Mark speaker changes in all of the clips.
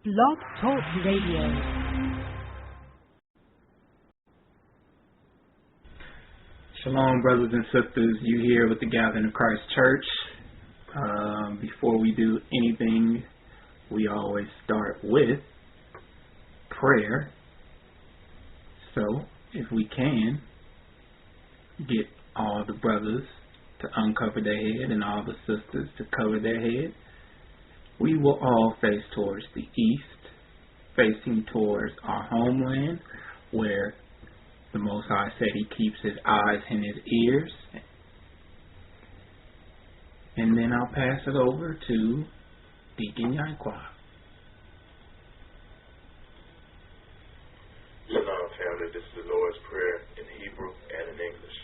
Speaker 1: Blog Talk Radio.
Speaker 2: Shalom, brothers and sisters. You here with the Gathering of Christ Church. Before we do anything, we always start with prayer. So, if we can, get all the brothers to uncover their head and all the sisters to cover their head. We will all face towards the east, facing towards our homeland, where the Most High said He keeps His eyes and His ears. And then I'll pass it over to Deacon Yaiqawab.
Speaker 3: Shalom, family. This is the Lord's Prayer in Hebrew and in English.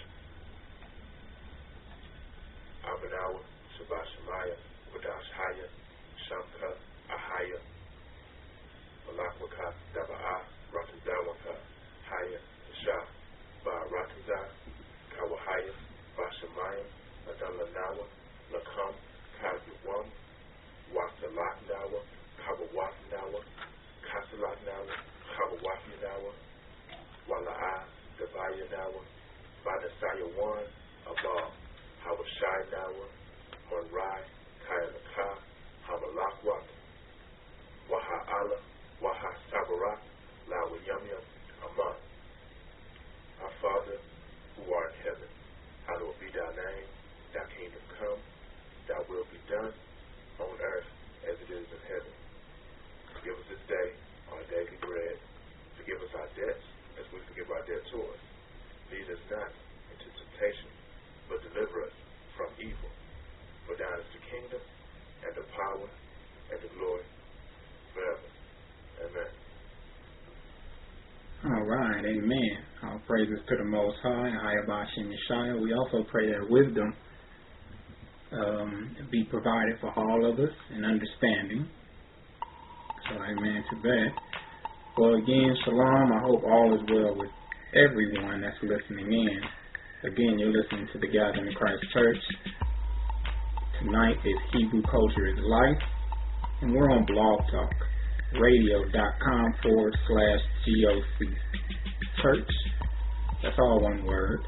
Speaker 3: Abanawa, Shabbat Shemaya, Wadash Haya, Shamka, Ahaya, Malakwaka, Daba'a, Ratazawaka, Haya, Shah, Ba Rataza, Kawahaya, Bashamaya, Adalanawa, Lakam, Kazuwam, Wasalaknawa, Kawawafnawa, Kasalaknawa, Kawawafnawa, Wala'a, Dabayanawa, Badasayawan, Abba, Hawashaynawa, Monrai, Kayalaka, Hamalakwak, Waha'ala, Waha Sabarak, Lawayamyam, Aman. Our Father, who art in heaven, hallowed be thy name, thy kingdom come, thy will be done, on earth as it is in heaven. Forgive us this day our daily bread. Forgive us our debts, as we forgive our debtors. Lead us not into temptation, but deliver us from evil. For thine is the kingdom, and the power, and the glory, forever. Amen.
Speaker 2: All right, amen. All praises to the Most High, Hayabashim Yeshaya. We also pray that wisdom be provided for all of us and understanding. So, amen to that. Well, again, shalom. I hope all is well with everyone that's listening in. Again, you're listening to the Gathering of Christ Church. Tonight is Hebrew Culture is Life, and we're on Blog Talk. Radio.com/GOC Church. That's all one word.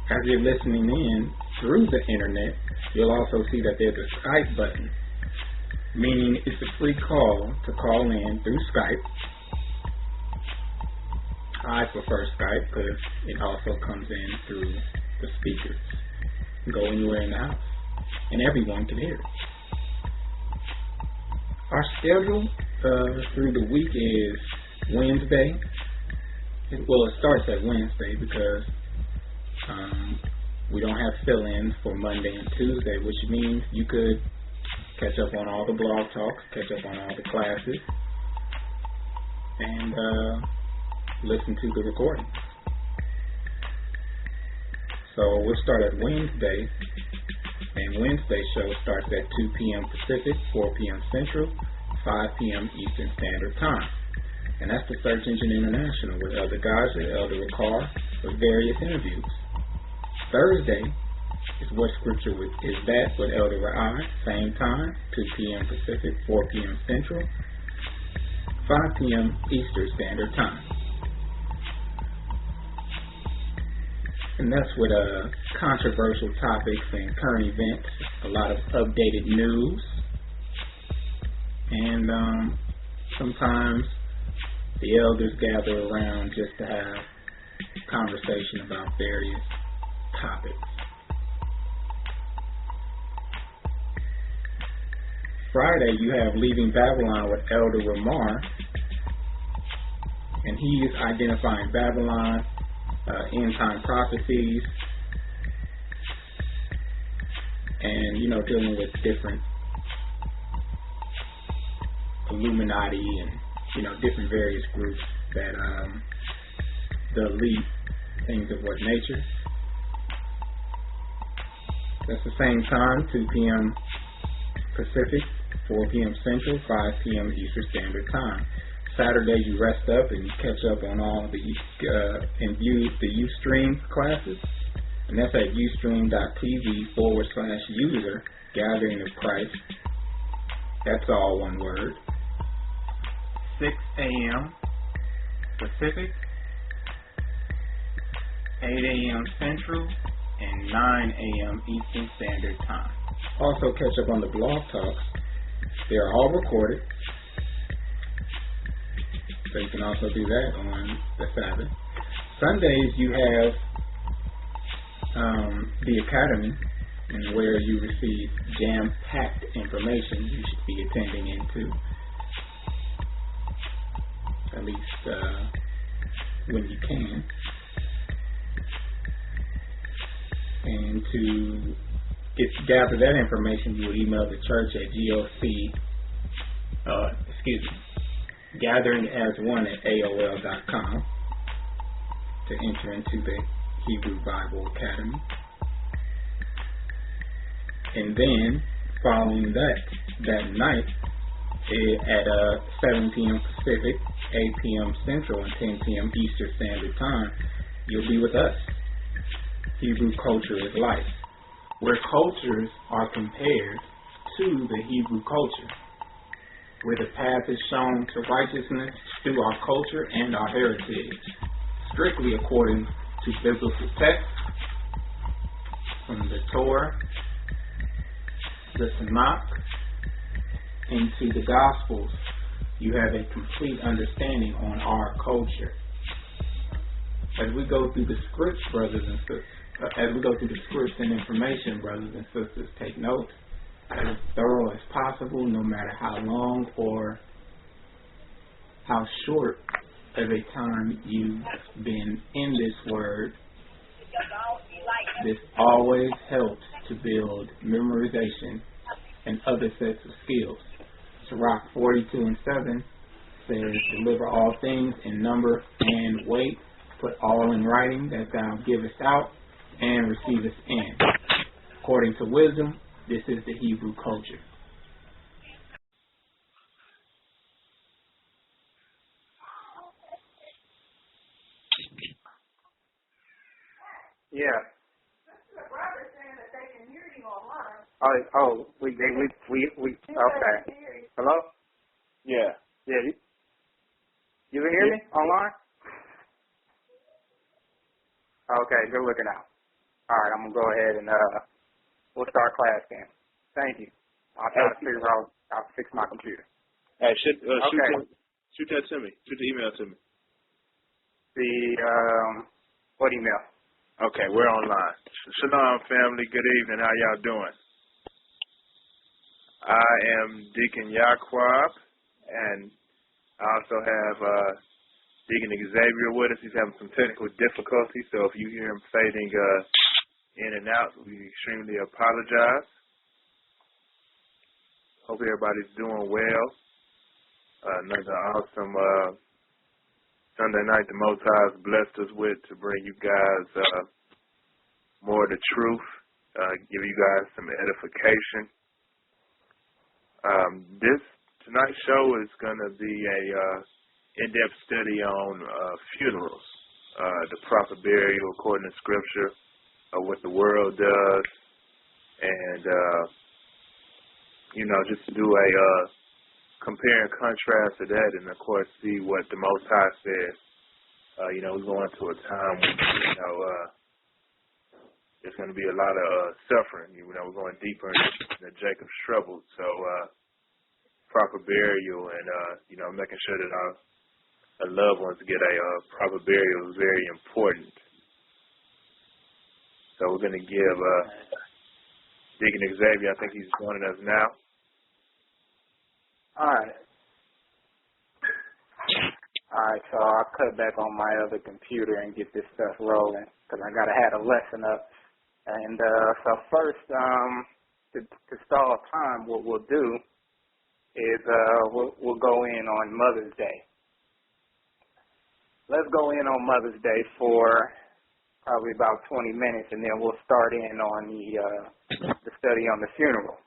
Speaker 2: As you're listening in through the internet, you'll also see that there's a Skype button, meaning it's a free call to call in through Skype. I prefer Skype because it also comes in through the speakers. Go anywhere in the house, and everyone can hear it. Our schedule through the week is Wednesday. Well, it starts at Wednesday because we don't have fill-ins for Monday and Tuesday, which means you could catch up on all the blog talks, catch up on all the classes, and listen to the recordings. So we'll start at Wednesday. And Wednesday's show starts at 2 p.m. Pacific, 4 p.m. Central, 5 p.m. Eastern Standard Time. And that's the Search Engine International with Elder Gaja, Elder Ricard, with various interviews. Thursday is What Scripture Is That with Elder Ra'ai, same time, 2 p.m. Pacific, 4 p.m. Central, 5 p.m. Eastern Standard Time. And that's with controversial topics and current events, a lot of updated news, and sometimes the elders gather around just to have conversation about various topics. Friday, you have Leaving Babylon with Elder Ramar, and he is identifying Babylon, end-time prophecies, and, dealing with different Illuminati and, different various groups that the elite, things of what nature. That's the same time, 2 p.m. Pacific, 4 p.m. Central, 5 p.m. Eastern Standard Time. Saturday, you rest up and you catch up on all the and view the Ustream classes, and that's at ustream.tv/user Gathering of Christ. That's all one word. 6 a.m. Pacific, 8 a.m. Central, and 9 a.m. Eastern Standard Time.
Speaker 4: Also, catch up on the blog talks. They are all recorded, so you can also do that on the Sabbath. Sundays, you have the Academy, and where you receive jam-packed information you should be attending into, at least when you can. And to gather that information, you would email the church at gatheringas1@aol.com to enter into the Hebrew Bible Academy. And then, following that night, at 7 p.m. Pacific, 8 p.m. Central, and 10 p.m. Eastern Standard Time, you'll be with us. Hebrew Culture is Life, where cultures are compared to the Hebrew culture, where the path is shown to righteousness through our culture and our heritage, strictly according to biblical texts from the Torah, the Tanakh, into the Gospels. You have a complete understanding on our culture. As we go through the scripts, brothers and sisters, as we go through the scripts and information, brothers and sisters, take note as thorough as possible, no matter how long or how short of a time you've been in this word. This always helps to build memorization and other sets of skills. Sirach 42:7 says, deliver all things in number and weight, put all in writing that thou givest out and receivest in. According to wisdom, this is the Hebrew culture.
Speaker 5: Yeah.
Speaker 6: Robert's saying that they can hear you online.
Speaker 5: We okay. Hello? Yeah. Yeah. You can hear me online? Okay, good looking out. All right, I'm gonna go ahead and we'll start class then. Thank you. I'll try to figure out how to fix my computer.
Speaker 3: Hey, shoot that to me. Shoot the email to me.
Speaker 5: What email?
Speaker 3: Okay, we're online. Shalom, family. Good evening. How y'all doing? I am Deacon Yaiqawab, and I also have Deacon Xavier with us. He's having some technical difficulties, so if you hear him fading in and out, we extremely apologize. Hope everybody's doing well. Another awesome Sunday night the Most High has blessed us with to bring you guys more of the truth, give you guys some edification. Tonight's show is going to be a in-depth study on funerals, the proper burial according to Scripture, what the world does, and just to do a compare and contrast to that, and of course see what the Most High says. We're going to a time when there's going to be a lot of suffering. We're going deeper into Jacob's trouble, so proper burial and making sure that our loved ones get a proper burial is very important. So we're going to give Deacon Xavier, I think he's joining us now.
Speaker 5: All right, so I'll cut back on my other computer and get this stuff rolling because I got to have a lesson up. And so first, to stall time, what we'll do is we'll go in on Mother's Day. Let's go in on Mother's Day for probably about 20 minutes, and then we'll start in on the study on the funeral.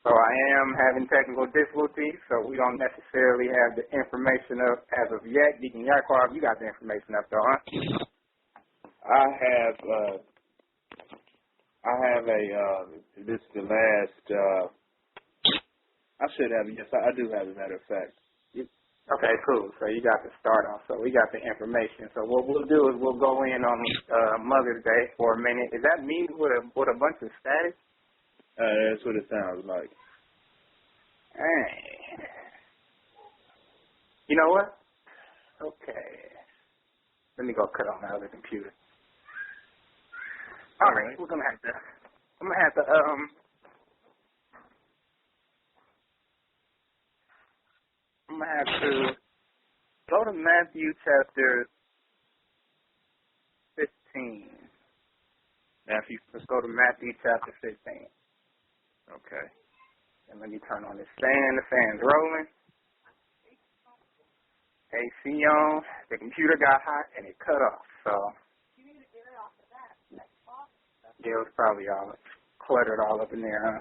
Speaker 5: So I am having technical difficulties, so we don't necessarily have the information up as of yet. Deacon Yaiqawab, you got the information up, though, huh?
Speaker 3: I have this is the last, I should have, yes, I do have, as a matter of fact.
Speaker 5: Okay, cool. So you got the start off. So we got the information. So what we'll do is we'll go in on Mother's Day for a minute. Is that me with a bunch of static?
Speaker 3: That's what it sounds like.
Speaker 5: Hey. You know what? Okay. Let me go cut on my other computer. All right. I'm gonna have to go to Matthew chapter 15.
Speaker 3: Matthew.
Speaker 5: Let's go to Matthew chapter 15.
Speaker 3: Okay.
Speaker 5: And let me turn on this fan. The fan's rolling. AC on. The computer got hot and it cut off. So yeah, it was probably all cluttered all up in there, huh?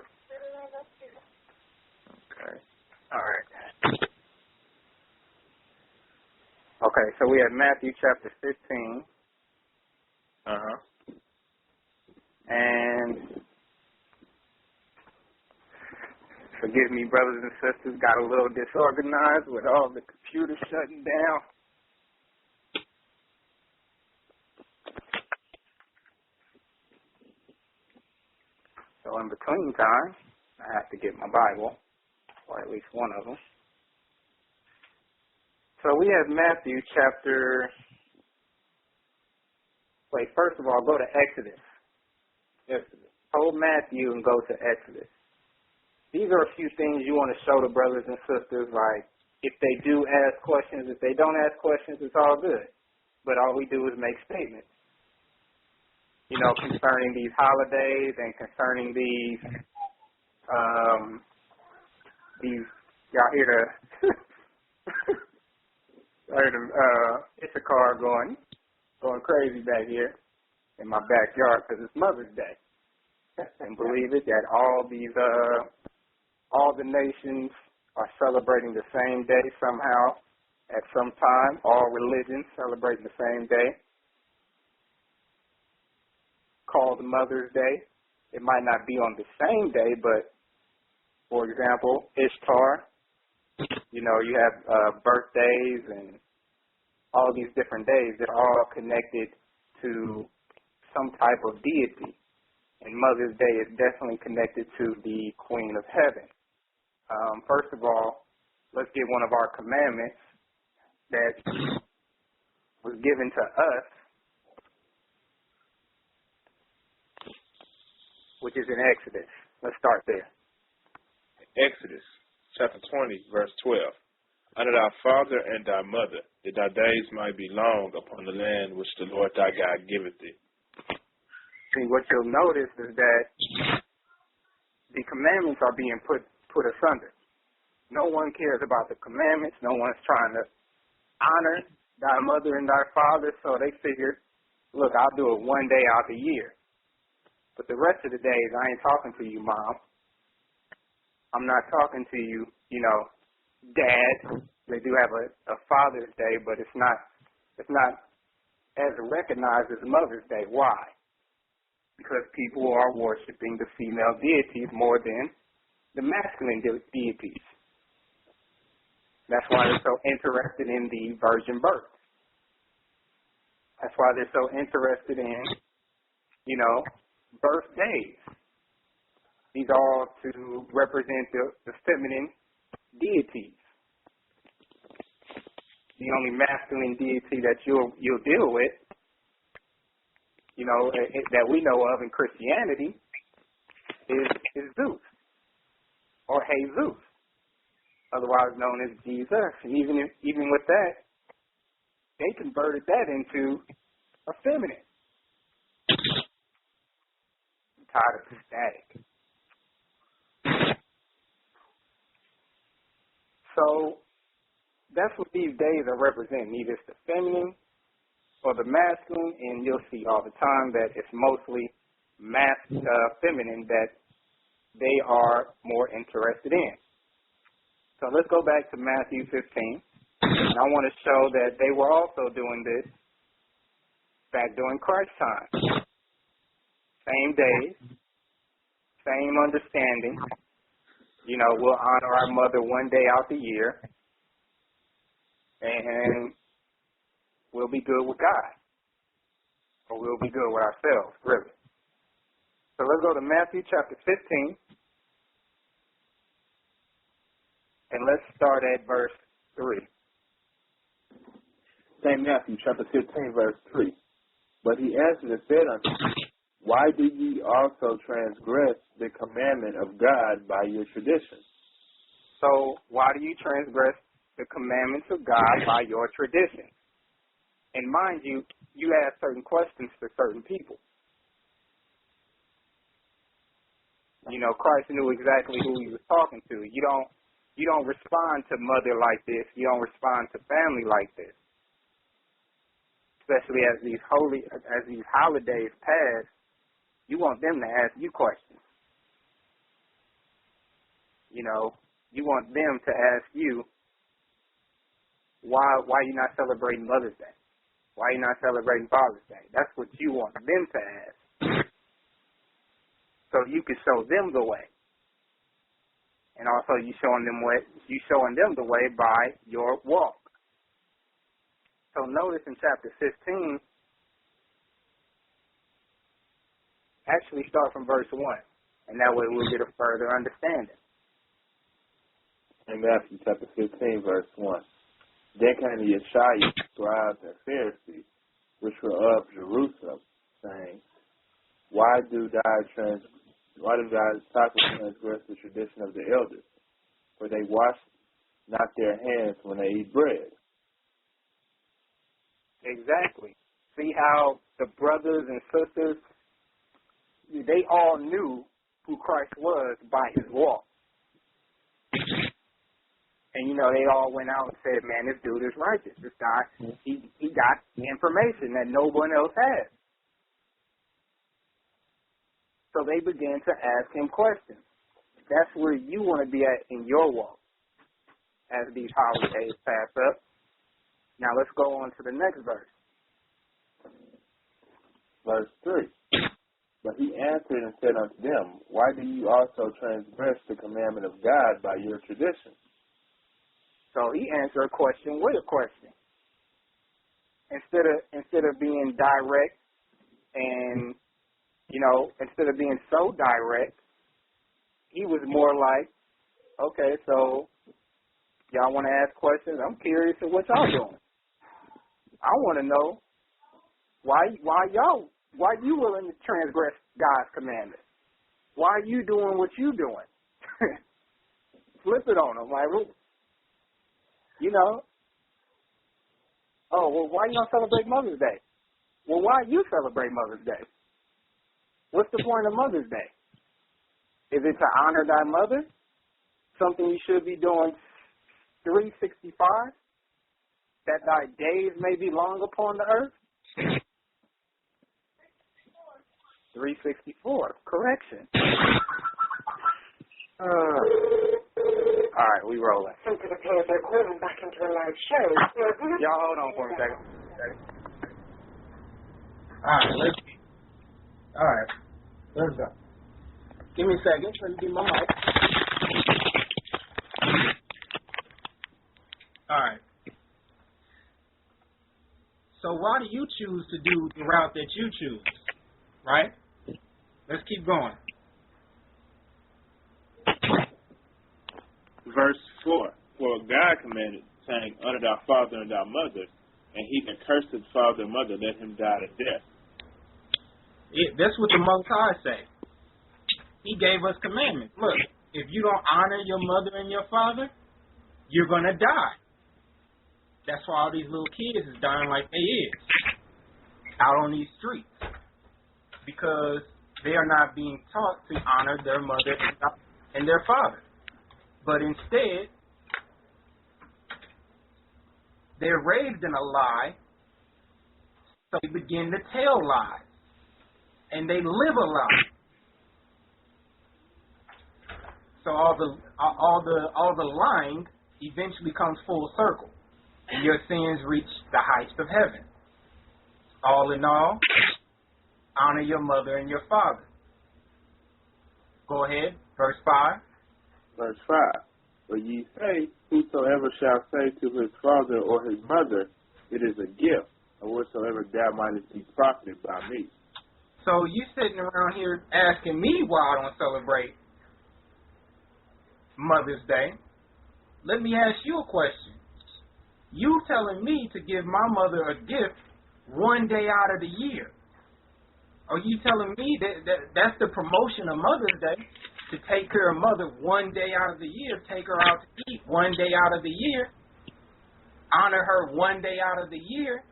Speaker 3: Okay.
Speaker 5: All right. Okay, so we have Matthew chapter 15.
Speaker 3: Uh-huh.
Speaker 5: And forgive me, brothers and sisters, got a little disorganized with all the computers shutting down. So in between time, I have to get my Bible, or at least one of them. So we have Matthew chapter, first of all, go to Exodus. Hold Matthew and go to Exodus. These are a few things you want to show the brothers and sisters, like if they do ask questions, if they don't ask questions, it's all good. But all we do is make statements. You know, concerning these holidays and concerning these y'all hear it's a car going crazy back here in my backyard because it's Mother's Day. And believe it, that all the nations are celebrating the same day somehow at some time. All religions celebrating the same day, called Mother's Day. It might not be on the same day, but for example, Ishtar, you know, you have birthdays and all these different days that are all connected to some type of deity. And Mother's Day is definitely connected to the Queen of Heaven. First of all, let's get one of our commandments that was given to us, which is in Exodus. Let's start there.
Speaker 3: Exodus chapter 20, verse 12. Honor thy father and thy mother, that thy days might be long upon the land which the Lord thy God giveth thee.
Speaker 5: See, what you'll notice is that the commandments are being put asunder. No one cares about the commandments. No one's trying to honor thy mother and thy father, so they figured, look, I'll do it one day out the year. But the rest of the days, I ain't talking to you, Mom. I'm not talking to you, you know, Dad. They do have a Father's Day, but it's not as recognized as Mother's Day. Why? Because people are worshiping the female deities more than the masculine deities. That's why they're so interested in the virgin birth. That's why they're so interested in, you know, birthdays. These are all to represent the feminine deities. The only masculine deity that you'll deal with, you know, that we know of in Christianity is Zeus, or Jesus, otherwise known as Jesus. And even with that, they converted that into a feminine. I'm tired of the static. So that's what these days are representing. Either it's the feminine or the masculine, and you'll see all the time that it's mostly feminine that they are more interested in. So let's go back to Matthew 15. And I want to show that they were also doing this back during Christ's time. Same days, same understanding. You know, we'll honor our mother one day out the year. and we'll be good with God, or we'll be good with ourselves, really. So let's go to Matthew chapter 15, and let's start at verse 3.
Speaker 3: St. Matthew chapter 15, verse 3. But he answered and said unto them, Why do ye also transgress the commandment of God by your tradition?
Speaker 5: So why do you transgress the commandments of God by your tradition? And mind you, you ask certain questions to certain people. You know, Christ knew exactly who he was talking to. You don't respond to mother like this. You don't respond to family like this. Especially as these holidays pass, you want them to ask you questions. You know, you want them to ask you, why you not celebrating Mother's Day? Why you not celebrating Father's Day? That's what you want them to ask. So you can show them the way. And also you showing them the way by your walk. So notice in chapter 15, actually start from verse 1, and that way we'll get a further understanding.
Speaker 3: In Matthew chapter 15, verse 1. Then came the Yaiqawab, scribes and Pharisees, which were of Jerusalem, saying, Why do thy disciples transgress the tradition of the elders? For they wash not their hands when they eat bread.
Speaker 5: Exactly. See how the brothers and sisters, they all knew who Christ was by his walk. And, you know, they all went out and said, man, this dude is righteous. This guy, he got information that no one else had. So they began to ask him questions. That's where you want to be at in your walk as these holidays pass up. Now let's go on to the next verse.
Speaker 3: Verse 3. But he answered and said unto them, Why do you also transgress the commandment of God by your tradition?
Speaker 5: So he answered a question with a question. Instead of being direct and, you know, instead of being so direct, he was more like, okay, so y'all want to ask questions? I'm curious of what y'all doing. I want to know why you willing to transgress God's commandments? Why are you doing what you doing? Flip it on them, like, you know. Oh, well, why you don't celebrate Mother's Day? Well, why you celebrate Mother's Day? What's the point of Mother's Day? Is it to honor thy mother? Something you should be doing 365? That thy days may be long upon the earth? 364. Correction. All right, we rolling.
Speaker 6: Some of the players are calling back into a live show.
Speaker 5: Y'all hold on for a second.
Speaker 2: All right, let's go. Give me a second. Let me get my mic. All right. So why do you choose to do the route that you choose? Right? Let's keep going.
Speaker 3: Verse 4. For God commanded, saying, Honor thy father and thy mother, and he that curseth father and mother, let him die to death.
Speaker 2: Yeah, that's what the Most High say. He gave us commandments. Look, if you don't honor your mother and your father, you're going to die. That's why all these little kids is dying like they is out on these streets, because they are not being taught to honor their mother and their father. But instead, they're raised in a lie, so they begin to tell lies, and they live a lie. So all the lying eventually comes full circle, and your sins reach the heights of heaven. All in all, honor your mother and your father. Go ahead, verse 5.
Speaker 3: Verse 5. For ye say, whosoever shall say to his father or his mother, it is a gift, or whatsoever thou mightest be profited by me.
Speaker 4: So you sitting around here asking me why I don't celebrate Mother's Day. Let me ask you a question. You telling me to give my mother a gift one day out of the year. Are you telling me that's the promotion of Mother's Day? To take care of Mother one day out of the year, take her out to eat one day out of the year, honor her one day out of the year,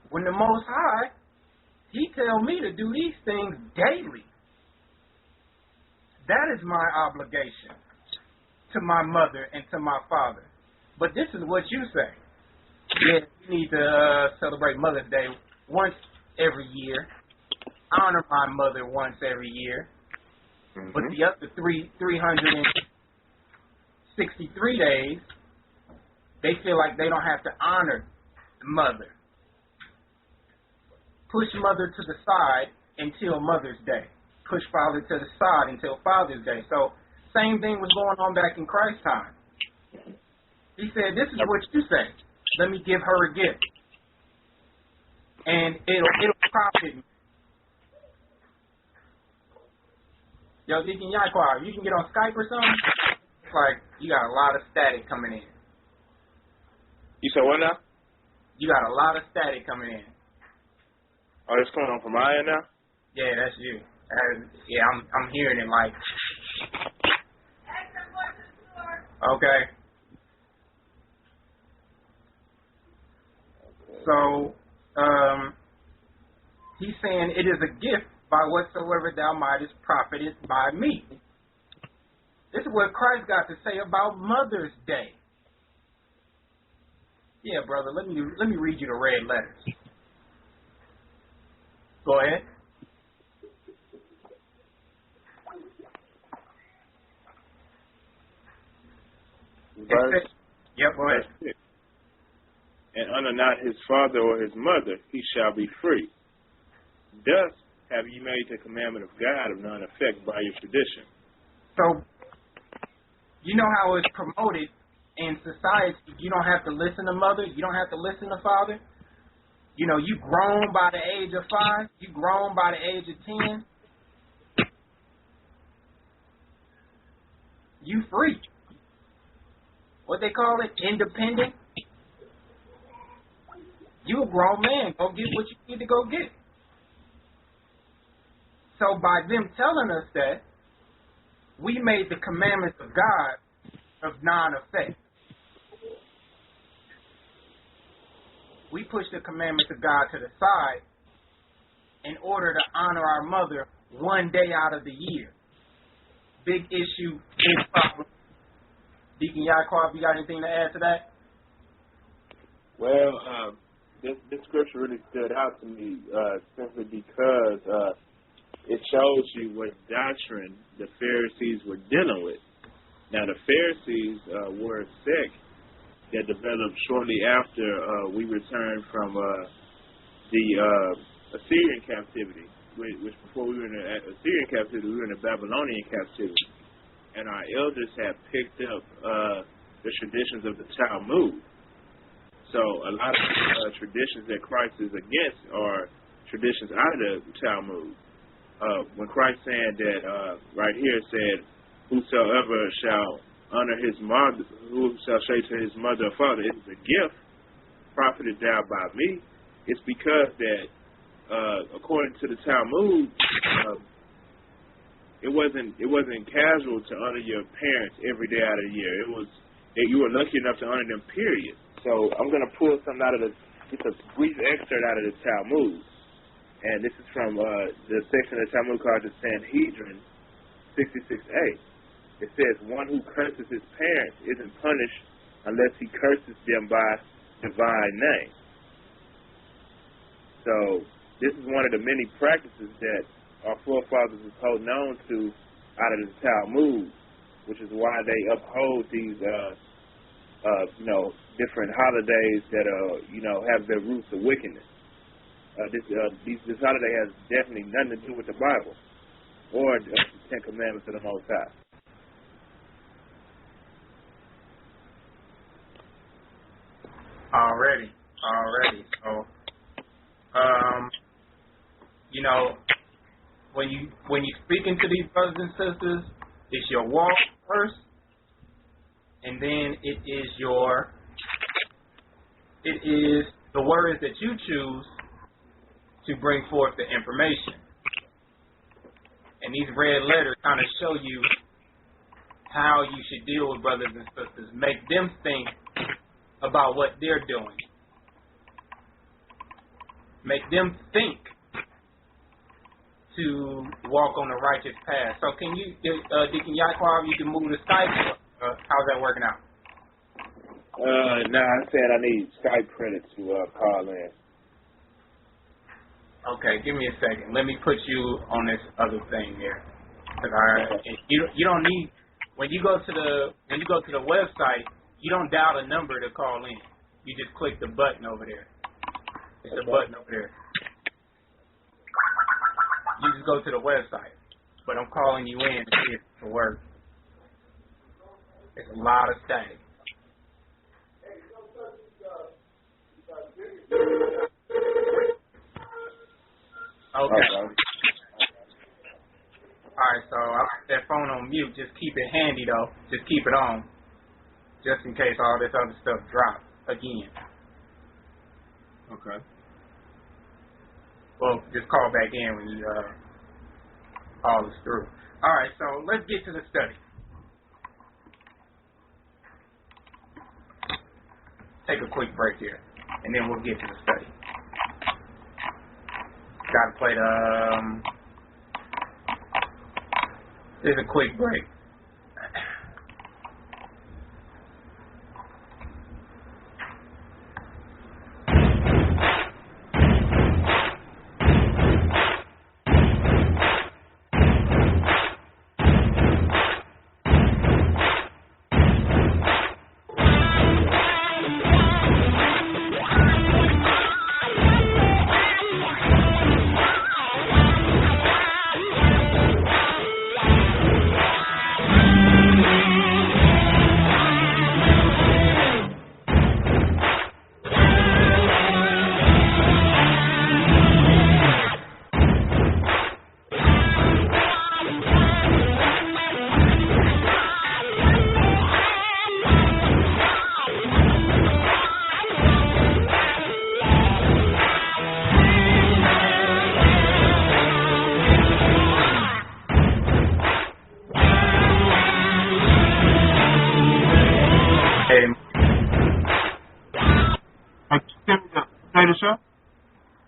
Speaker 4: when the Most High, He tell me to do these things daily. That is my obligation to my mother and to my father. But this is what you say. Yeah, you need to celebrate Mother's Day once every year, honor my mother once every year. Mm-hmm. But the other 363 days, they feel like they don't have to honor Mother. Push Mother to the side until Mother's Day. Push Father to the side until Father's Day. So, same thing was going on back in Christ's time. He said, this is what you say. Let me give her a gift. And it'll profit me. Yo, Deacon Yaiqawab, you can get on Skype or something? It's like you got a lot of static coming in.
Speaker 3: You said what now?
Speaker 4: You got a lot of static coming in.
Speaker 3: Oh, it's coming on from my end now?
Speaker 4: Yeah, that's you. Yeah, I'm hearing it like. Okay. So, he's saying it is a gift by whatsoever thou mightest profitest by me. This is what Christ got to say about Mother's Day. Yeah, brother, let me read you the red letters. Go ahead.
Speaker 3: Verse,
Speaker 4: yep, go ahead.
Speaker 3: And honor not his father or his mother, he shall be free. Thus have ye made the commandment of God of none effect by your tradition.
Speaker 4: So, you know how it's promoted in society. You don't have to listen to mother. You don't have to listen to father. You know, you grown by the age of 5. You grown by the age of 10. You free. What they call it? Independent. You a grown man. Go get what you need to go get. So by them telling us that, we made the commandments of God of non-effect. We pushed the commandments of God to the side in order to honor our mother one day out of the year. Big issue, big problem. Deacon Yaiqawab, you got anything to add to that?
Speaker 3: Well, this scripture really stood out to me simply because it shows you what doctrine the Pharisees were dealing with. Now, the Pharisees were a sect that developed shortly after we returned from the Assyrian captivity, which before we were in the Assyrian captivity, we were in the Babylonian captivity. And our elders had picked up the traditions of the Talmud. So a lot of traditions that Christ is against are traditions out of the Talmud. When Christ said that, right here said, whosoever shall honor his mother, who shall say to his mother or father, it is a gift, profited thou by me, it's because that, according to the Talmud, it wasn't casual to honor your parents every day out of the year. It was that you were lucky enough to honor them, period. So I'm going to pull something out of just a brief excerpt out of the Talmud. And this is from the section of the Talmud called the Sanhedrin 66a. It says, one who curses his parents isn't punished unless he curses them by divine name. So this is one of the many practices that our forefathers was holding on to out of the Talmud, which is why they uphold these, different holidays that, have their roots of wickedness. This holiday has definitely nothing to do with the Bible or the Ten Commandments of the Most High.
Speaker 4: Already. So, you know, when you speaking to these brothers and sisters, it's your walk first, and then it is the words that you choose to bring forth the information. And these red letters kind of show you how you should deal with brothers and sisters. Make them think about what they're doing. Make them think to walk on the righteous path. So can you, Deacon Yaiqawab, you can move the Skype. How's that working out?
Speaker 3: No, I said I need Skype credit to call in.
Speaker 4: Okay, give me a second. Let me put you on this other thing here. Cause you don't need, when you go to the website, you don't dial a number to call in. You just click the button over there. It's a button over there. You just go to the website. But I'm calling you in to see if it will work. It's a lot of static. Okay. Alright, so I put that phone on mute. Just keep it handy, though. Just keep it on. Just in case all this other stuff drops again.
Speaker 3: Okay.
Speaker 4: Well, just call back in when you all is through. Alright, so let's get to the study. Take a quick break here, and then we'll get to the study. Gotta play the, there's a quick break.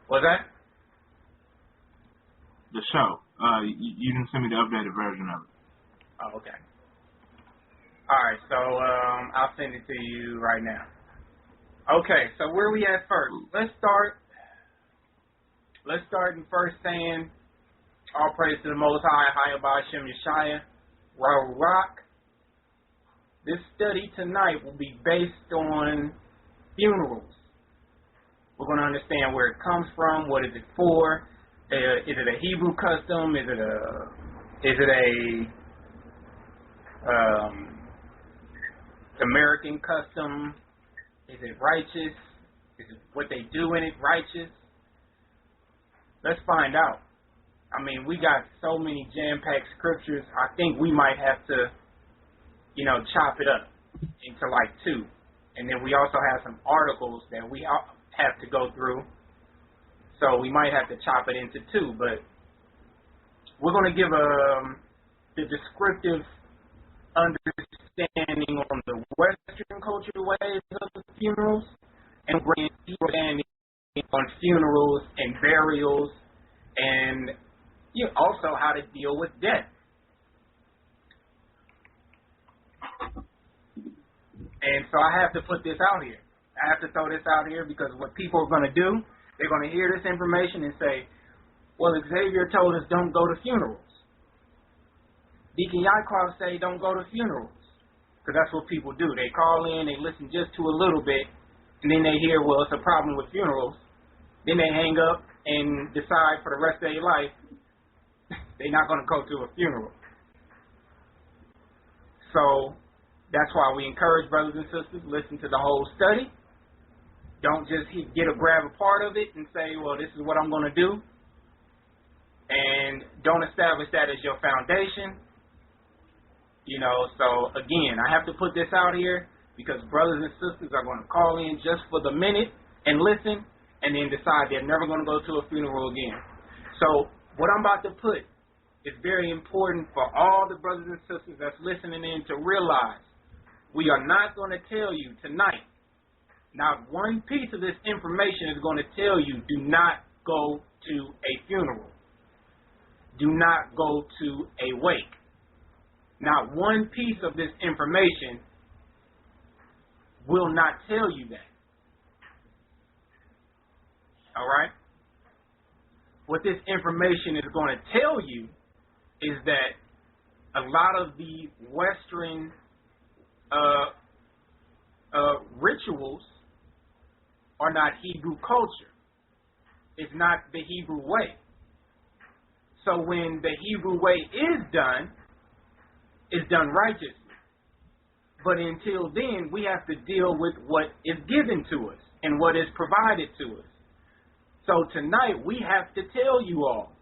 Speaker 4: What's that?
Speaker 3: The show. You can send me the updated version of it.
Speaker 4: Oh, okay. All right, so I'll send it to you right now. Okay, so where we at first? Let's start in first saying, all praise to the Most High, Hayabah Shem Yeshaya, Rock. This study tonight will be based on funerals. We're going to understand where it comes from, what is it for, is it a Hebrew custom, is it a American custom, is it righteous, is it what they do in it righteous? Let's find out. I mean, we got so many jam-packed scriptures, I think we might have to, chop it up into like two. And then we also have some articles that we have to go through. So we might have to chop it into two. But we're going to give the descriptive understanding on the Western culture ways of funerals, and bring understanding on funerals and burials, and also how to deal with death. And so I have to put this out here. I have to throw this out here because what people are going to do, they're going to hear this information and say, well, Xavier told us don't go to funerals. Deacon Yaiqawab say don't go to funerals. Because that's what people do. They call in, they listen just to a little bit, and then they hear, well, it's a problem with funerals. Then they hang up and decide for the rest of their life they're not going to go to a funeral. So that's why we encourage brothers and sisters, listen to the whole study. Don't just grab a part of it and say, well, this is what I'm going to do. And don't establish that as your foundation. So again, I have to put this out here because brothers and sisters are going to call in just for the minute and listen and then decide they're never going to go to a funeral again. So what I'm about to put is very important for all the brothers and sisters that's listening in to realize we are not going to tell you tonight. Not one piece of this information is going to tell you do not go to a funeral. Do not go to a wake. Not one piece of this information will not tell you that. All right? What this information is going to tell you is that a lot of the Western rituals are not Hebrew culture. It's not the Hebrew way. So when the Hebrew way is done, it's done righteously. But until then, we have to deal with what is given to us and what is provided to us. So tonight, we have to tell you all,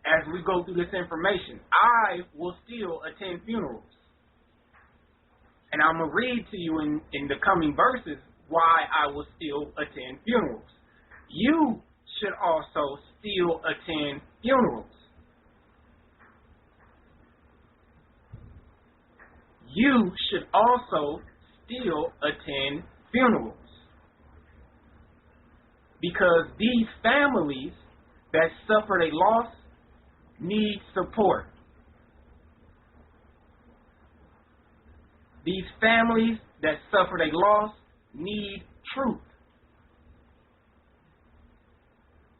Speaker 4: as we go through this information, I will still attend funerals. And I'm going to read to you in the coming verses why I will still attend funerals. You should also still attend funerals. You should also still attend funerals. Because these families that suffered a loss need support. These families that suffered a loss need truth.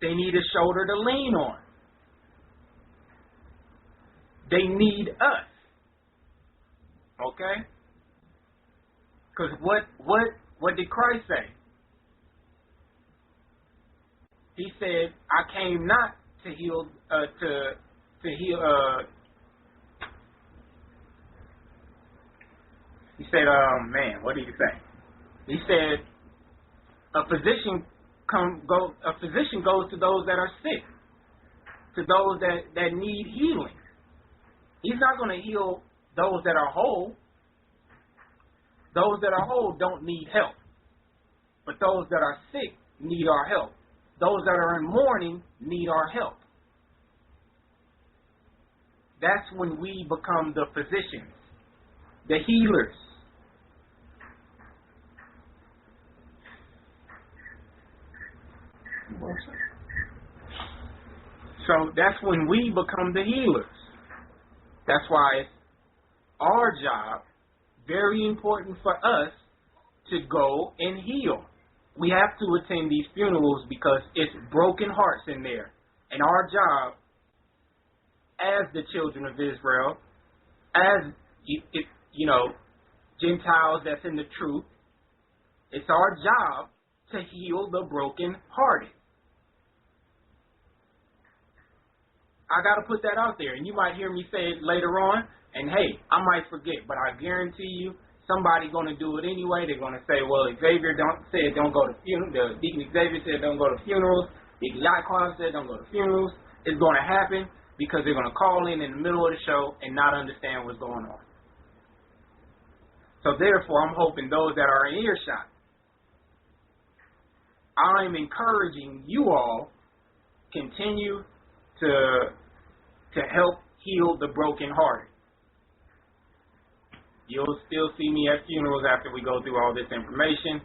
Speaker 4: They need a shoulder to lean on. They need us. Okay? Because what did Christ say? He said, I came not to heal, he said, what did he say? He said, a physician goes to those that are sick, to those that need healing. He's not going to heal those that are whole. Those that are whole don't need help. But those that are sick need our help. Those that are in mourning need our help. That's when we become the physicians, the healers. So that's when we become the healers. That's why it's our job, very important for us, to go and heal. We have to attend these funerals because it's broken hearts in there. And our job, as the children of Israel, as, Gentiles that's in the truth, it's our job to heal the broken-hearted. I got to put that out there. And you might hear me say it later on. And, hey, I might forget. But I guarantee you, somebody's going to do it anyway. They're going to say, well, Xavier said don't go to funerals. The Deacon Xavier said don't go to funerals. Deacon Yaiqawab said don't go to funerals. It's going to happen because they're going to call in the middle of the show and not understand what's going on. So, therefore, I'm hoping those that are in earshot, I'm encouraging you all continue to help heal the brokenhearted. You'll still see me at funerals after we go through all this information.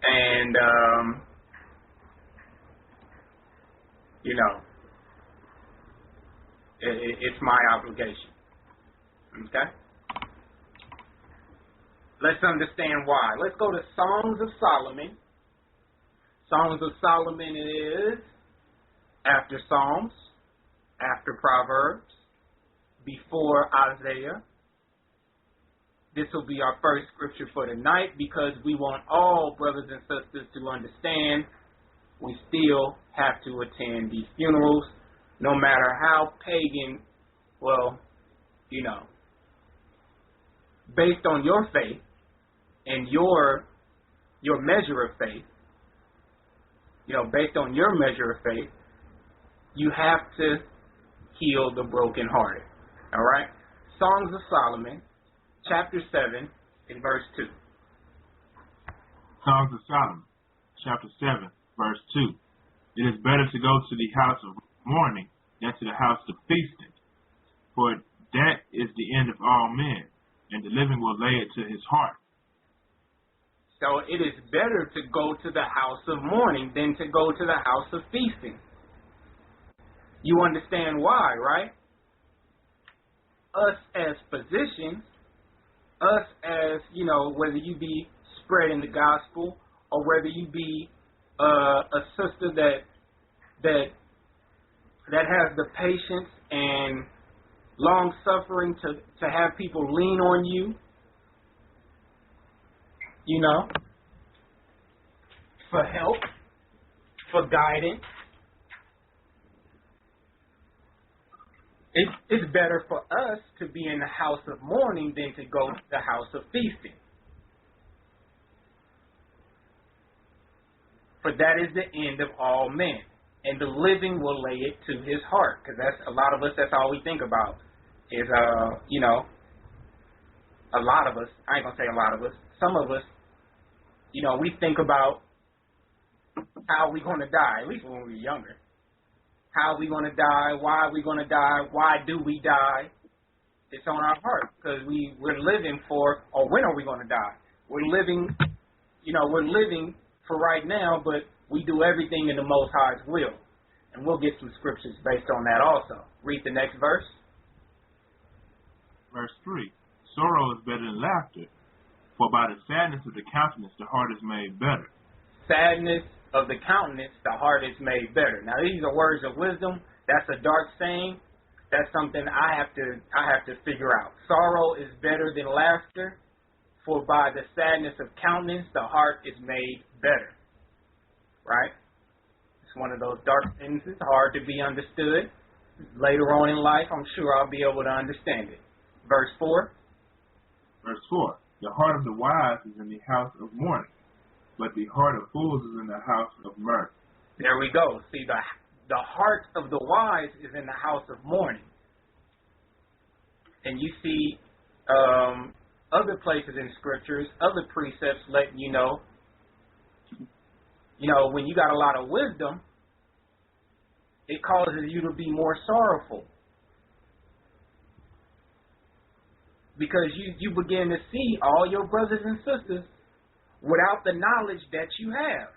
Speaker 4: And, it's my obligation. Okay? Let's understand why. Let's go to Songs of Solomon. Songs of Solomon is after Psalms, after Proverbs, before Isaiah. This will be our first scripture for tonight because we want all brothers and sisters to understand we still have to attend these funerals, no matter how pagan, based on your faith and your your measure of faith, based on your measure of faith, you have to heal the brokenhearted. All right? Songs of Solomon, chapter 7, and verse 2.
Speaker 3: Songs of Solomon, chapter 7, verse 2. It is better to go to the house of mourning than to the house of feasting, for that is the end of all men, and the living will lay it to his heart.
Speaker 4: So it is better to go to the house of mourning than to go to the house of feasting. You understand why, right? Us as physicians, us as, whether you be spreading the gospel or whether you be a sister that has the patience and long suffering to have people lean on you, for help, for guidance. It's better for us to be in the house of mourning than to go to the house of feasting. For that is the end of all men, and the living will lay it to his heart. Because that's a lot of us. That's all we think about is, a lot of us. I ain't gonna say a lot of us. Some of us, we think about how we gonna die. At least when we were younger. How are we going to die? Why are we going to die? Why do we die? It's on our heart because we're living for, or when are we going to die? We're living for right now, but we do everything in the Most High's will. And we'll get some scriptures based on that also. Read the next verse.
Speaker 3: Verse 3. Sorrow is better than laughter, for by the sadness of the countenance the heart is made better.
Speaker 4: Sadness of the countenance, the heart is made better. Now these are words of wisdom. That's a dark saying. That's something I have to figure out. Sorrow is better than laughter, for by the sadness of countenance the heart is made better. Right? It's one of those dark sentences, hard to be understood. Later on in life, I'm sure I'll be able to understand it. Verse 4.
Speaker 3: Verse 4. The heart of the wise is in the house of mourning, but the heart of fools is in the house of mirth.
Speaker 4: There we go. See, the heart of the wise is in the house of mourning. And you see other places in scriptures, other precepts letting you know, when you got a lot of wisdom, it causes you to be more sorrowful. Because you begin to see all your brothers and sisters without the knowledge that you have,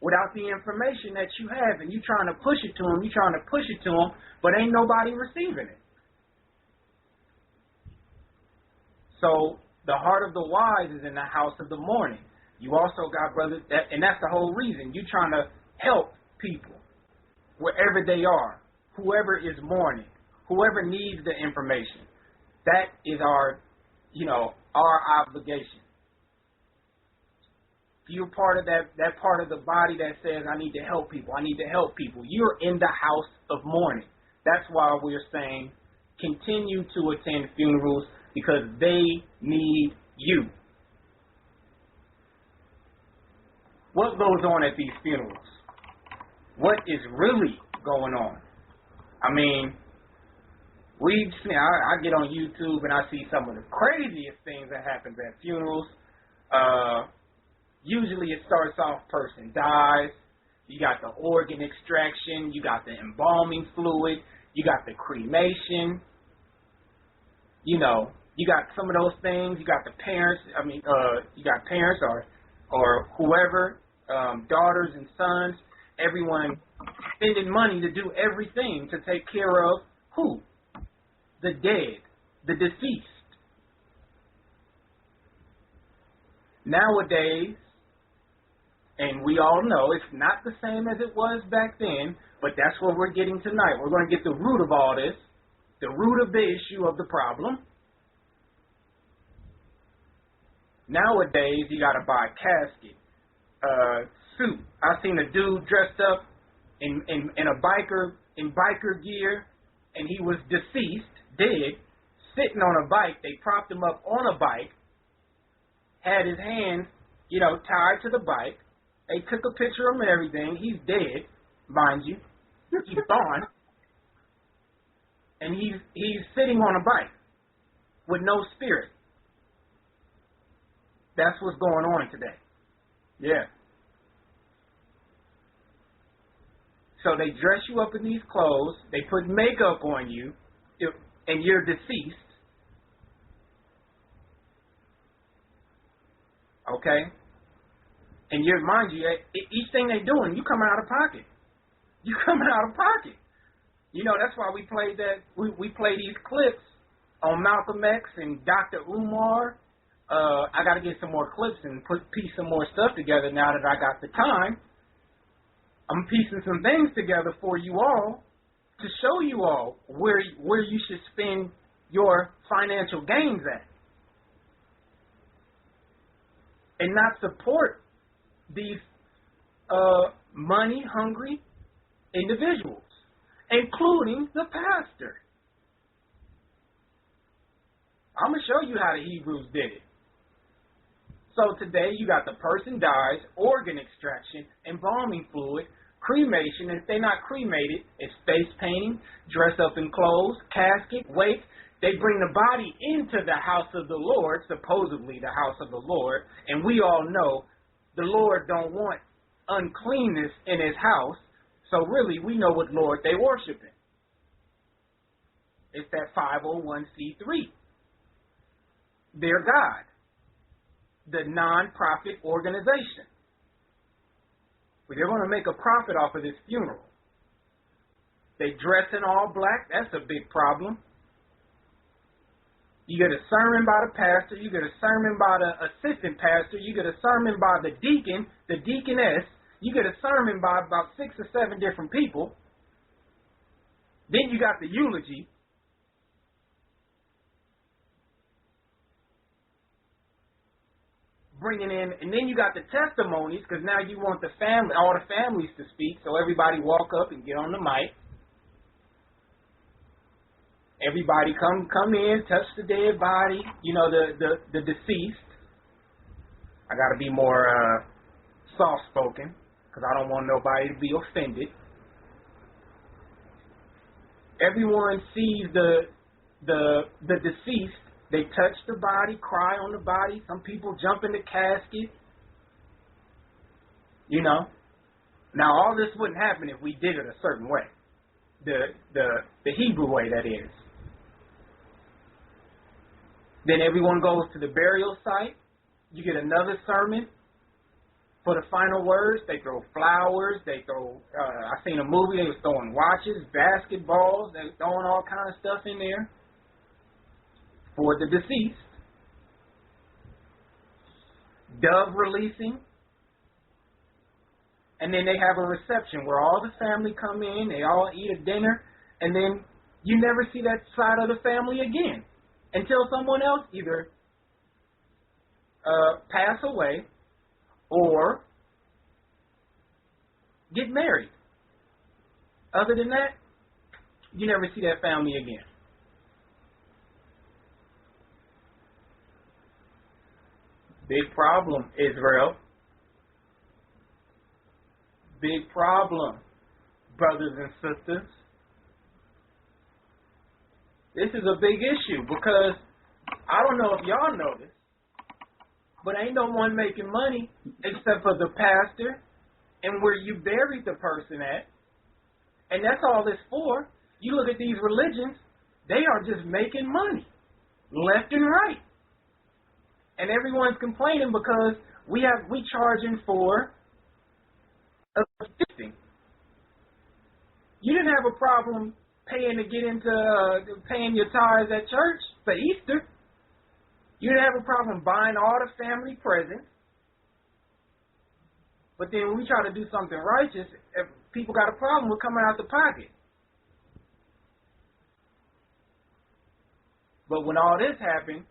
Speaker 4: without the information that you have, and you trying to push it to them, but ain't nobody receiving it. So the heart of the wise is in the house of the mourning. You also got brothers, and that's the whole reason. You trying to help people wherever they are, whoever is mourning, whoever needs the information. That is our obligation. If you're part of that part of the body that says, I need to help people, you're in the house of mourning. That's why we're saying continue to attend funerals, because they need you. What goes on at these funerals? What is really going on? I mean, I get on YouTube and I see some of the craziest things that happen at funerals. Usually it starts off, person dies, you got the organ extraction, you got the embalming fluid, you got the cremation, you got some of those things, you got the parents, you got parents or whoever, daughters and sons, everyone spending money to do everything to take care of who? The dead, the deceased. Nowadays, and we all know it's not the same as it was back then, but that's what we're getting tonight. We're going to get the root of all this, the root of the issue of the problem. Nowadays, you got to buy a casket, suit. I seen a dude dressed up in biker gear, and he was deceased, dead, sitting on a bike. They propped him up on a bike, had his hands, tied to the bike. They took a picture of him and everything. He's dead, mind you. He's gone. And he's sitting on a bike with no spirit. That's what's going on today. Yeah. So they dress you up in these clothes. They put makeup on you, and you're deceased. Okay? And mind you, each thing they're doing, you come out of pocket. You come out of pocket. That's why we played that. We play these clips on Malcolm X and Dr. Umar. I got to get some more clips and piece some more stuff together now that I got the time. I'm piecing some things together for you all to show you all where you should spend your financial gains at. And not support these money-hungry individuals, including the pastor. I'm going to show you how the Hebrews did it. So today you got the person dies, organ extraction, embalming fluid, cremation, and if they're not cremated, it's face painting, dress up in clothes, casket, wake. They bring the body into the house of the Lord, supposedly the house of the Lord, and we all know the Lord don't want uncleanness in his house, so really we know what Lord they worshiping. It's that 501c3. Their God. The non-profit organization. But they're going to make a profit off of this funeral. They dress in all black. That's a big problem. You get a sermon by the pastor. You get a sermon by the assistant pastor. You get a sermon by the deacon, the deaconess. You get a sermon by about 6 or 7 different people. Then you got the eulogy. Bringing in, and then you got the testimonies, because now you want all the families to speak, so everybody walk up and get on the mic. Everybody come in, touch the dead body, the deceased. I got to be more soft-spoken, because I don't want nobody to be offended. Everyone sees the deceased. They touch the body, cry on the body. Some people jump in the casket. Now all this wouldn't happen if we did it a certain way. The Hebrew way, that is. Then everyone goes to the burial site. You get another sermon for the final words. They throw flowers. They throw, I seen a movie, they was throwing watches, basketballs. They were throwing all kind of stuff in there for the deceased. Dove releasing. And then they have a reception where all the family come in, they all eat a dinner, and then you never see that side of the family again until someone else either pass away or get married. Other than that, you never see that family again. Big problem, Israel. Big problem, brothers and sisters. This is a big issue because I don't know if y'all know this, but ain't no one making money except for the pastor and where you buried the person at. And that's all this for. You look at these religions, they are just making money left and right. And everyone's complaining because we charging for assisting. You didn't have a problem paying to get into paying your tithes at church for Easter. You didn't have a problem buying all the family presents. But then when we try to do something righteous, if people got a problem with coming out the pocket. But when all this happened,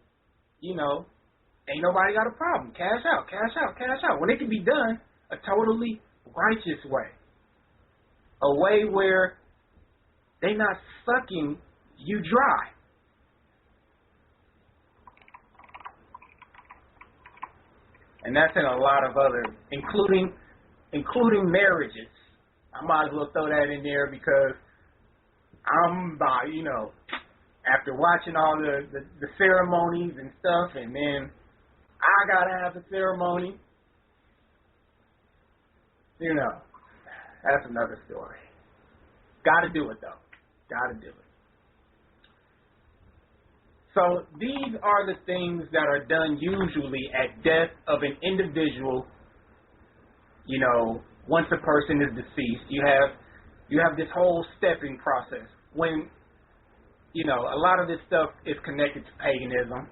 Speaker 4: ain't nobody got a problem. Cash out, cash out, cash out. When it can be done a totally righteous way. A way where they not sucking you dry. And that's in a lot of other, including marriages. I might as well throw that in there because I'm, after watching all the ceremonies and stuff, and then I gotta have a ceremony. That's another story. Gotta do it though. Gotta do it. So these are the things that are done usually at death of an individual. Once a person is deceased, you have this whole stepping process. When a lot of this stuff is connected to paganism.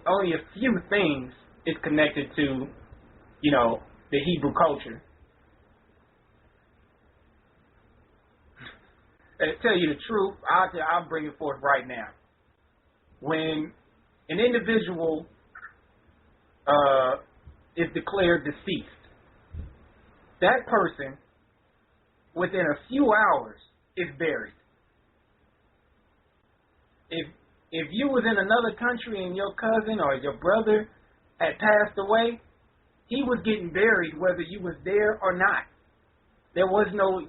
Speaker 4: Only a few things is connected to the Hebrew culture. To tell you the truth, I'll bring it forth right now. When an individual is declared deceased, that person, within a few hours, is buried. If you was in another country and your cousin or your brother had passed away, he was getting buried whether you was there or not. There was no...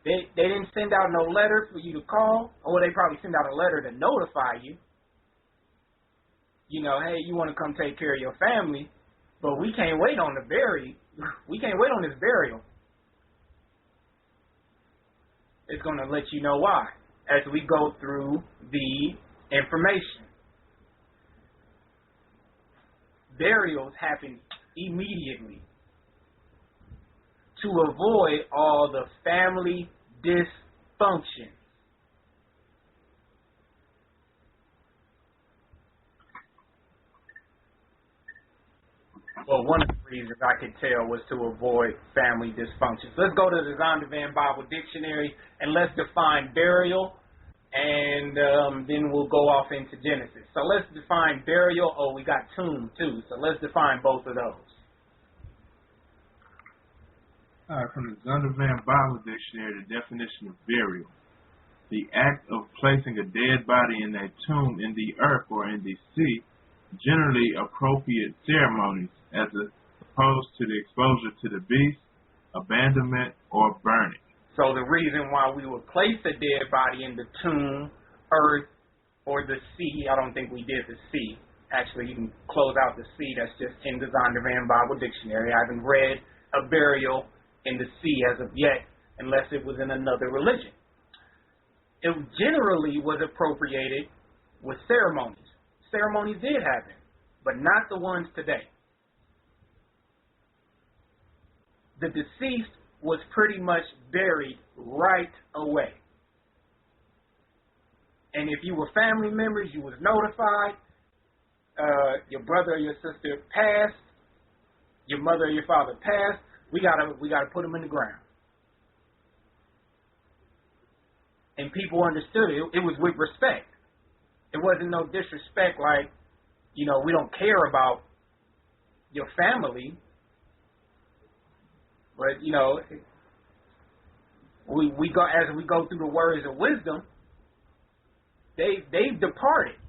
Speaker 4: They didn't send out no letter for you to call, or they probably send out a letter to notify you. Hey, you want to come take care of your family, but we can't wait on we can't wait on this burial. It's going to let you know why as we go through the information. Burials happen immediately to avoid all the family dysfunction. Well, one of the reasons I could tell was to avoid family dysfunction. So let's go to the Zondervan Bible Dictionary and let's define burial, and then we'll go off into Genesis. So let's define burial. Oh, we got tomb too. So let's define both of those.
Speaker 3: All right, from the Zondervan Bible Dictionary, the definition of burial: the act of placing a dead body in a tomb in the earth or in the sea, generally appropriate ceremonies as opposed to the exposure to the beast, abandonment, or burning. So
Speaker 4: the reason why we would place a dead body in the tomb, earth, or the sea, I don't think we did the sea. Actually, you can close out the sea. That's just in the Zondervan Bible Dictionary. I haven't read a burial in the sea as of yet, unless it was in another religion. It generally was appropriated with ceremonies. Ceremonies did happen, but not the ones today. The deceased was pretty much buried right away. And if you were family members, you was notified. Your brother or your sister passed. Your mother or your father passed. We gotta put them in the ground. And people understood it. It was with respect. It wasn't no disrespect like, we don't care about your family. But, we go as we go through the words of wisdom, they've departed.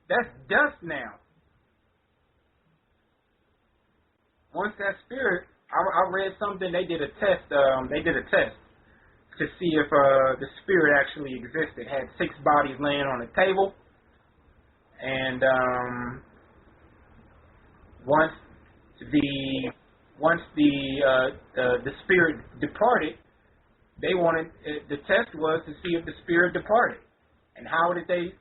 Speaker 4: That's dust now. Once that spirit, I read something, they did a test to see if the spirit actually existed. Had 6 bodies laying on a table, and once the spirit departed, they wanted the test was to see if the spirit departed. And how did they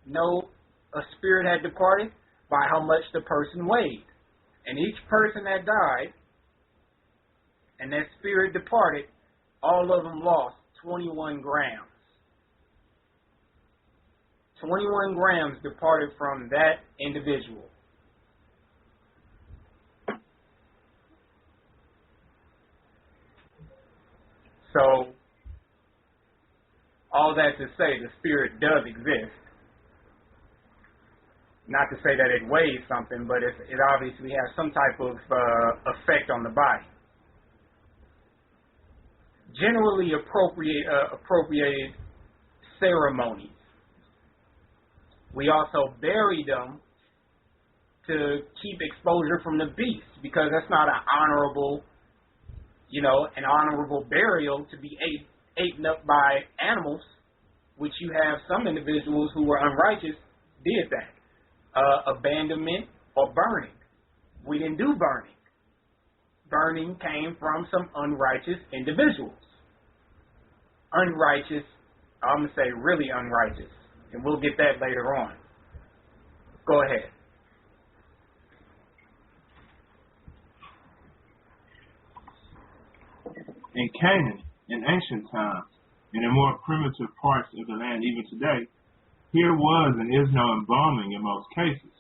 Speaker 4: know a spirit had departed? By how much the person weighed. And each person that died and that spirit departed, all of them lost 21 grams. 21 grams departed from that individual. So, all that to say, the spirit does exist. Not to say that it weighs something, but it obviously has some type of effect on the body. Generally appropriated ceremonies We also bury them to keep exposure from the beast, because that's not an honorable burial to be eaten up by animals, which you have some individuals who were unrighteous did that. Abandonment or burning. We didn't do burning. Burning came from some unrighteous individuals. Unrighteous, I'm going to say really unrighteous, and we'll get that later on. Go ahead.
Speaker 3: In Canaan, in ancient times, and in more primitive parts of the land even today, here was and is no embalming in most cases,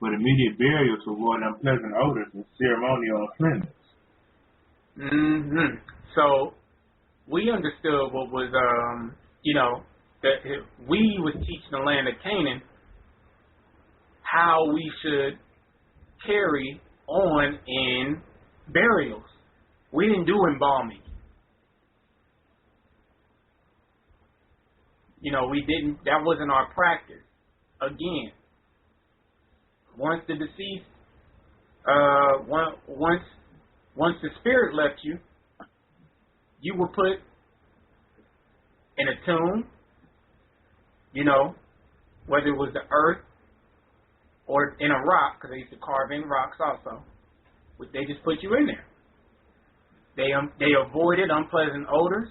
Speaker 3: but immediate burial to avoid unpleasant odors and ceremonial uncleanness.
Speaker 4: Mm-hmm. So we understood what was, that we was teaching the land of Canaan how we should carry on in burials. We didn't do embalming. We didn't, that wasn't our practice. Again, once the deceased, once the spirit left you, you were put in a tomb, whether it was the earth or in a rock, because they used to carve in rocks also. They just put you in there. They avoided unpleasant odors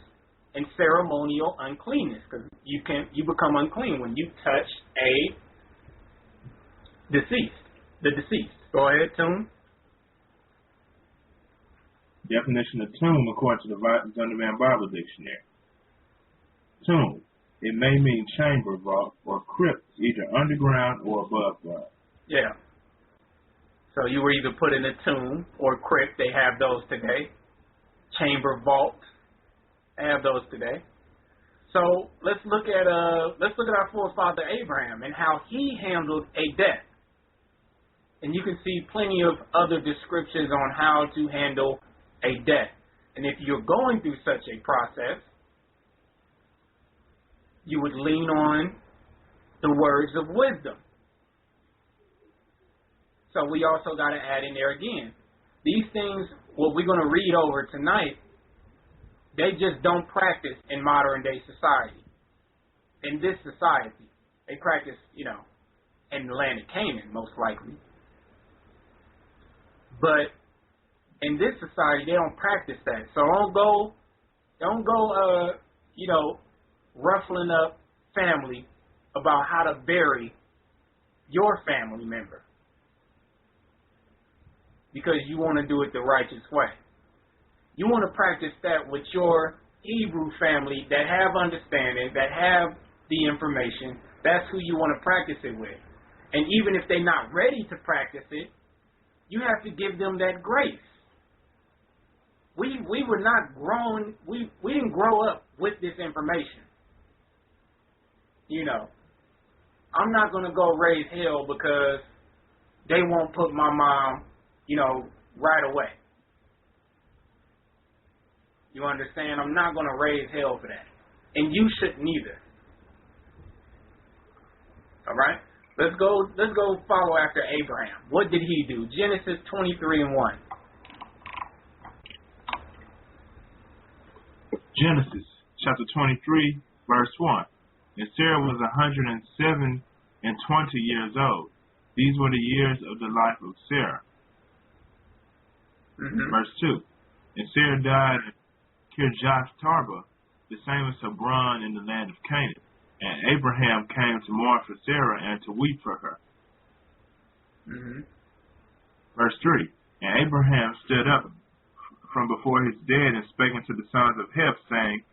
Speaker 4: and ceremonial uncleanness, because you become unclean when you touch the deceased. Go ahead, Tomb.
Speaker 3: Definition of tomb according to the Zondervan Bible Dictionary. Tomb. It may mean chamber, vault, or crypt, either underground or above ground.
Speaker 4: Yeah. So you were either put in a tomb or crypt. They have those today. Chamber, vault. They have those today. So let's look at our forefather Abraham and how he handled a death. And you can see plenty of other descriptions on how to handle a death. And if you're going through such a process, you would lean on the words of wisdom. So we also got to add in there again. These things, what we're going to read over tonight, they just don't practice in modern day society. In this society, they practice, in the land of Canaan, most likely. But in this society, they don't practice that. So don't go, ruffling up family about how to bury your family member, because you want to do it the righteous way. You want to practice that with your Hebrew family that have understanding, that have the information. That's who you want to practice it with. And even if they're not ready to practice it, you have to give them that grace. We were not grown, we didn't grow up with this information. I'm not going to go raise hell because they won't put my mom, right away. You understand? I'm not going to raise hell for that. And you shouldn't either. All right? Let's go follow after Abraham. What did he do? Genesis 23:1.
Speaker 3: Genesis chapter 23, verse 1. And Sarah was 107 and 20 years old. These were the years of the life of Sarah. Mm-hmm. Verse 2. And Sarah died at Kirjath Tarba, the same as Hebron in the land of Canaan. And Abraham came to mourn for Sarah and to weep for her. Mm-hmm. Verse 3. And Abraham stood up from before his dead and spake unto the sons of Heth, saying,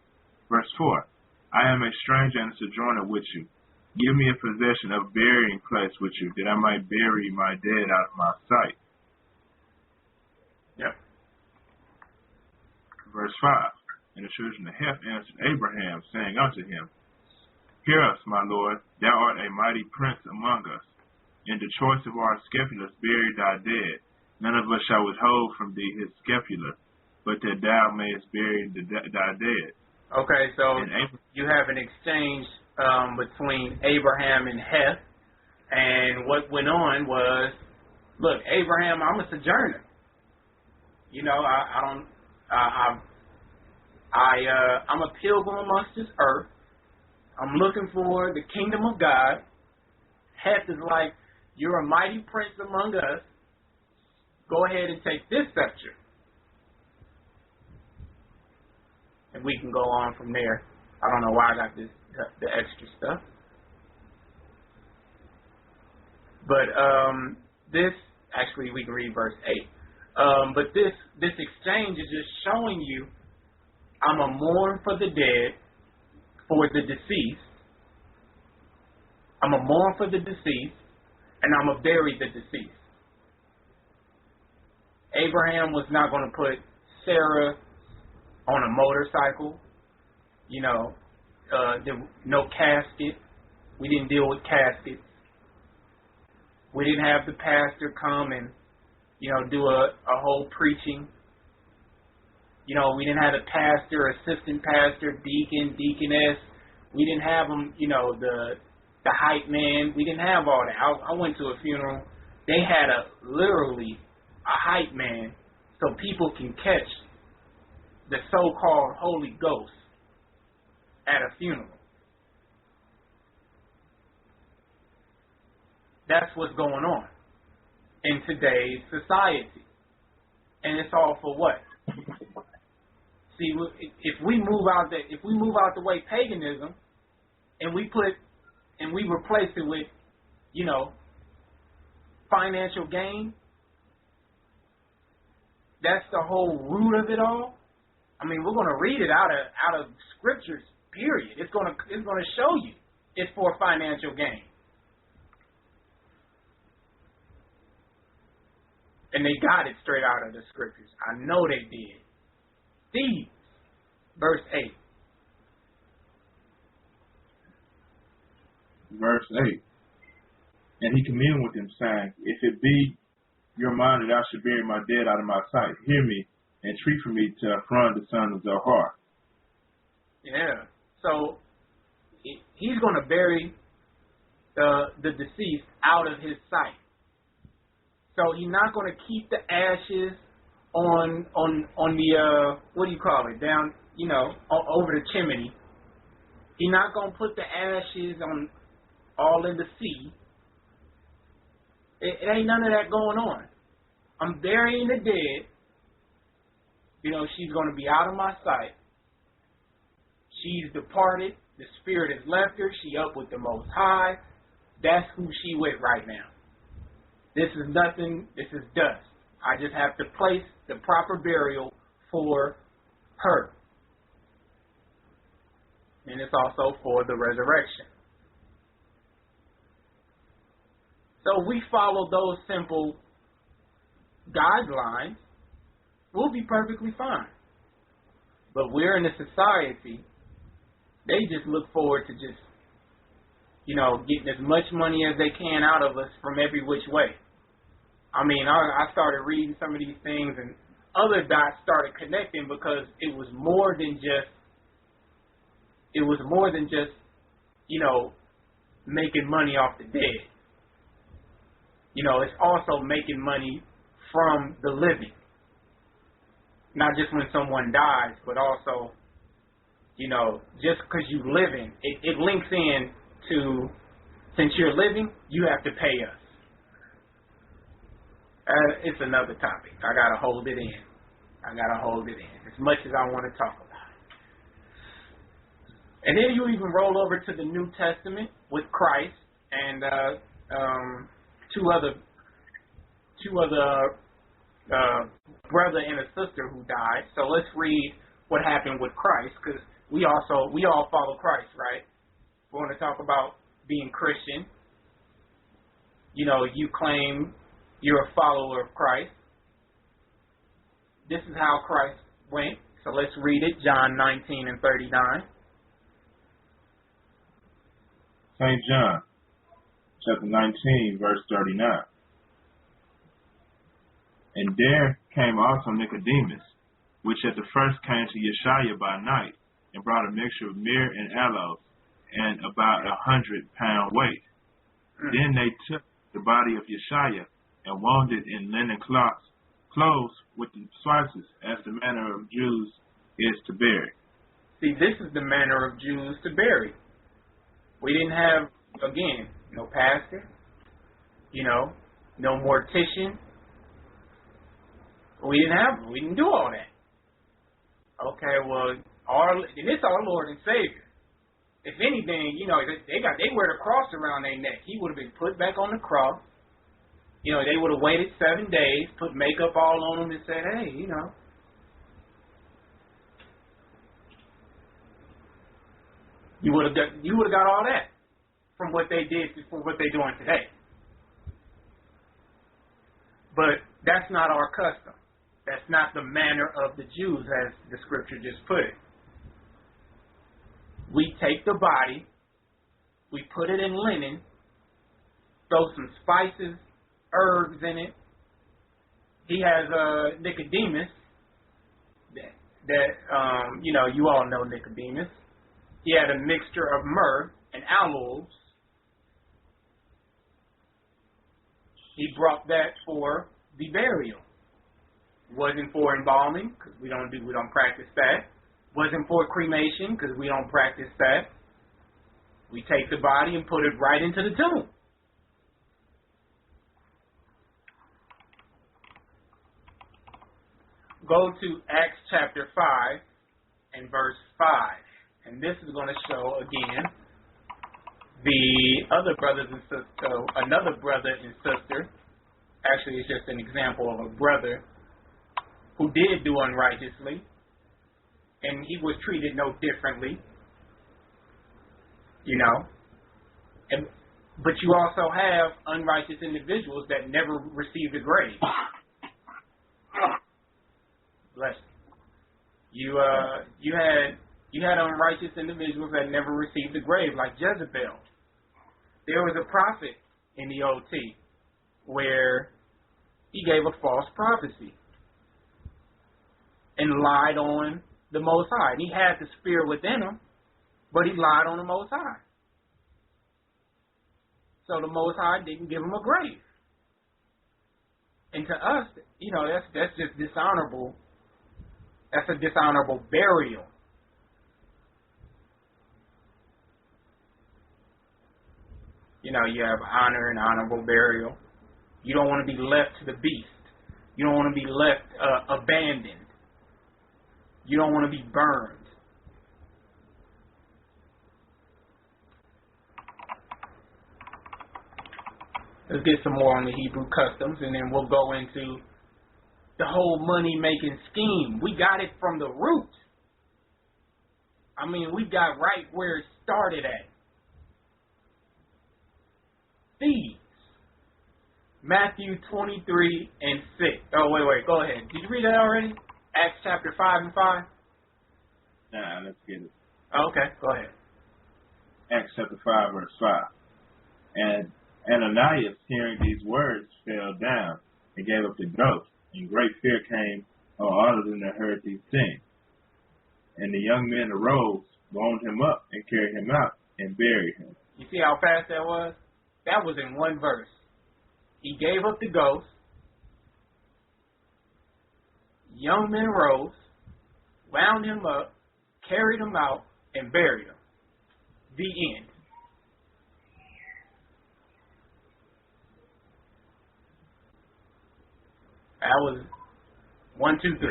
Speaker 3: verse 4, I am a stranger and a sojourner with you. Give me a possession of burying place with you, that I might bury my dead out of my sight.
Speaker 4: Yep.
Speaker 3: Verse 5. And the children of Heth answered Abraham, saying unto him, Hear us, my Lord, thou art a mighty prince among us. In the choice of our scapulars bury thy dead. None of us shall withhold from thee his scapular, but that thou mayest bury thy dead.
Speaker 4: Okay, so you have an exchange between Abraham and Heth. And what went on was, look, Abraham, I'm a sojourner. You know, I'm a pilgrim amongst this earth. I'm looking for the kingdom of God. Heth is like, you're a mighty prince among us. Go ahead and take this scepter. And we can go on from there. I don't know why I got the extra stuff. But this, actually we can read verse 8. But this exchange is just showing you, I'm a mourn for the dead, for the deceased. I'm a mourn for the deceased, and I'm a bury the deceased. Abraham was not going to put Sarah on a motorcycle. You know, no casket. We didn't deal with caskets. We didn't have the pastor come and, you know, do a whole preaching. You know, we didn't have a pastor, assistant pastor, deacon, deaconess. We didn't have them, you know, the hype man. We didn't have all that. I went to a funeral. They had literally a hype man so people can catch the so-called Holy Ghost at a funeral. That's what's going on in today's society. And it's all for what? See, if we move out the way paganism, and we replace it with, you know, financial gain, that's the whole root of it all. I mean, we're going to read it out of scriptures. Period. It's going to show you it's for financial gain. And they got it straight out of the scriptures. I know they did. Thieves, verse 8.
Speaker 3: Verse 8. And he communed with him, saying, if it be your mind that I should bury my dead out of my sight, hear me, and treat for me to affront the son of Zohar.
Speaker 4: Yeah. So he's going to bury the deceased out of his sight. So he's not going to keep the ashes on the what do you call it, down, you know, over the chimney. He's not going to put the ashes on all in the sea. It ain't none of that going on. I'm burying the dead. You know, she's going to be out of my sight. She's departed. The spirit has left her. She up with the Most High. That's who she with right now. This is nothing. This is dust. I just have to place the proper burial for her. And it's also for the resurrection. So if we follow those simple guidelines, we'll be perfectly fine. But we're in a society, they just look forward to just, you know, getting as much money as they can out of us from every which way. I mean, I started reading some of these things, and other dots started connecting because it was more than just, you know, making money off the dead. You know, it's also making money from the living. Not just when someone dies, but also, you know, just because you living, it links in to, since you're living, you have to pay us. It's another topic. I got to hold it in. As much as I want to talk about it. And then you even roll over to the New Testament with Christ and two other brother and a sister who died. So let's read what happened with Christ, because we all follow Christ, right? We want to talk about being Christian. You know, you claim you're a follower of Christ. This is how Christ went. So let's read it, John 19 and 39.
Speaker 3: St. John, chapter 19, verse 39. And there came also Nicodemus, which at the first came to Yeshua by night, and brought a mixture of myrrh and aloes, and about 100 pound weight. Then they took the body of Yeshua and wound it in linen clothes with the spices, as the manner of Jews is to bury.
Speaker 4: See, this is the manner of Jews to bury. We didn't have, again, no pastor, no mortician. We didn't do all that. Okay, well, and it's our Lord and Savior. If anything, they wear the cross around their neck. He would have been put back on the cross. They would have waited 7 days, put makeup all on him, and said, hey, you would have got all that from what they did, from what they're doing today. But that's not our custom. That's not the manner of the Jews, as the scripture just put it. We take the body, we put it in linen, throw some spices, herbs in it. He has Nicodemus, that you all know Nicodemus. He had a mixture of myrrh and aloes. He brought that for the burial. Wasn't for embalming, because we don't practice that. Wasn't for cremation, because we don't practice that. We take the body and put it right into the tomb. Go to Acts chapter 5 and verse 5. And this is going to show, again, the other brothers and sisters, another brother and sister. Actually, it's just an example of a brother who did do unrighteously, and he was treated no differently, But you also have unrighteous individuals that never received a grave. Bless you. You had unrighteous individuals that never received a grave, like Jezebel. There was a prophet in the OT where he gave a false prophecy and lied on the Most High. And he had the spirit within him, but he lied on the Most High. So the Most High didn't give him a grave. And to us, that's just dishonorable. That's a dishonorable burial. You have honor and honorable burial. You don't want to be left to the beast. You don't want to be left abandoned. You don't want to be burned. Let's get some more on the Hebrew customs, and then we'll go into the whole money-making scheme. We got it from the root. We got right where it started at. Thieves. Matthew 23 and 6. Oh, wait, go ahead. Did you read that already? Acts chapter 5 and 5?
Speaker 3: Nah, let's get it.
Speaker 4: Okay, go ahead.
Speaker 3: Acts chapter 5, verse 5. And Ananias, hearing these words, fell down and gave up the ghost. And great fear came on all of them that heard these things. And the young men arose, wound him up, and carried him out, and buried him.
Speaker 4: You see how fast that was? That was in one verse. He gave up the ghost. Young men rose, wound him up, carried him out, and buried him. The end. That was 1, 2, 3.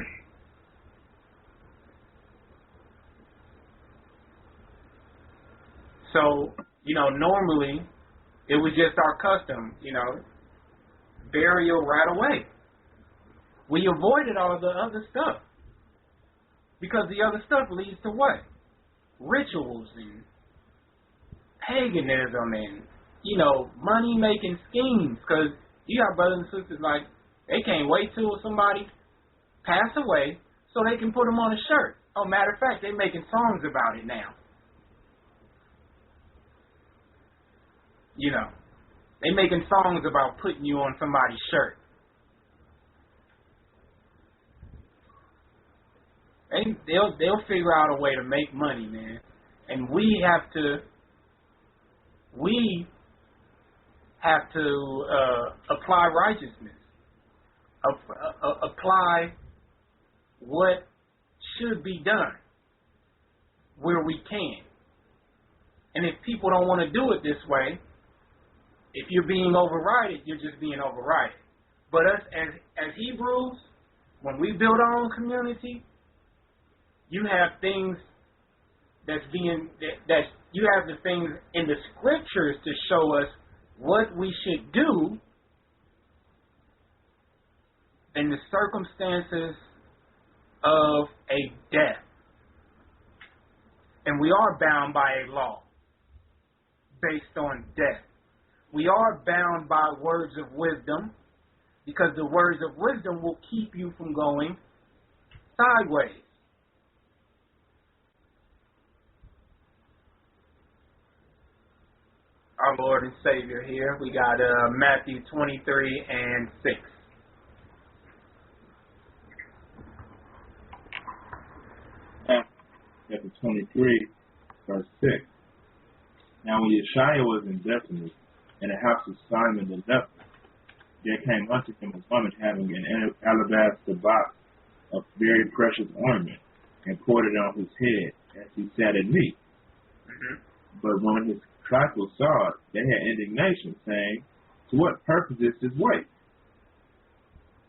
Speaker 4: So, normally it was just our custom, burial right away. We avoided all the other stuff because the other stuff leads to what? Rituals and paganism and, money-making schemes, because you got brothers and sisters like, they can't wait till somebody pass away so they can put them on a shirt. Oh, matter of fact, they're making songs about it now. They're making songs about putting you on somebody's shirt. They'll figure out a way to make money, man. And we have to apply righteousness, apply what should be done where we can. And if people don't want to do it this way, if you're being overridden, you're just being overridden. But us as Hebrews, when we build our own community, you have things you have the things in the scriptures to show us what we should do in the circumstances of a death. And we are bound by a law based on death. We are bound by words of wisdom, because the words of wisdom will keep you from going sideways. Our Lord and Savior here. We got Matthew 23 and 6.
Speaker 3: Chapter 23, verse 6. Now when Yeshua was in Bethany, in the house of Simon the leper, there came unto him a woman having an alabaster box of very precious ornament, and poured it on his head as he sat at meat. But when his disciples saw it, they had indignation, saying, to what purpose is this weight?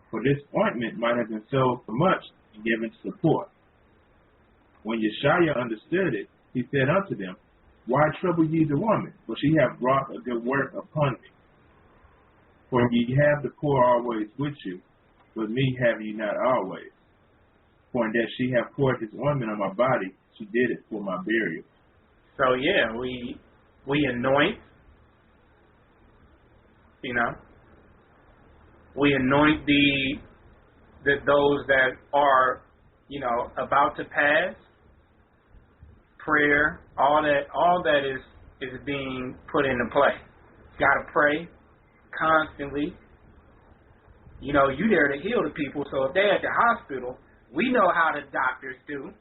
Speaker 3: For this ointment might have been sold for much and given to the poor. When Yeshua understood it, he said unto them, why trouble ye the woman? For she hath wrought a good work upon me. For ye have the poor always with you, but me have ye not always. For in that she hath poured this ointment on my body, she did it for my burial.
Speaker 4: So yeah, we anoint, we anoint those that are, about to pass. Prayer, all that is being put into play. Gotta pray constantly. You there to heal the people. So if they're at the hospital, we know how the doctors do.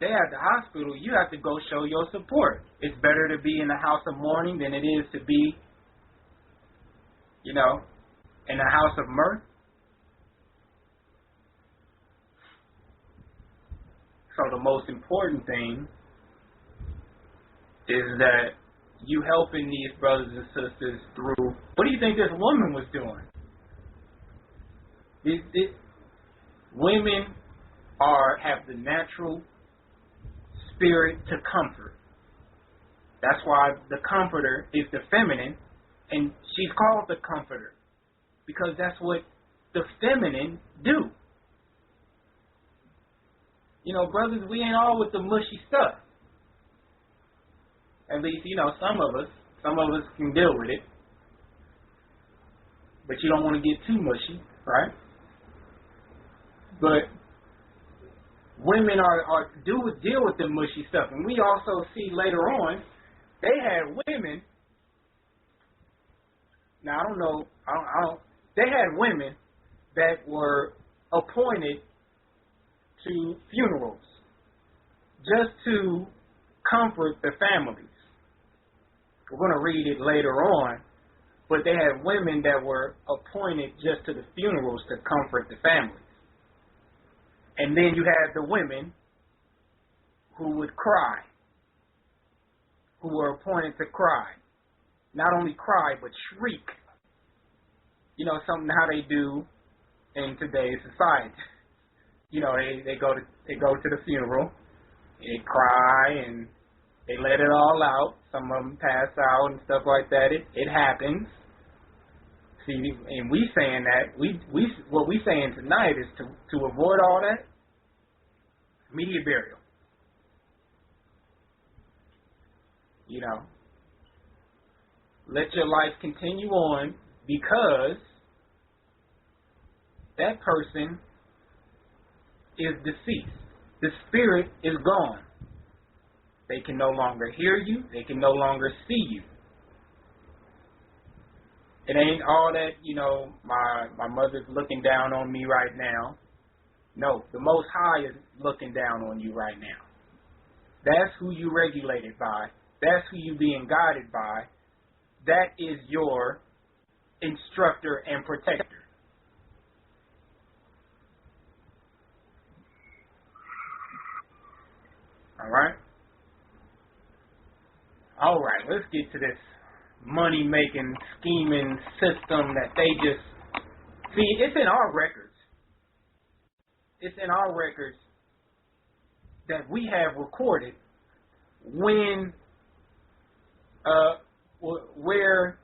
Speaker 4: They're at the hospital, you have to go show your support. It's better to be in the house of mourning than it is to be, in the house of mirth. So the most important thing is that you helping these brothers and sisters through. What do you think this woman was doing? Women have the natural spirit to comfort. That's why the comforter is the feminine, and she's called the comforter, because that's what the feminine do. Brothers, we ain't all with the mushy stuff. At least, some of us can deal with it. But you don't want to get too mushy, right? But women deal with the mushy stuff. And we also see later on, they had women. Now, I don't know. They had women that were appointed to funerals just to comfort the families. We're going to read it later on, but they had women that were appointed just to the funerals to comfort the families. And then you had the women who would cry, who were appointed to cry. Not only cry, but shriek. Something how they do in today's society. They go to the funeral, they cry, and they let it all out. Some of them pass out and stuff like that. It happens. See, and we saying that what we saying tonight is to avoid all that. Immediate burial. Let your life continue on, because that person is deceased. The spirit is gone. They can no longer hear you. They can no longer see you. It ain't all that, my mother's looking down on me right now. No, the Most High is looking down on you right now. That's who you regulated by. That's who you being guided by. that is your instructor and protector. All right, let's get to this money-making, scheming system that they just... See, it's in our records. It's in our records that we have recorded when, where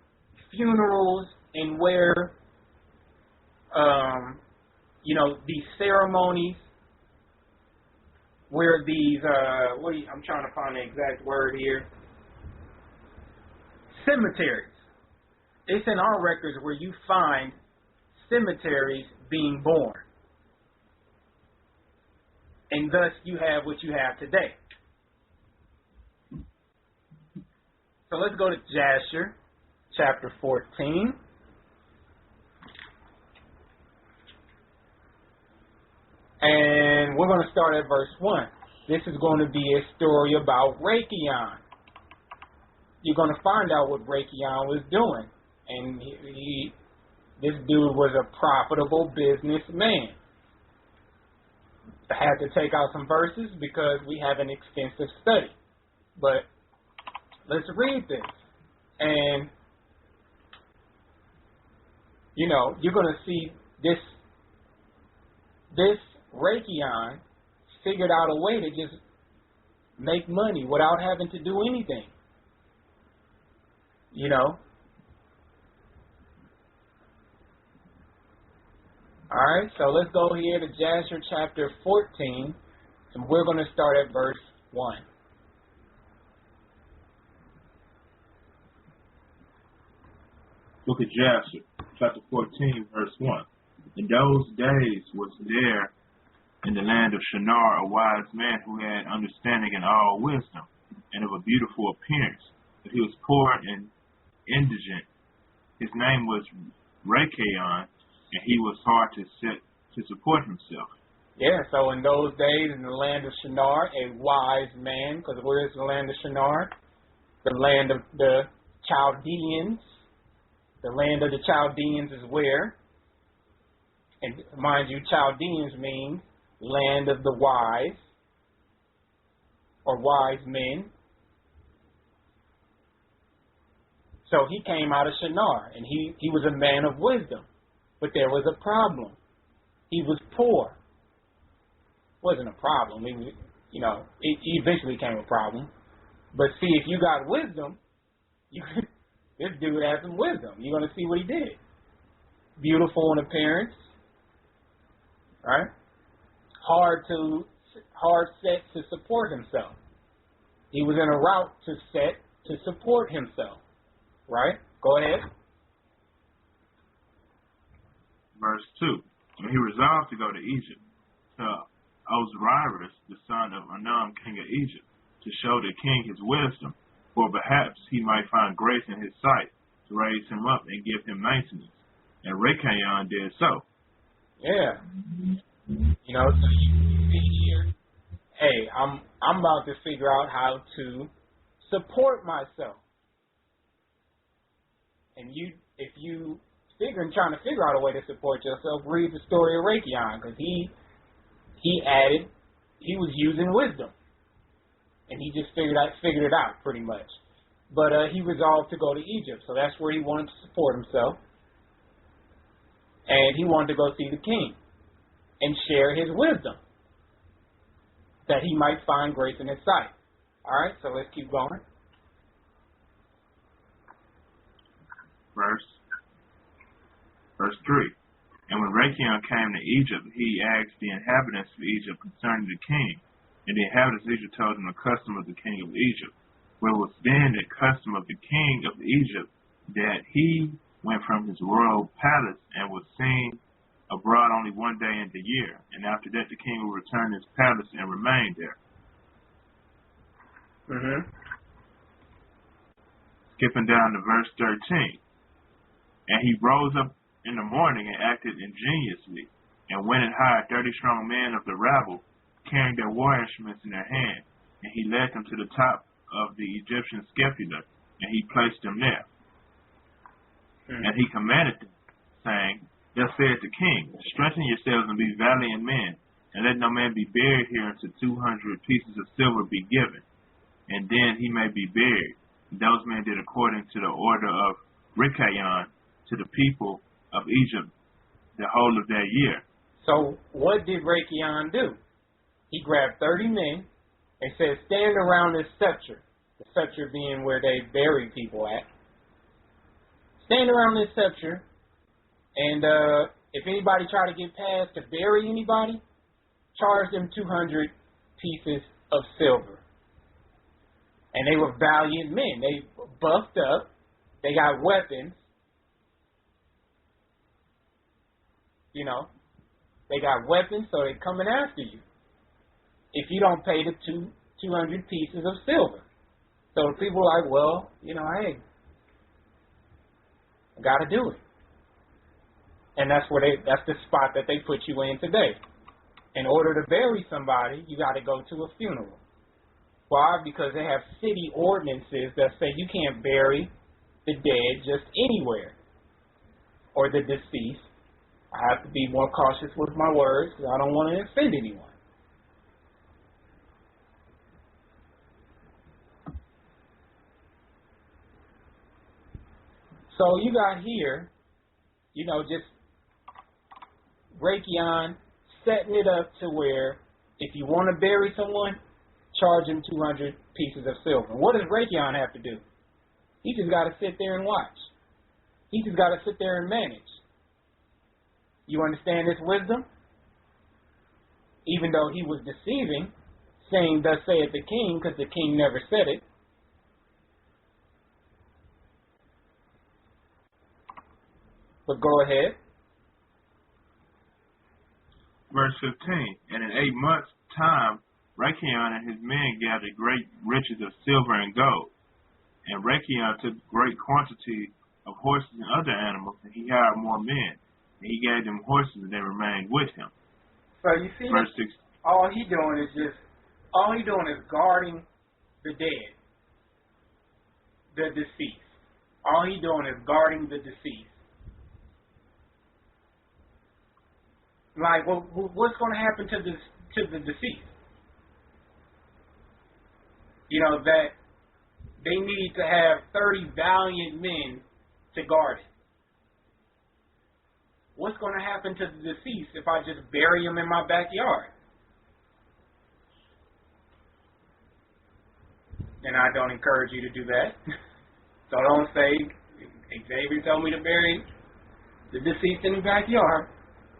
Speaker 4: funerals and where, these ceremonies, where these, I'm trying to find the exact word here. Cemeteries. It's in our records where you find cemeteries being born. And thus you have what you have today. So let's go to Jasher, chapter 14. And we're going to start at verse 1. This is going to be a story about Rakion. You're going to find out what Rakion was doing. And this dude was a profitable businessman. I had to take out some verses because we have an extensive study. But let's read this. And, you're going to see this Rakion figured out a way to just make money without having to do anything. All right, so let's go here to Jasher chapter 14, and we're going to start at verse 1.
Speaker 3: Book of Jasher, chapter 14, verse 1. In those days was there in the land of Shinar a wise man who had understanding and all wisdom, and of a beautiful appearance, but he was poor and indigent. His name was Rakion, and he was hard to support himself.
Speaker 4: Yeah, so in those days in the land of Shinar, a wise man, because where is the land of Shinar? The land of the Chaldeans. The land of the Chaldeans is where? And mind you, Chaldeans means land of the wise, or wise men. So he came out of Shinar, and he was a man of wisdom. But there was a problem. He was poor. Wasn't a problem. He was, it eventually became a problem. But see, if you got wisdom, this dude has some wisdom. You're going to see what he did. Beautiful in appearance. Right? Hard set to support himself. He was in a route to support himself. Right? Go ahead.
Speaker 3: Verse 2. When he resolved to go to Egypt, to Osiris, the son of Anam, king of Egypt, to show the king his wisdom, for perhaps he might find grace in his sight, to raise him up and give him maintenance. And Rakion did so.
Speaker 4: Yeah. So you see here, hey, I'm about to figure out how to support myself. And if you trying to figure out a way to support yourself, read the story of Rakion, because he was using wisdom, and he just figured it out pretty much. But he resolved to go to Egypt, so that's where he wanted to support himself, and he wanted to go see the king and share his wisdom, that he might find grace in his sight. All right, so let's keep going.
Speaker 3: Verse 3. And when Rakion came to Egypt, he asked the inhabitants of Egypt concerning the king. And the inhabitants of Egypt told him the custom of the king of Egypt. For it was then the custom of the king of Egypt that he went from his royal palace and was seen abroad only one day in the year. And after that the king would return to his palace and remain there. Skipping down to verse 13. And he rose up in the morning and acted ingeniously, and went and hired 30 strong men of the rabble, carrying their war instruments in their hand. And he led them to the top of the Egyptian scapula, and he placed them there. And he commanded them, saying, Thus said the king, Strengthen yourselves and be valiant men, and let no man be buried here until 200 pieces of silver be given, and then he may be buried. And those men did according to the order of Rikayon to the people of Egypt the whole of that year.
Speaker 4: So what did Rikayon do? He grabbed 30 men and said, stand around this scepter, the scepter being where they bury people at. Stand around this scepter, and if anybody try to get past to bury anybody, charge them 200 pieces of silver. And they were valiant men. They buffed up. They got weapons. You know, they got weapons, so they're coming after you if you don't pay the 200 pieces of silver. So people are like, well, you know, hey, I got to do it. And that's the spot that they put you in today. In order to bury somebody, you got to go to a funeral. Why? Because they have city ordinances that say you can't bury the dead just anywhere, or the deceased. I have to be more cautious with my words because I don't want to offend anyone. So you got here, you know, just Rikayon setting it up to where if you want to bury someone, charge him 200 pieces of silver. What does Rikayon have to do? He just got to sit there and watch. He just got to sit there and manage. You understand this wisdom? Even though he was deceiving, saying, thus saith the king, because the king never said it. But go ahead.
Speaker 3: Verse 15, And in 8 months' time, Rikayon and his men gathered great riches of silver and gold. And Rikayon took great quantity of horses and other animals, and he hired more men. And he gave them horses, and they remained with him.
Speaker 4: So you see,
Speaker 3: Verse 6,
Speaker 4: all he doing is guarding the dead, the deceased. All he doing is guarding the deceased. Like, well, what's going to happen to the deceased? You know, that they need to have 30 valiant men to guard it. What's going to happen to the deceased if I just bury him in my backyard? And I don't encourage you to do that. So don't say, Xavier told me to bury the deceased in the backyard.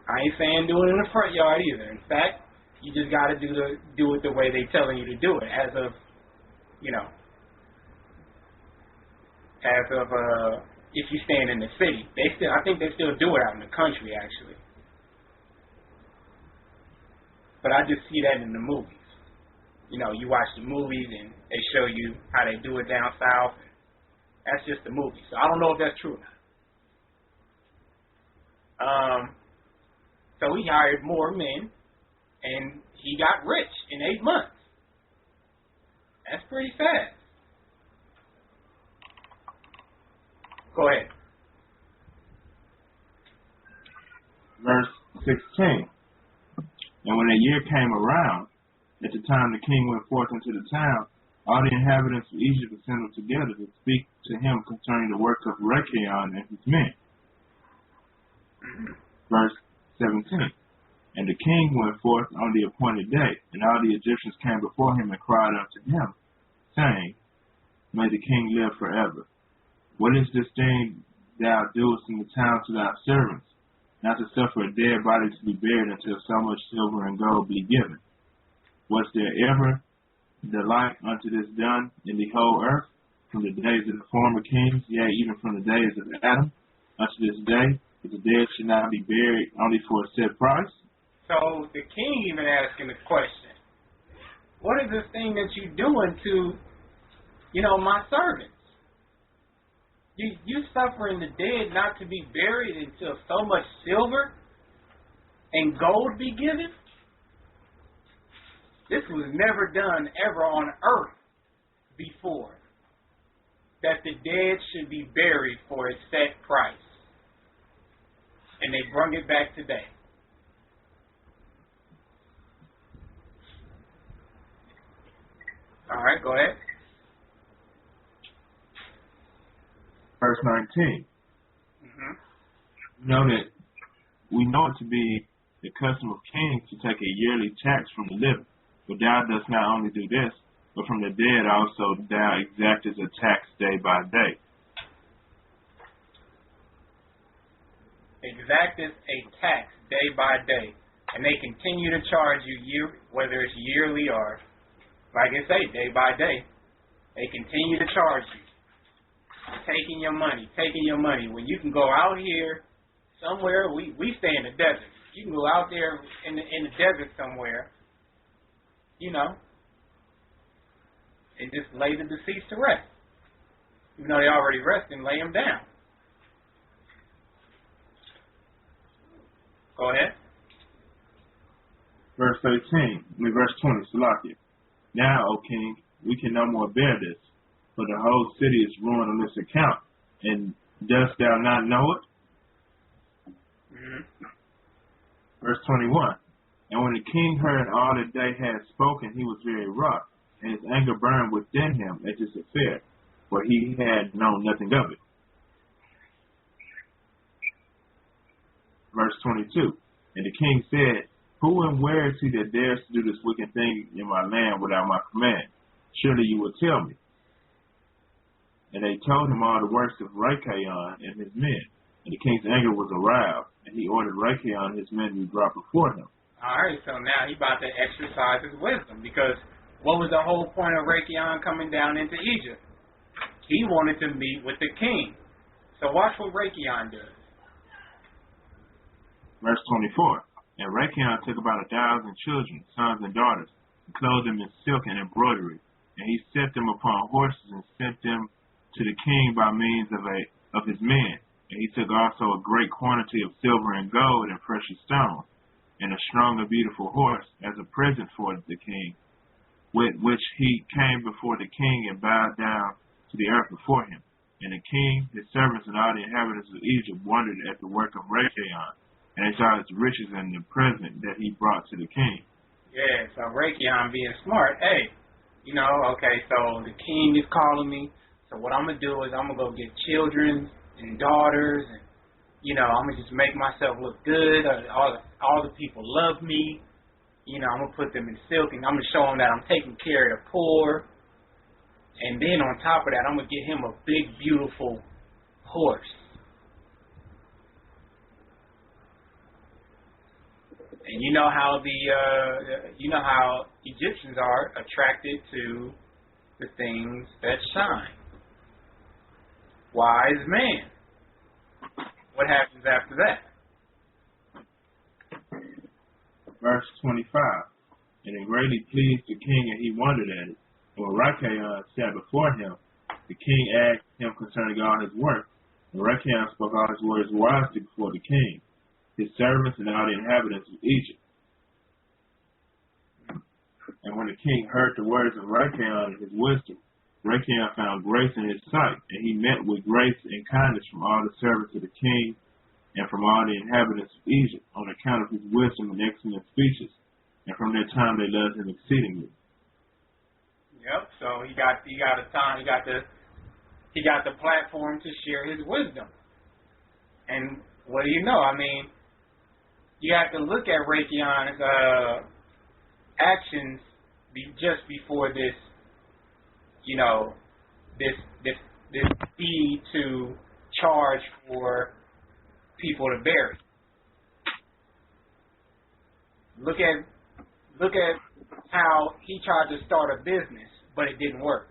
Speaker 4: I ain't saying do it in the front yard either. In fact, you just got to do it the way they telling you to do it. As of, you know, if you stand in the city, I think they still do it out in the country actually. But I just see that in the movies. You know, you watch the movies and they show you how they do it down south. That's just the movie. So I don't know if that's true or not. So he hired more men, and he got rich in 8 months. That's pretty fast. Go ahead.
Speaker 3: verse 16. And when a year came around, at the time the king went forth into the town, all the inhabitants of Egypt assembled together to speak to him concerning the work of Rikayon and his men. Verse 17. And the king went forth on the appointed day, and all the Egyptians came before him and cried unto him, saying, May the king live forever. What is this thing thou doest in the town to thy servants, not to suffer a dead body to be buried until so much silver and gold be given? Was there ever the like unto this done in the whole earth, from the days of the former kings, yea, even from the days of Adam, unto this day, that the dead should not be buried only for a set price?
Speaker 4: So the king even asking the question, what is this thing that you're doing to, my servants? You suffering the dead not to be buried until so much silver and gold be given? This was never done ever on earth before. that the dead should be buried for a set price. And they brung it back today. All right, go ahead.
Speaker 3: Verse 19. We know it to be the custom of kings to take a yearly tax from the living. But thou dost not only do this, but from the dead also thou exactest a tax day by day.
Speaker 4: Exactest a tax day by day. And they continue to charge you, whether it's yearly or, like I say, day by day. They continue to charge you. Taking your money. When you can go out here somewhere, we stay in the desert. You can go out there in the desert somewhere, you know, and just lay the deceased to rest. Even though they already resting, lay them down. Go ahead.
Speaker 3: Verse 20, Salakia. Now, O king, we can no more bear this, for the whole city is ruined on this account. And dost thou not know it? Verse 21. And when the king heard all that they had spoken, he was very wroth, and his anger burned within him at this affair, for he had known nothing of it. Verse 22. And the king said, Who and where is he that dares to do this wicked thing in my land without my command? Surely you will tell me. And they told him all the works of Yaiqawab and his men. And the king's anger was aroused, and he ordered Yaiqawab and his men to be brought before him.
Speaker 4: All right, so now he's about to exercise his wisdom, because what was the whole point of Yaiqawab coming down into Egypt? He wanted to meet with the king. So watch what Yaiqawab does.
Speaker 3: Verse 24. And Yaiqawab took about 1,000 children, sons and daughters, and clothed them in silk and embroidery. And he set them upon horses and sent them to the king by means of his men. And he took also a great quantity of silver and gold and precious stones, and a strong and beautiful horse as a present for the king, with which he came before the king and bowed down to the earth before him. And the king, his servants, and all the inhabitants of Egypt wondered at the work of Yaiqawab, and they saw his riches and the present that he brought to the king.
Speaker 4: Yeah, so Yaiqawab being smart, hey, you know, okay, so the king is calling me, so what I'm going to do is I'm going to go get children and daughters, and, you know, I'm going to just make myself look good. All the people love me. You know, I'm going to put them in silk, and I'm going to show them that I'm taking care of the poor. And then on top of that, I'm going to get him a big, beautiful horse. And you know how how Egyptians are attracted to the things that shine. Wise man. What happens after that?
Speaker 3: Verse 25. And it greatly pleased the king, and he wondered at it. And when Yaiqawab sat before him, the king asked him concerning all his work. And Yaiqawab spoke all his words wisely before the king, his servants, and all the inhabitants of Egypt. And when the king heard the words of Yaiqawab and his wisdom, Yaiqawab found grace in his sight, and he met with grace and kindness from all the servants of the king and from all the inhabitants of Egypt, on account of his wisdom and excellent speeches. And from that time they loved him exceedingly.
Speaker 4: Yep. So he got the platform to share his wisdom. And what do you know? I mean, you have to look at Yaiqawab's actions just before this, you know, this deed to charge for people to bury. Look at how he tried to start a business, but it didn't work.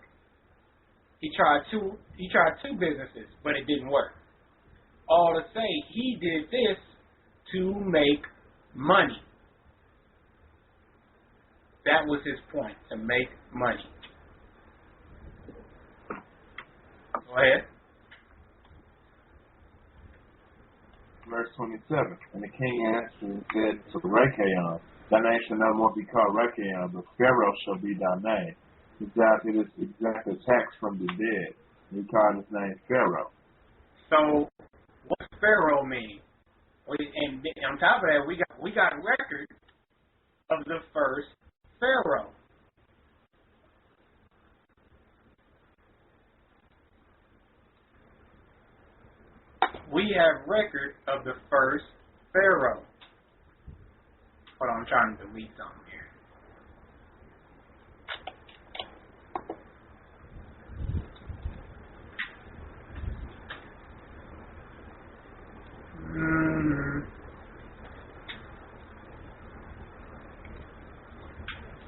Speaker 4: He tried two businesses, but it didn't work. All to say, he did this to make money. That was his point, to make money. Go ahead.
Speaker 3: Verse 27. And the king answered and said to Yaiqawab, Thy name shall no more be called Yaiqawab, but Pharaoh shall be thy name, because thou didst exact a tax from the dead. He called his name Pharaoh.
Speaker 4: So, what does Pharaoh mean? And on top of that, we got a record of the first Pharaoh. We have record of the first Pharaoh. Hold on, I'm trying to delete something here.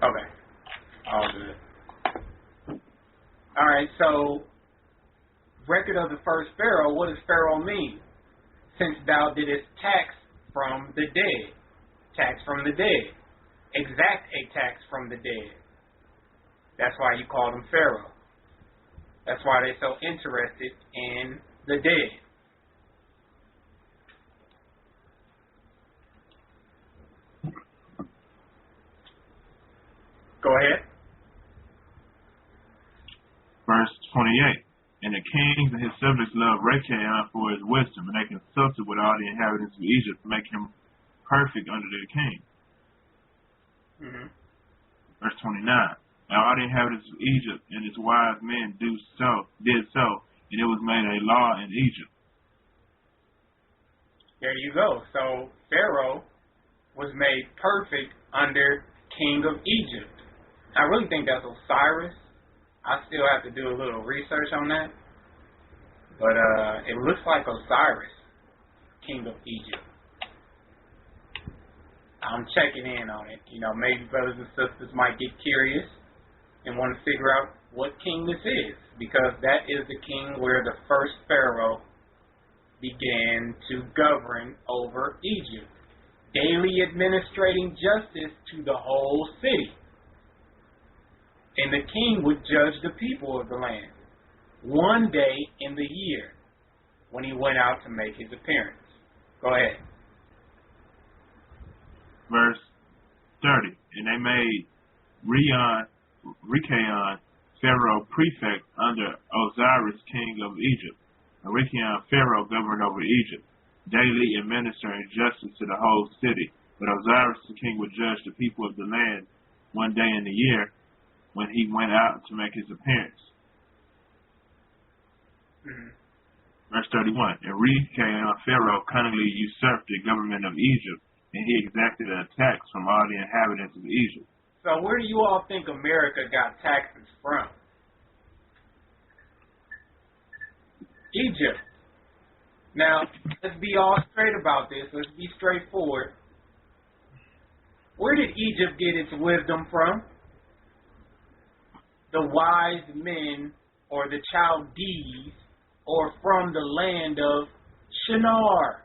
Speaker 4: Okay. All good. Alright, so record of the first Pharaoh, what does Pharaoh mean? Since thou didst tax from the dead. Tax from the dead. Exact a tax from the dead. That's why you call them Pharaoh. That's why they're so interested in the dead. Go ahead.
Speaker 3: Verse 28. And the kings and his subjects loved Yaiqawab for his wisdom, and they consulted with all the inhabitants of Egypt to make him perfect under their king.
Speaker 4: Mm-hmm.
Speaker 3: Verse 29. Now all the inhabitants of Egypt and his wise men did so, and it was made a law in Egypt.
Speaker 4: There you go. So Pharaoh was made perfect under King of Egypt. I really think that's Osiris. I still have to do a little research on that. But it looks like Osiris, King of Egypt. I'm checking in on it. You know, maybe brothers and sisters might get curious and want to figure out what king this is, because that is the king where the first Pharaoh began to govern over Egypt, daily administrating justice to the whole city. And the king would judge the people of the land one day in the year when he went out to make his appearance. Go ahead.
Speaker 3: Verse 30. And they made Yaiqawab Pharaoh prefect under Osiris king of Egypt. And Yaiqawab Pharaoh governed over Egypt, daily administering justice to the whole city. But Osiris the king would judge the people of the land one day in the year when he went out to make his appearance.
Speaker 4: Mm-hmm.
Speaker 3: Verse 31. And Yaiqawab Pharaoh cunningly usurped the government of Egypt, and he exacted a tax from all the inhabitants of Egypt.
Speaker 4: So where do you all think America got taxes from? Egypt. Now, let's be all straight about this. Let's be straightforward. Where did Egypt get its wisdom from? The wise men, or the Chaldees, or from the land of Shinar.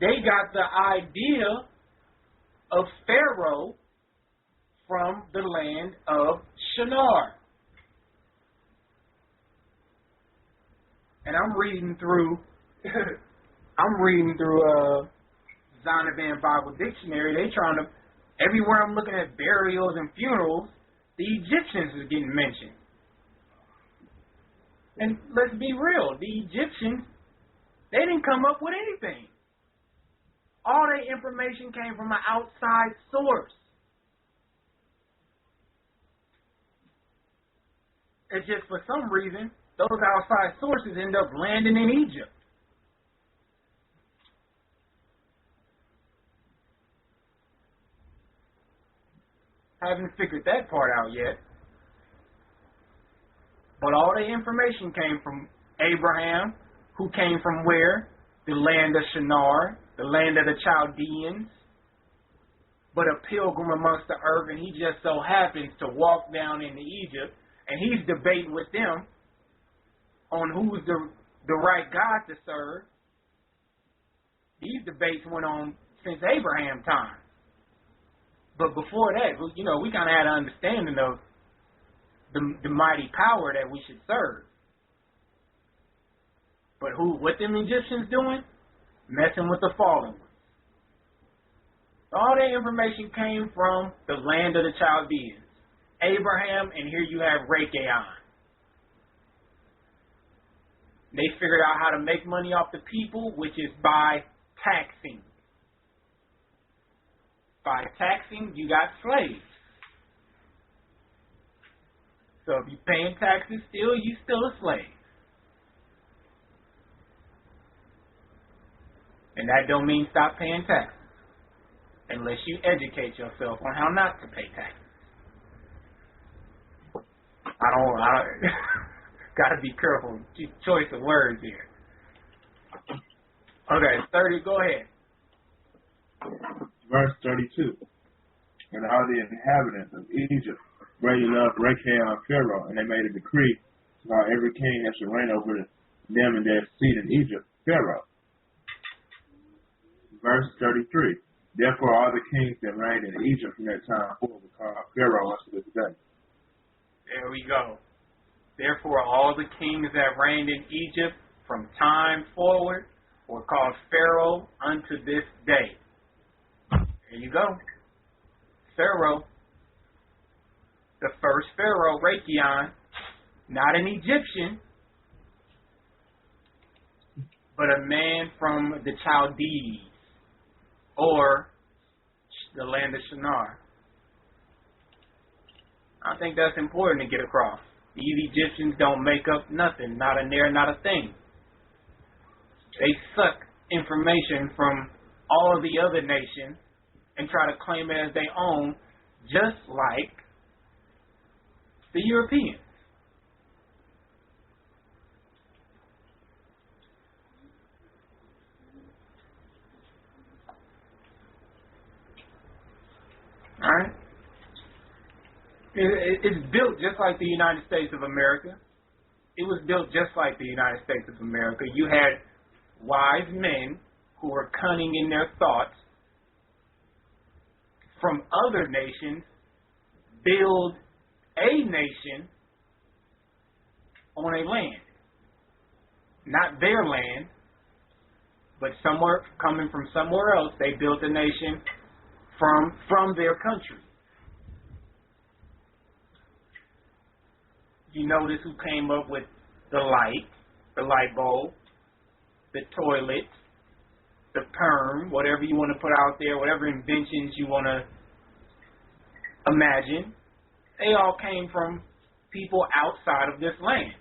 Speaker 4: They got the idea of Pharaoh from the land of Shinar. And I'm reading through Zondervan Bible Dictionary. They trying to, everywhere I'm looking at burials and funerals, the Egyptians is getting mentioned. And let's be real, the Egyptians, they didn't come up with anything. All their information came from an outside source. It's just for some reason, those outside sources end up landing in Egypt. Haven't figured that part out yet. But all the information came from Abraham, who came from where? The land of Shinar, the land of the Chaldeans, but a pilgrim amongst the earth, and he just so happens to walk down into Egypt, and he's debating with them on who's the right God to serve. These debates went on since Abraham's time. But before that, you know, we kind of had an understanding of the mighty power that we should serve. But what them Egyptians doing? Messing with the fallen ones. All that information came from the land of the Chaldeans. Abraham, and here you have Yaiqawab. They figured out how to make money off the people, which is by taxing. By taxing, you got slaves. So if you're paying taxes still, you still a slave. And that don't mean stop paying taxes. Unless you educate yourself on how not to pay taxes. I don't gotta be careful. Choice of words here. Okay, 30, go ahead.
Speaker 3: Verse 32. And all the inhabitants of Egypt greatly loved Yaiqawab Pharaoh, and they made a decree about every king that should reign over them and their seed in Egypt, Pharaoh. Verse 33. Therefore all the kings that reigned in Egypt from that time forward were called Pharaoh unto this day.
Speaker 4: There we go. Therefore all the kings that reigned in Egypt from time forward were called Pharaoh unto this day. There you go. Pharaoh. The first Pharaoh, Yaiqawab, not an Egyptian, but a man from the Chaldees, or the land of Shinar. I think that's important to get across. These Egyptians don't make up nothing, not a nair, not a thing. They suck information from all of the other nations and try to claim it as their own, just like the Europeans. All right? It's built just like the United States of America. It was built just like the United States of America. You had wise men who were cunning in their thoughts from other nations build a nation on a land. Not their land, but somewhere coming from somewhere else, they built a nation from their country. You notice who came up with the light bulb, the toilet, the perm, whatever you want to put out there, whatever inventions you want to imagine, they all came from people outside of this land.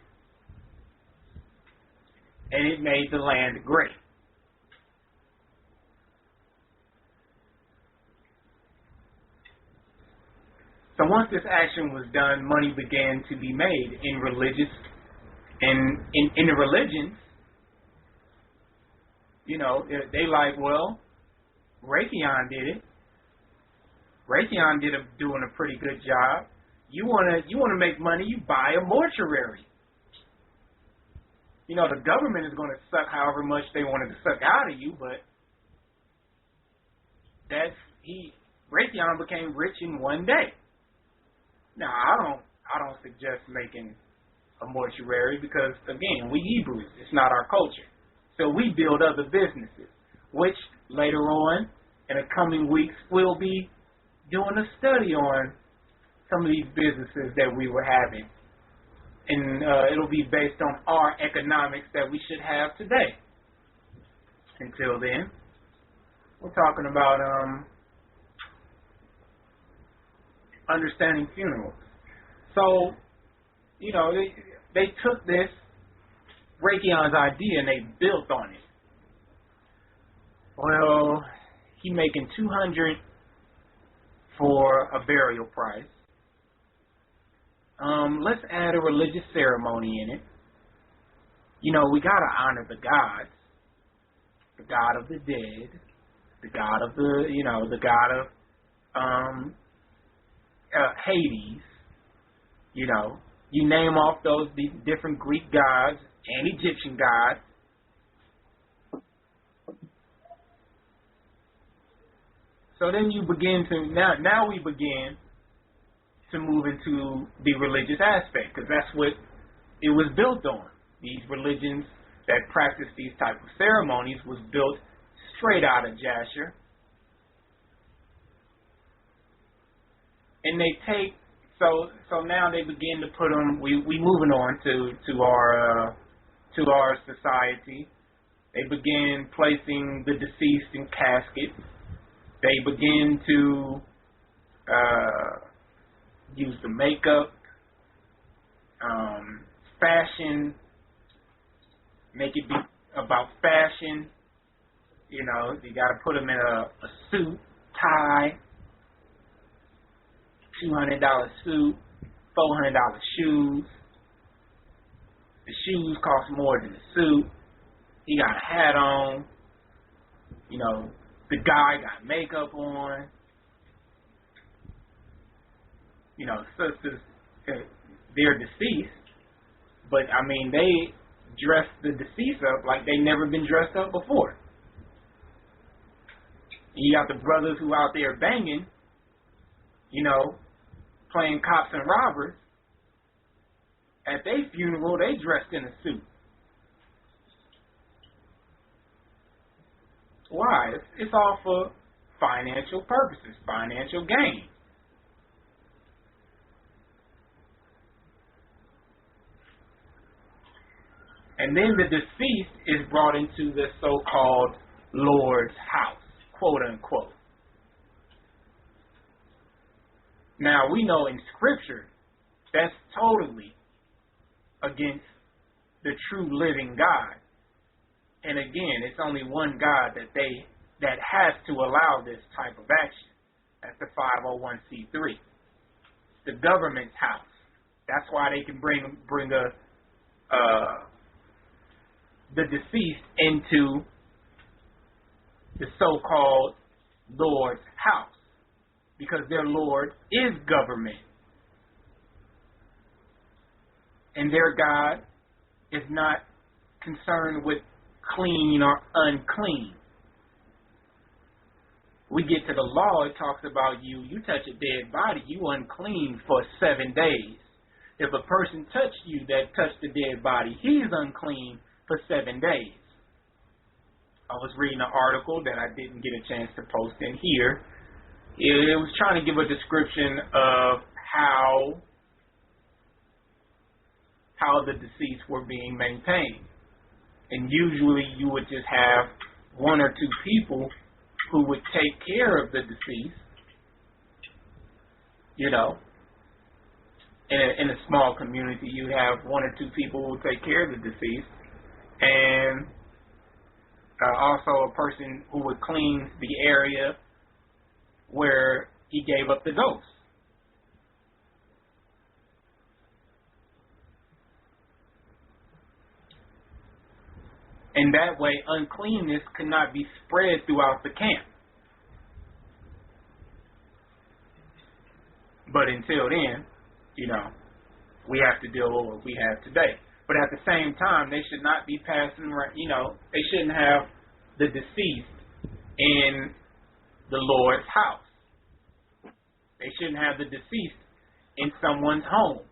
Speaker 4: And it made the land great. So once this action was done, money began to be made in the religions. You know, they like, well, Yaiqawab did it. Yaiqawab doing a pretty good job. You wanna make money, you buy a mortuary. You know, the government is going to suck however much they wanted to suck out of you, but Yaiqawab became rich in one day. Now, I don't suggest making a mortuary because, again, we Hebrews. It's not our culture. So we build other businesses, which later on, in the coming weeks, we'll be doing a study on some of these businesses that we were having. And it'll be based on our economics that we should have today. Until then, we're talking about understanding funerals. So, you know, they took this Yaiqawab's idea and they built on it. Well, he making $200 for a burial price. Let's add a religious ceremony in it. You know, we gotta honor the gods, the God of the dead, the God of the God of Hades. You know, you name off these different Greek gods and Egyptian gods. So then you begin to now we begin to move into the religious aspect, because that's what it was built on. These religions that practice these type of ceremonies was built straight out of Jasher. and they take so now they begin to put them. We moving on to our society. They begin placing the deceased in caskets. They begin to use the makeup, fashion, make it be about fashion. You know, you got to put them in a suit, tie, $200 suit, $400 shoes. The shoes cost more than the suit. He got a hat on. You know, the guy got makeup on. You know, sisters, they're deceased, but I mean, they dress the deceased up like they never been dressed up before. You got the brothers who out there banging, you know, playing cops and robbers. At their funeral, they dressed in a suit. Why? It's all for financial purposes, financial gain. And then the deceased is brought into the so-called Lord's house, quote unquote. Now, we know in Scripture that's totally against the true living God. And again, it's only one God that has to allow this type of action. That's the 501c3. It's the government's house. That's why they can bring the deceased into the so-called Lord's house, because their Lord is government. And their God is not concerned with clean or unclean. We get to the law, it talks about you touch a dead body, you unclean for 7 days. If a person touched you that touched a dead body, he's unclean for 7 days. I was reading an article that I didn't get a chance to post in here. It was trying to give a description of how the deceased were being maintained. And usually you would just have one or two people who would take care of the deceased, you know. In a small community, you have one or two people who would take care of the deceased, and also a person who would clean the area where he gave up the ghost. And that way, uncleanness could not be spread throughout the camp. But until then, you know, we have to deal with what we have today. But at the same time, they should not be passing around, you know, they shouldn't have the deceased in the Lord's house. They shouldn't have the deceased in someone's home.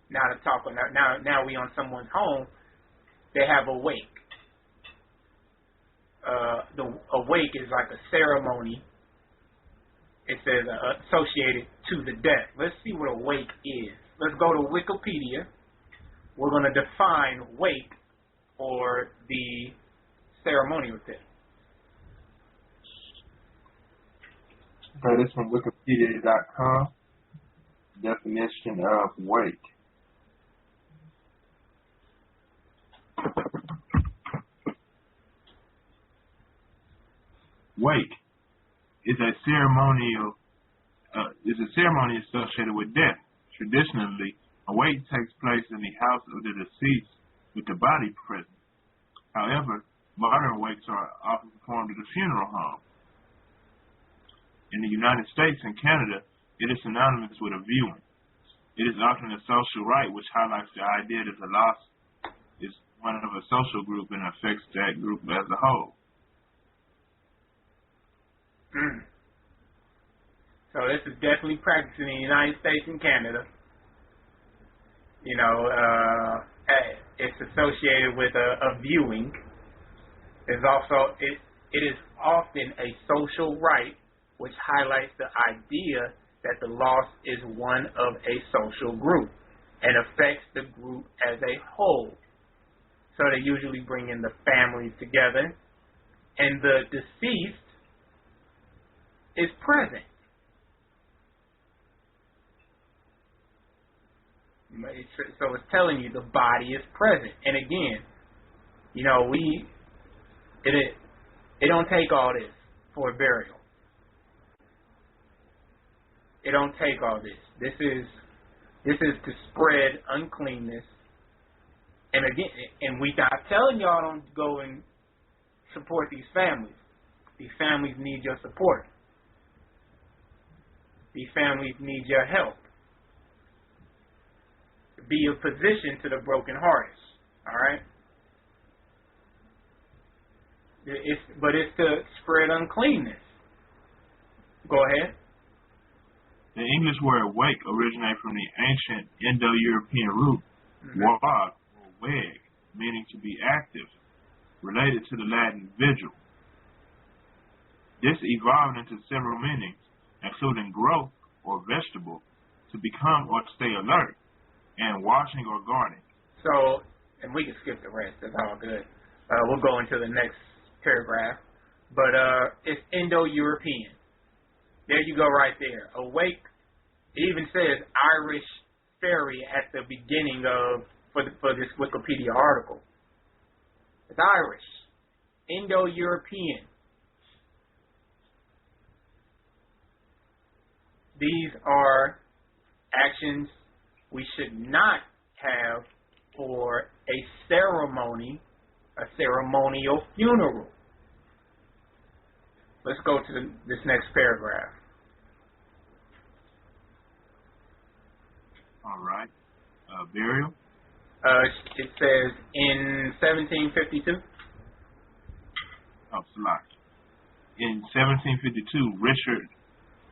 Speaker 4: Now we on someone's home, they have a wake. The awake is like a ceremony. It says associated to the death. Let's see what a wake is. Let's go to Wikipedia. We're going to define wake or the ceremonial thing.
Speaker 3: Okay, this from Wikipedia.com. Definition of wake. Wake is a ceremony associated with death. Traditionally, a wake takes place in the house of the deceased with the body present. However, modern wakes are often performed at a funeral home. In the United States and Canada, it is synonymous with a viewing. It is often a social rite which highlights the idea that the loss is one of a social group and affects that group as a whole.
Speaker 4: So this is definitely practiced in the United States and Canada. You know, it's associated with a viewing. It is often a social rite which highlights the idea that the loss is one of a social group and affects the group as a whole. So they usually bring in the families together, and the deceased is present. So it's telling you the body is present. And again, you know, it don't take all this for a burial. It don't take all this. This is to spread uncleanness. And again, and we not telling y'all don't go and support these families. These families need your support. These families need your help. Be a physician to the brokenhearted. All right? But it's to spread uncleanness. Go ahead.
Speaker 3: The English word wake originates from the ancient Indo-European root wag or weg, meaning to be active, related to the Latin vigil. This evolved into several meanings, including growth or vegetable, to become or stay alert, and washing or guarding. So, and we can skip the rest. That's all good. We'll go into the next paragraph. But it's Indo-European. There you go right there. Awake. It even says Irish fairy at the beginning of for this Wikipedia article. It's Irish. Indo-European. These are actions we should not have for a ceremony, a ceremonial funeral. Let's go to this next paragraph.
Speaker 7: All right. Burial?
Speaker 4: It says in 1752.
Speaker 7: Oh, Salak. In 1752, Richard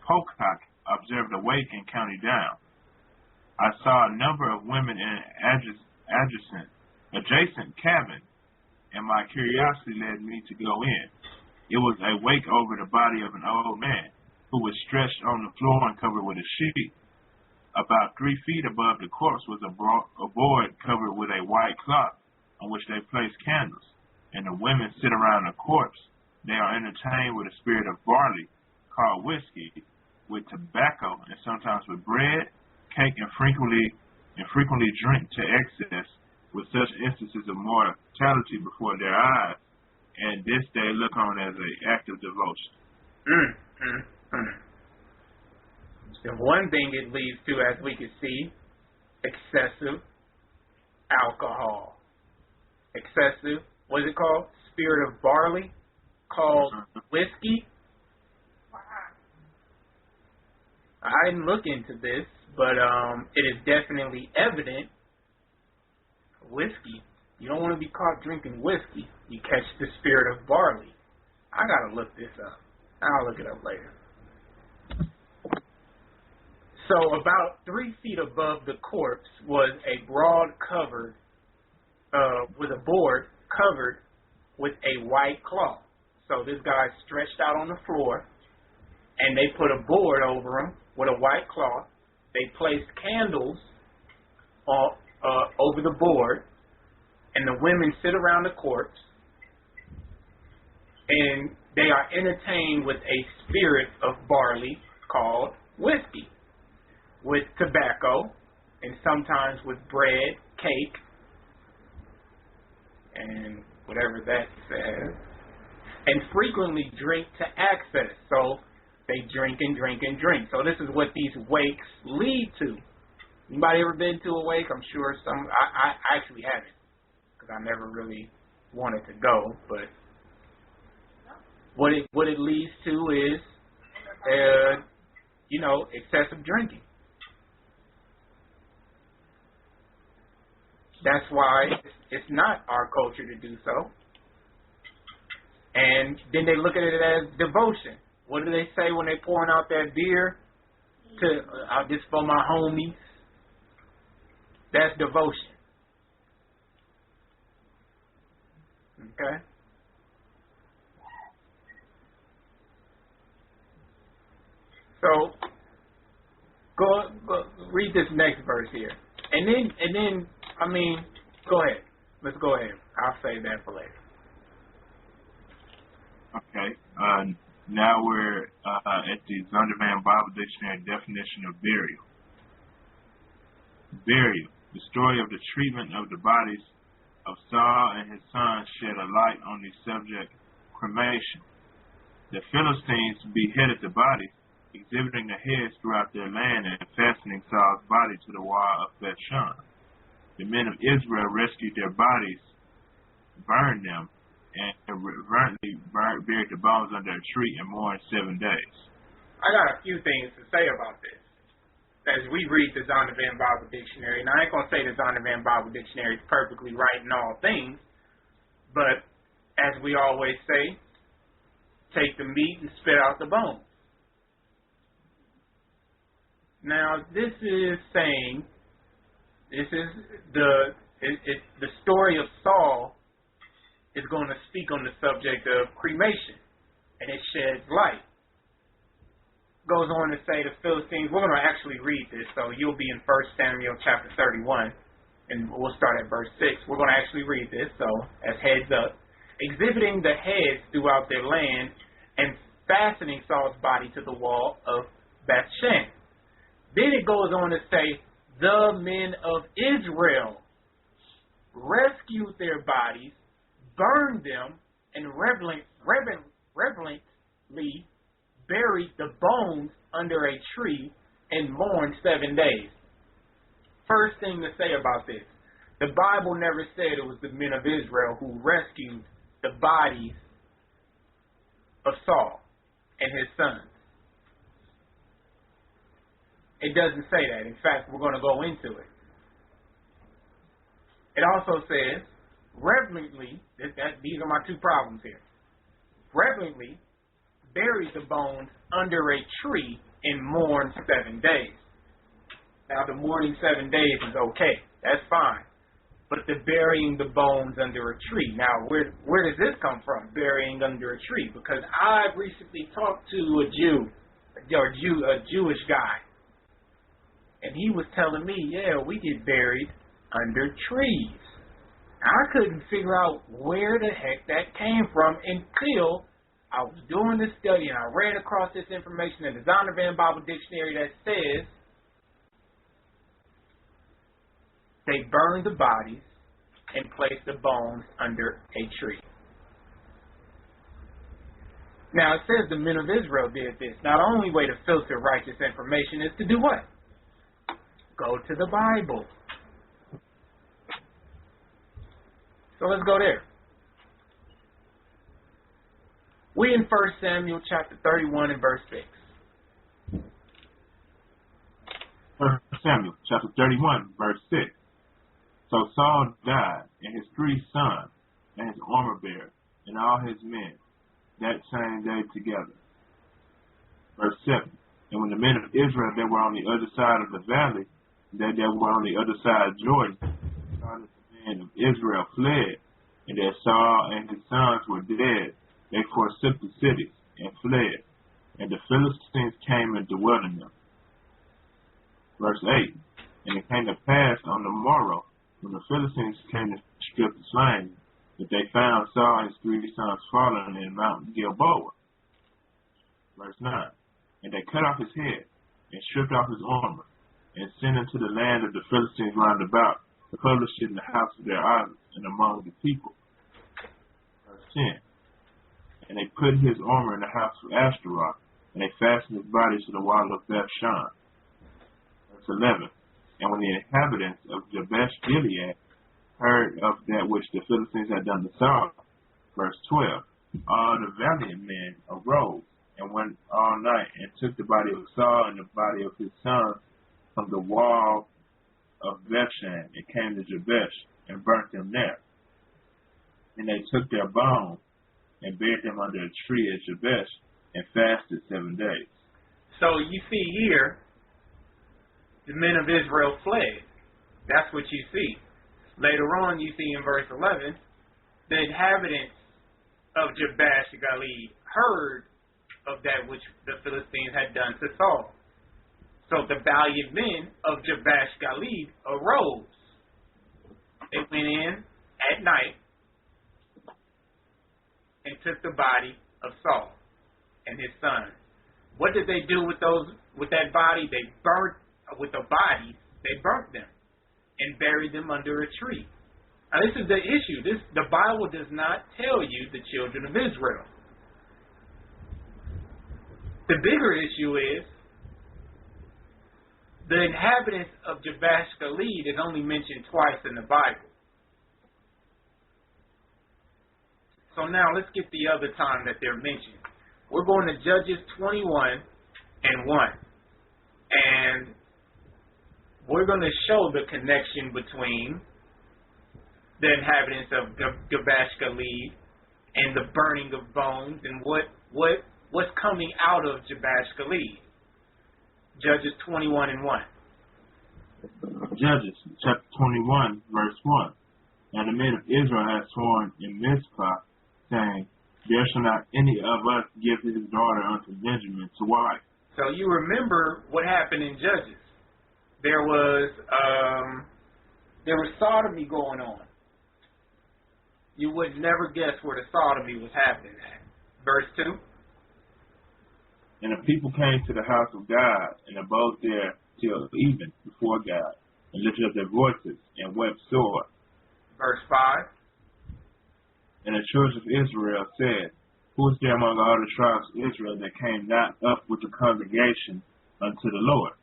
Speaker 7: Pocock observed a wake in County Down. I saw a number of women in an adjacent cabin, and my curiosity led me to go in. It was a wake over the body of an old man who was stretched on the floor and covered with a sheet. About 3 feet above the corpse was a board covered with a white cloth on which they placed candles, and the women sit around the corpse. They are entertained with a spirit of barley called whiskey, with tobacco, and sometimes with bread, cake, and frequently drink to excess, with such instances of mortality before their eyes, and this they look on as an act of devotion.
Speaker 4: So one thing it leads to, as we can see, excessive alcohol. Excessive, what is it called? Spirit of barley, called whiskey. I didn't look into this, but it is definitely evident. Whiskey. You don't want to be caught drinking whiskey. You catch the spirit of barley. I gotta look this up. I'll look it up later. So about 3 feet above the corpse was a broad covered, with a board covered with a white cloth. So this guy stretched out on the floor, and they put a board over him with a white cloth. They placed candles over the board, and the women sit around the corpse, and they are entertained with a spirit of barley called whiskey, with tobacco, and sometimes with bread, cake, and whatever that says, and frequently drink to excess. So they drink and drink and drink. So this is what these wakes lead to. Anybody ever been to a wake? I'm sure some. I actually haven't, because I never really wanted to go. But what it leads to is, excessive drinking. That's why it's not our culture to do so. And then they look at it as devotion. What do they say when they pouring out that beer? This for my homies. That's devotion. Okay? So, Go read this next verse here. And then I mean, go ahead. Let's go ahead. I'll save that for later.
Speaker 7: Okay. Now we're at the Zondervan Bible Dictionary definition of burial. Burial. The story of the treatment of the bodies of Saul and his sons shed a light on the subject cremation. The Philistines beheaded the bodies, exhibiting the heads throughout their land and fastening Saul's body to the wall of Bethshan. The men of Israel rescued their bodies, burned them, and reverently buried the bones under a tree and mourned 7 days.
Speaker 4: I got a few things to say about this. As we read the Zondervan Bible Dictionary, and I ain't going to say the Zondervan Bible Dictionary is perfectly right in all things, but as we always say, take the meat and spit out the bones. Now, this is saying, this is the story of Saul is going to speak on the subject of cremation, and it sheds light. Goes on to say the Philistines, we're going to actually read this, so you'll be in 1 Samuel chapter 31, and we'll start at verse 6. We're going to actually read this, so as heads up. Exhibiting the heads throughout their land and fastening Saul's body to the wall of Bethshan. Then it goes on to say, the men of Israel rescued their bodies, burned them, and reverently buried the bones under a tree and mourned 7 days. First thing to say about this, the Bible never said it was the men of Israel who rescued the bodies of Saul and his sons. It doesn't say that. In fact, we're going to go into it. It also says, reverently, these are my two problems here. Reverently buried the bones under a tree and mourned 7 days. Now, the mourning 7 days is okay. That's fine. But the burying the bones under a tree. Now, where does this come from, burying under a tree? Because I recently talked to a Jewish guy. And he was telling me, yeah, we get buried under trees. I couldn't figure out where the heck that came from until I was doing this study and I ran across this information in the Zondervan Bible Dictionary that says they burned the bodies and placed the bones under a tree. Now, it says the men of Israel did this. Now, the only way to filter righteous information is to do what? Go to the Bible. So let's go there. We in 1 Samuel chapter 31 and verse 6.
Speaker 7: 1 Samuel chapter 31, verse 6. So Saul died, and his 3 sons, and his armor bearer, and all his men, that same day together. Verse 7. And when the men of Israel that were on the other side of the valley, that were on the other side of Jordan, saw that the men of Israel fled, and that Saul and his sons were dead, they forsook the cities and fled, and the Philistines came and dwelt in them. Verse 8. And it came to pass on the morrow, when the Philistines came to strip the slain, that they found Saul and his 3 sons fallen in Mount Gilboa. Verse 9. And they cut off his head, and stripped off his armor, and sent into the land of the Philistines round about, to publish it in the house of their idols and among the people. Verse 10. And they put his armor in the house of Ashtaroth, and they fastened his body to the wall of Bethshan. Verse 11. And when the inhabitants of Jabesh Gilead heard of that which the Philistines had done to Saul, verse 12, all the valiant men arose and went all night and took the body of Saul and the body of his sons from the wall of Bethshan and came to Jabesh and burnt them there. And they took their bones and buried them under a tree at Jabesh and fasted 7 days.
Speaker 4: So you see here, the men of Israel fled. That's what you see. Later on, you see in verse 11, the inhabitants of Jabesh Gilead heard of that which the Philistines had done to Saul. So the valiant men of Jabesh Gilead arose. They went in at night and took the body of Saul and his son. What did they do with that body? They burnt them and buried them under a tree. Now this is the issue. The Bible does not tell you the children of Israel. The bigger issue is the inhabitants of Jabesh Gilead is only mentioned twice in the Bible. So now let's get the other time that they're mentioned. We're going to Judges 21 and 1. And we're going to show the connection between the inhabitants of Jabesh Gilead and the burning of bones and what's coming out of Jabesh Gilead. Judges 21 and 1.
Speaker 7: Judges chapter 21, verse 1. And the men of Israel had sworn in Mizpah, saying, there shall not any of us give his daughter unto Benjamin to wife.
Speaker 4: So you remember what happened in Judges. There was sodomy going on. You would never guess where the sodomy was happening at. Verse 2.
Speaker 7: And the people came to the house of God, and abode there till even before God, and lifted up their voices, and wept sore.
Speaker 4: Verse 5.
Speaker 7: And the children of Israel said, who is there among all the tribes of Israel that came not up with the congregation unto the Lord?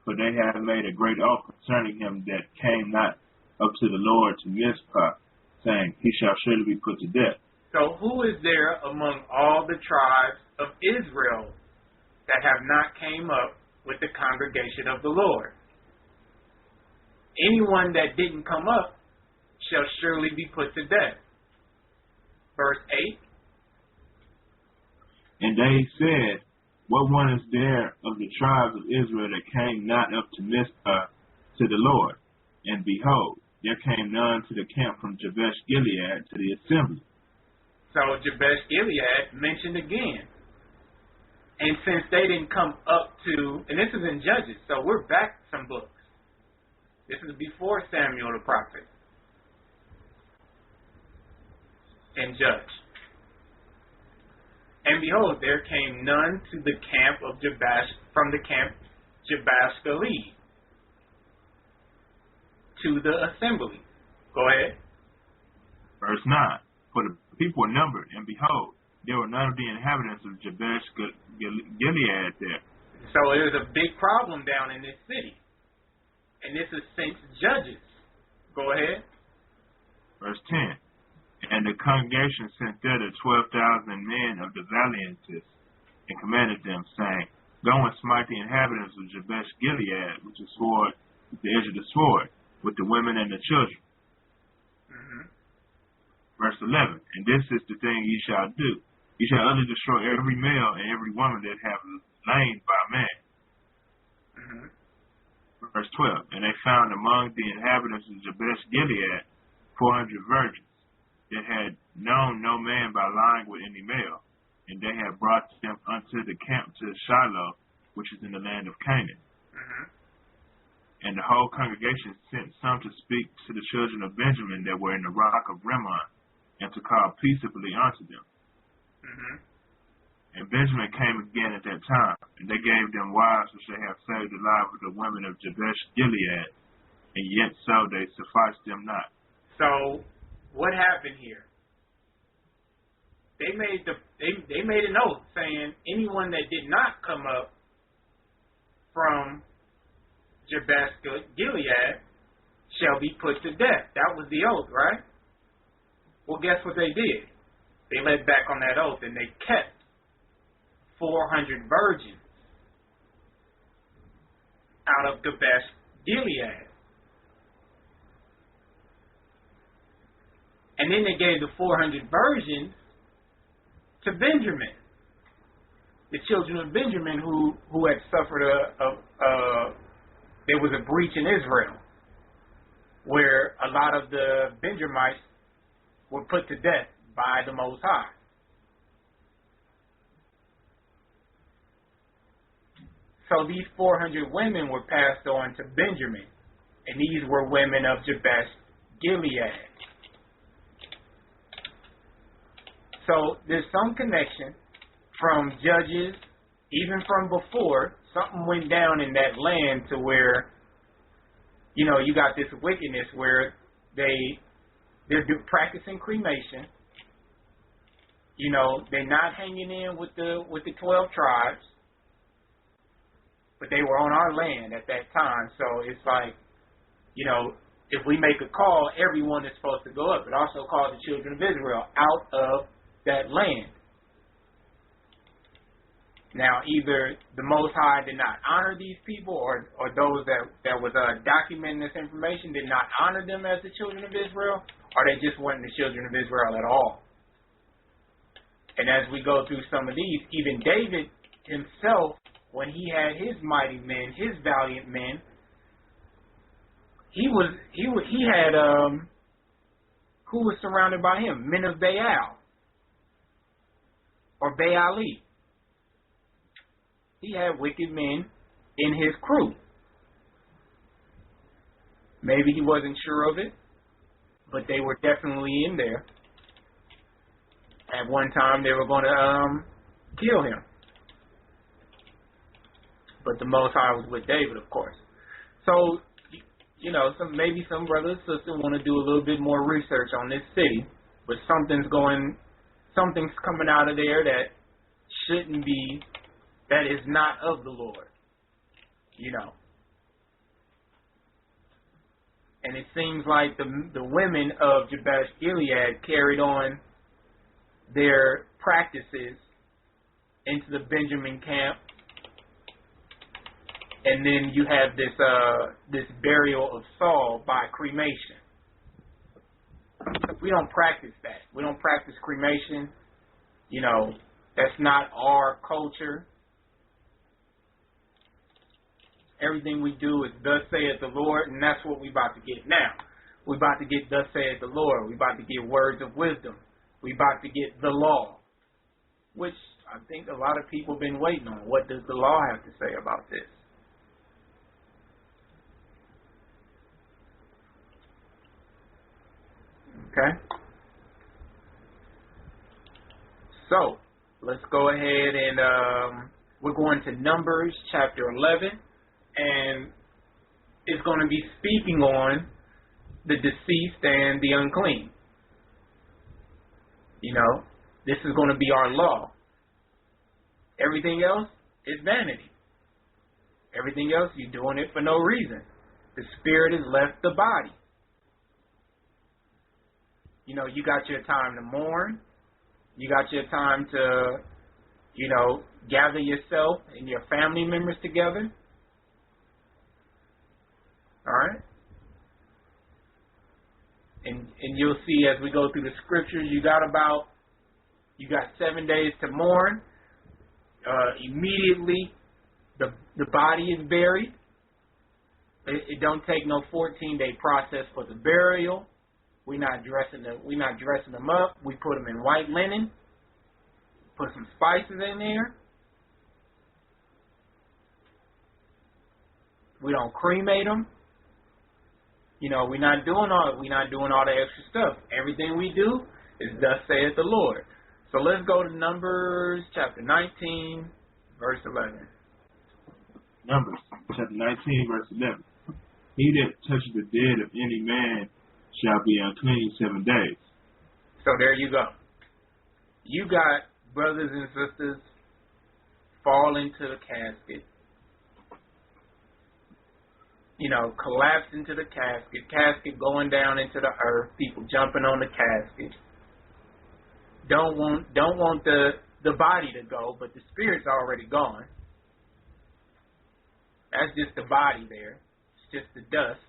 Speaker 7: For they have made a great oath concerning him that came not up to the Lord to Mizpah, saying, he shall surely be put to death.
Speaker 4: So who is there among all the tribes of Israel that have not came up with the congregation of the Lord? Anyone that didn't come up shall surely be put to death. Verse 8.
Speaker 7: And they said, what one is there of the tribes of Israel that came not up to Mizpah to the Lord? And behold, there came none to the camp from Jabesh Gilead to the assembly.
Speaker 4: So Jabesh Gilead mentioned again. And since they didn't come up to, and this is in Judges, so we're back some books. This is before Samuel the prophet and Judge. And behold, there came none to the camp of Jabesh, from the camp Jabesh Gilead to the assembly. Go ahead.
Speaker 7: Verse 9. For the people were numbered, and behold, there were none of the inhabitants of Jabesh Gilead there.
Speaker 4: So there's a big problem down in this city. And this is since Judges. Go ahead.
Speaker 7: Verse 10. And the congregation sent thither 12,000 men of the valiantest, and commanded them, saying, go and smite the inhabitants of Jabesh Gilead with the sword, with the edge of the sword, with the women and the children.
Speaker 4: Mm-hmm.
Speaker 7: Verse 11. And this is the thing ye shall do. Ye shall utterly destroy every male and every woman that have lain by man.
Speaker 4: Mm-hmm.
Speaker 7: Verse 12. And they found among the inhabitants of Jabesh Gilead 400 virgins that had known no man by lying with any male, and they had brought them unto the camp to Shiloh, which is in the land of Canaan.
Speaker 4: Mm-hmm.
Speaker 7: And the whole congregation sent some to speak to the children of Benjamin that were in the rock of Rimmon, and to call peaceably unto them.
Speaker 4: Mm-hmm.
Speaker 7: And Benjamin came again at that time, and they gave them wives which they have saved the life of the women of Jabesh Gilead, and yet so they sufficed them not.
Speaker 4: So what happened here? They made an oath saying anyone that did not come up from Jabesh Gilead shall be put to death. That was the oath, right? Well, guess what they did? They led back on that oath and they kept 400 virgins out of Jabesh Gilead. And then they gave the 400 virgins to Benjamin, the children of Benjamin who had suffered there was a breach in Israel where a lot of the Benjamites were put to death by the Most High. So these 400 women were passed on to Benjamin, and these were women of Jabesh Gilead. So there's some connection from Judges, even from before. Something went down in that land to where, you know, you got this wickedness where they're practicing cremation. You know, they're not hanging in with the 12 tribes, but they were on our land at that time. So it's like, you know, if we make a call, everyone is supposed to go up. It also called the children of Israel out of that land. Now, either the Most High did not honor these people, or those that was documenting this information did not honor them as the children of Israel, or they just weren't the children of Israel at all. And as we go through some of these, even David himself, when he had his mighty men, his valiant men, he had who was surrounded by him? Men of Baal or Baali. He had wicked men in his crew. Maybe he wasn't sure of it, but they were definitely in there. At one time, they were going to kill him. But the Most High was with David, of course. So, you know, maybe some brothers and sisters want to do a little bit more research on this city, but something's coming out of there that shouldn't be, that is not of the Lord, you know. And it seems like the women of Jabesh Gilead carried on their practices into the Benjamin camp, and then you have this burial of Saul by cremation. We don't practice that. We don't practice cremation. You know, that's not our culture. Everything we do is thus saith the Lord, and that's what we're about to get now. We're about to get thus saith the Lord. We're about to get words of wisdom. We're about to get the law, which I think a lot of people have been waiting on. What does the law have to say about this? Okay? So, let's go ahead and we're going to Numbers chapter 11. And it's going to be speaking on the deceased and the unclean. You know, this is going to be our law. Everything else is vanity. Everything else, you're doing it for no reason. The spirit has left the body. You know, you got your time to mourn. You got your time to, you know, gather yourself and your family members together. All right? And you'll see as we go through the scriptures, you got 7 days to mourn. Immediately, the body is buried. It don't take no 14-day process for the burial. We're not dressing them up. We put them in white linen. Put some spices in there. We don't cremate them. You know, we're not doing all the extra stuff. Everything we do is thus saith the Lord. So let's go to Numbers chapter 19, verse 11.
Speaker 7: Numbers chapter 19, verse 11. He that touches the dead of any man shall be unclean 7 days.
Speaker 4: So there you go. You got brothers and sisters fall into the casket. You know, collapse into the casket going down into the earth, people jumping on the casket. Don't want the body to go, but the spirit's already gone. That's just the body there. It's just the dust.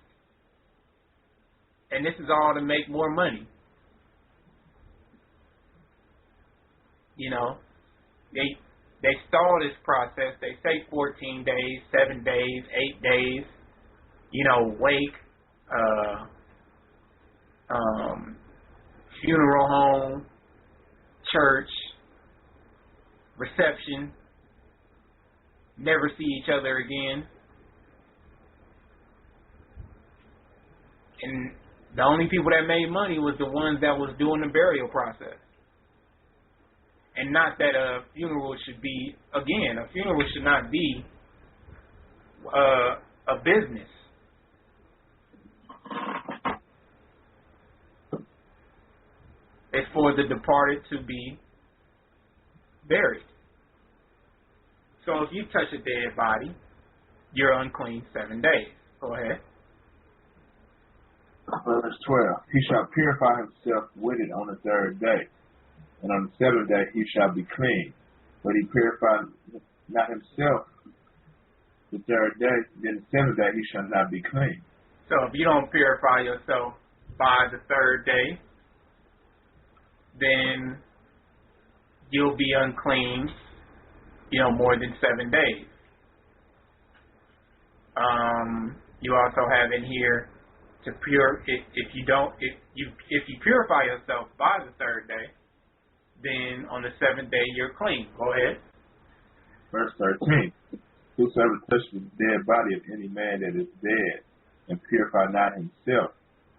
Speaker 4: And this is all to make more money. You know, they stall this process. They say 14 days, 7 days, 8 days. You know, wake, funeral home, church, reception. never see each other again. And the only people that made money was the ones that was doing the burial process. And not that a funeral should be, again, a funeral should not be a business. It's for the departed to be buried. So if you touch a dead body, you're unclean 7 days. Go ahead.
Speaker 3: Verse 12. He shall purify himself with it on the third day, and on the seventh day he shall be clean. But he purified not himself the third day, then the seventh day he shall not be clean.
Speaker 4: So if you don't purify yourself by the third day, then you'll be unclean, more than 7 days. You also have in here to if you purify yourself by the third day, then on the seventh day you're clean. Go ahead.
Speaker 3: Verse 13. Whosoever touches the dead body of any man that is dead, and purify not himself,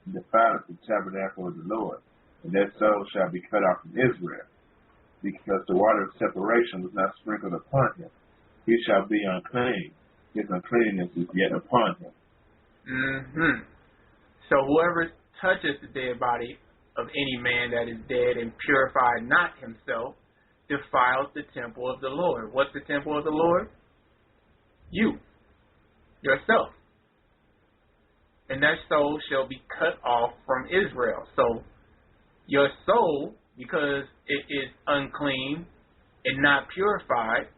Speaker 3: and defileth the tabernacle of the Lord, and that soul shall be cut off from Israel, because the water of separation was not sprinkled upon him. He shall be unclean. His uncleanness is yet upon him.
Speaker 4: Mm-hmm. So whoever touches the dead body of any man that is dead and purified not himself defiles the temple of the Lord. What's the temple of the Lord? You. Yourself. And that soul shall be cut off from Israel. So your soul, because it is unclean and not purified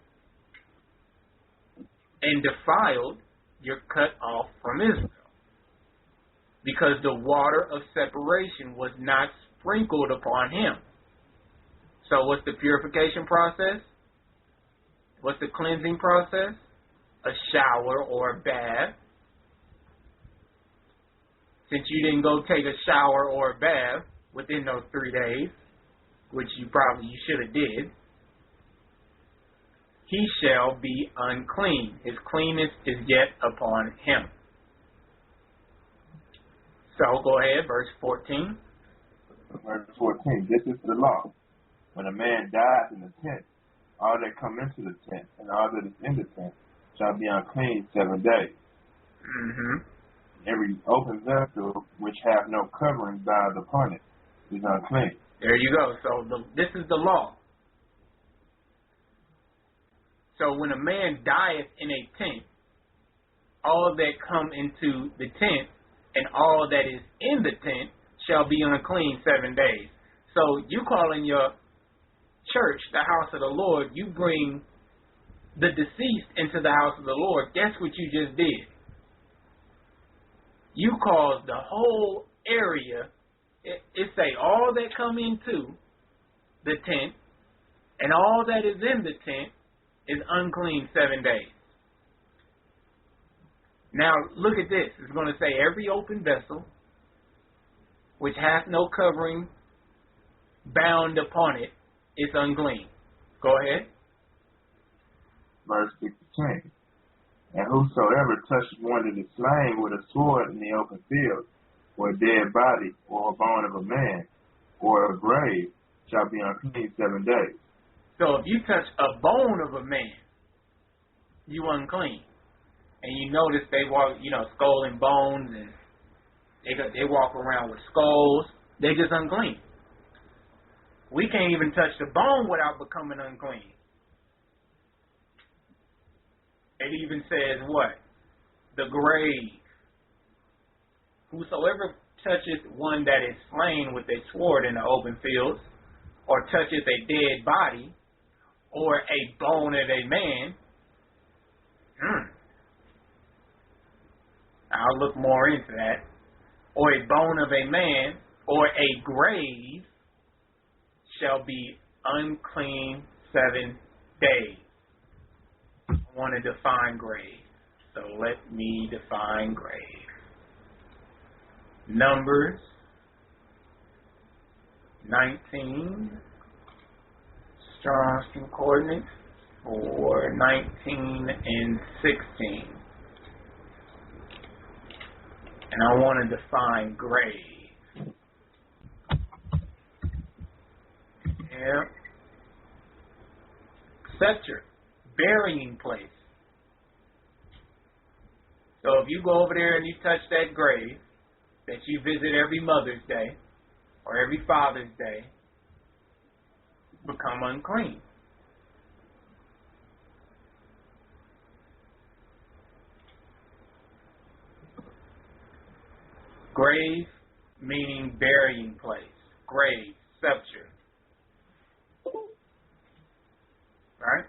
Speaker 4: and defiled, you're cut off from Israel. Because the water of separation was not sprinkled upon him. So what's the purification process? What's the cleansing process? A shower or a bath. Since you didn't go take a shower or a bath within those 3 days, which you should have did, he shall be unclean. His cleanness is yet upon him. So go ahead, verse 14.
Speaker 3: Verse 14. This is the law. When a man dies in the tent, all that come into the tent and all that is in the tent shall be unclean 7 days.
Speaker 4: Mm-hmm.
Speaker 3: Every open vessel which have no covering bound upon it is unclean.
Speaker 4: There you go. So this is the law. So when a man dieth in a tent, all that come into the tent and all that is in the tent shall be unclean 7 days. So you calling your church the house of the Lord, you bring the deceased into the house of the Lord. Guess what you just did? You caused the whole area, it say all that come into the tent and all that is in the tent is unclean 7 days. Now, look at this. It's going to say every open vessel which hath no covering bound upon it is unclean. Go ahead.
Speaker 3: Verse 16. And whosoever touches one that is slain with a sword in the open field, or a dead body, or a bone of a man, or a grave, shall be unclean 7 days.
Speaker 4: So if you touch a bone of a man, you unclean. And you notice they walk, skull and bones, and they walk around with skulls. They just unclean. We can't even touch the bone without becoming unclean. It even says what? The grave. Whosoever toucheth one that is slain with a sword in the open fields, or toucheth a dead body, or a bone of a man, I'll look more into that, or a bone of a man, or a grave, shall be unclean 7 days. I want to define grave. So let me define grave. Numbers 19, Strong's Concordance,
Speaker 2: for 19 and 16. And I want to define grave. Yeah. Sepulcher, burying place. So if you go over there and you touch that grave that you visit every Mother's Day or every Father's Day, you become unclean. Grave meaning burying place. Grave, sepulcher. Right?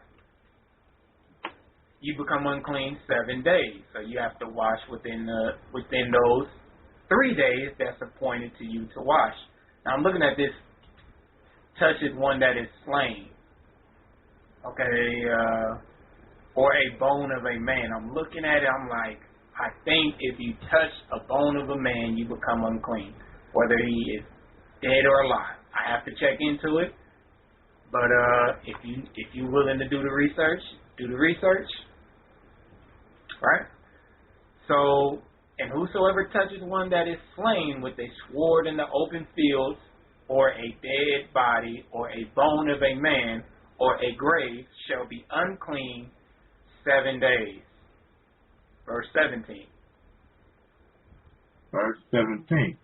Speaker 2: You become unclean 7 days. So you have to wash within those 3 days that's appointed to you to wash. Now I'm looking at this, touches one that is slain. Okay, or a bone of a man. I'm looking at it, I'm like, I think if you touch a bone of a man, you become unclean, whether he is dead or alive. I have to check into it, but if you're willing to do the research, do the research, right? So, and whosoever touches one that is slain with a sword in the open fields, or a dead body, or a bone of a man, or a grave, shall be unclean 7 days. Verse 17.
Speaker 7: Verse 17.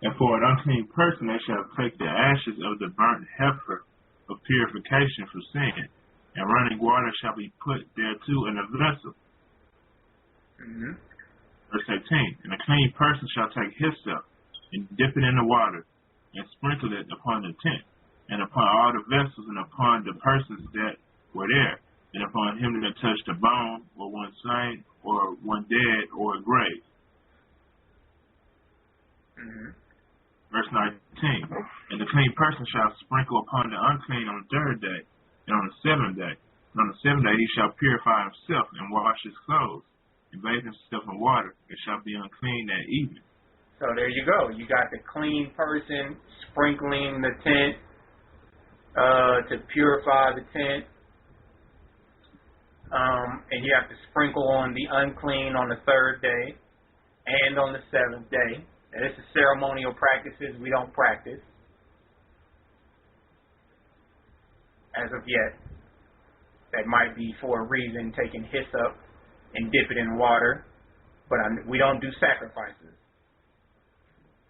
Speaker 7: And for an unclean person they shall take the ashes of the burnt heifer of purification for sin, and running water shall be put thereto in a vessel.
Speaker 2: Mm-hmm.
Speaker 7: Verse 18. And a clean person shall take hyssop, and dip it in the water, and sprinkle it upon the tent, and upon all the vessels, and upon the persons that were there, and upon him that touched a bone, or one slain, or one dead, or a grave.
Speaker 2: Mm-hmm.
Speaker 7: Verse 19. And the clean person shall sprinkle upon the unclean on the 3rd day, and on the 7th day. And on the 7th day he shall purify himself, and wash his clothes, and bathe himself in water. It shall be unclean that evening.
Speaker 2: So there you go. You got the clean person sprinkling the tent to purify the tent. And you have to sprinkle on the unclean on the 3rd day and on the 7th day. And this is ceremonial practices we don't practice as of yet. That might be for a reason, taking hyssop and dip it in water, but we don't do sacrifices.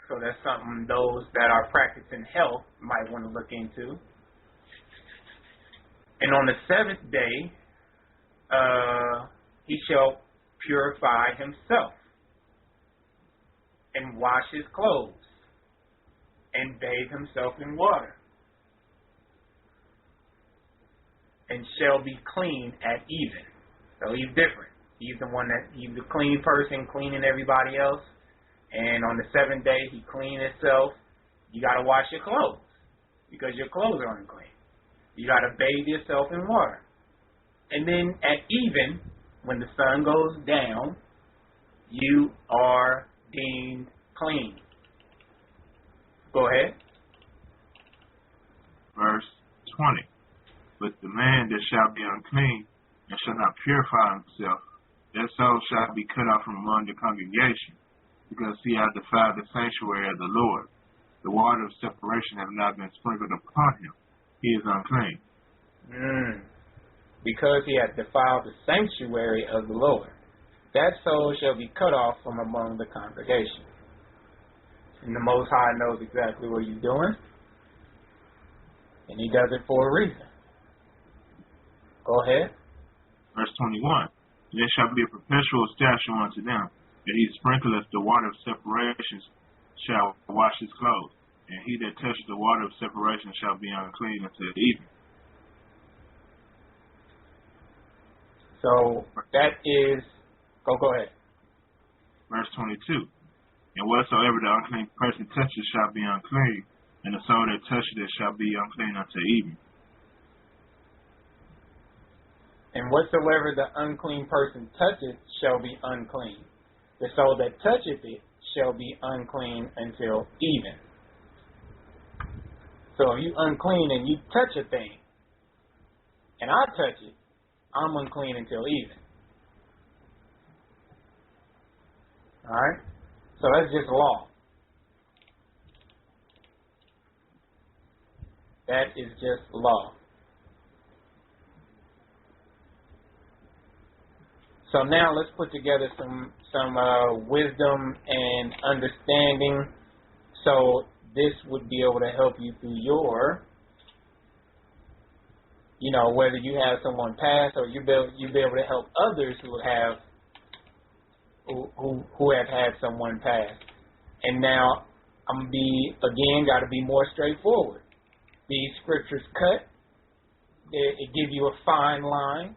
Speaker 2: So that's something those that are practicing health might want to look into. And on the 7th day, he shall purify himself and wash his clothes and bathe himself in water, and shall be clean at even. So he's different. He's the clean person cleaning everybody else, and on the 7th day he clean himself. You got to wash your clothes because your clothes are unclean. You got to bathe yourself in water. And then at even, when the sun goes down, you are deemed clean. Go ahead.
Speaker 7: Verse 20. But the man that shall be unclean and shall not purify himself, that soul shall be cut off from among the congregation, because he hath defiled the sanctuary of the Lord. The water of separation hath not been sprinkled upon him. He is unclean.
Speaker 2: Because he hath defiled the sanctuary of the Lord. That soul shall be cut off from among the congregation. And the Most High knows exactly what he's doing, and he does it for a reason. Go ahead.
Speaker 7: Verse 21. And there shall be a perpetual statute unto them, that he sprinkleth the water of separation shall wash his clothes, and he that toucheth the water of separation shall be unclean until evening.
Speaker 2: So that is, go ahead.
Speaker 7: Verse 22. And whatsoever the unclean person touches shall be unclean, and the soul that toucheth it shall be unclean until evening.
Speaker 2: And whatsoever the unclean person toucheth shall be unclean. The soul that toucheth it shall be unclean until even. So if you unclean and you touch a thing,
Speaker 4: and I touch it, I'm unclean until evening. Alright? So that's just law. That is just law. So now let's put together some wisdom and understanding, so this would be able to help you through your, whether you have someone pass or you be able to help others who have had someone pass. And now I'm gonna got to be more straightforward. These scriptures cut. It gives you a fine line.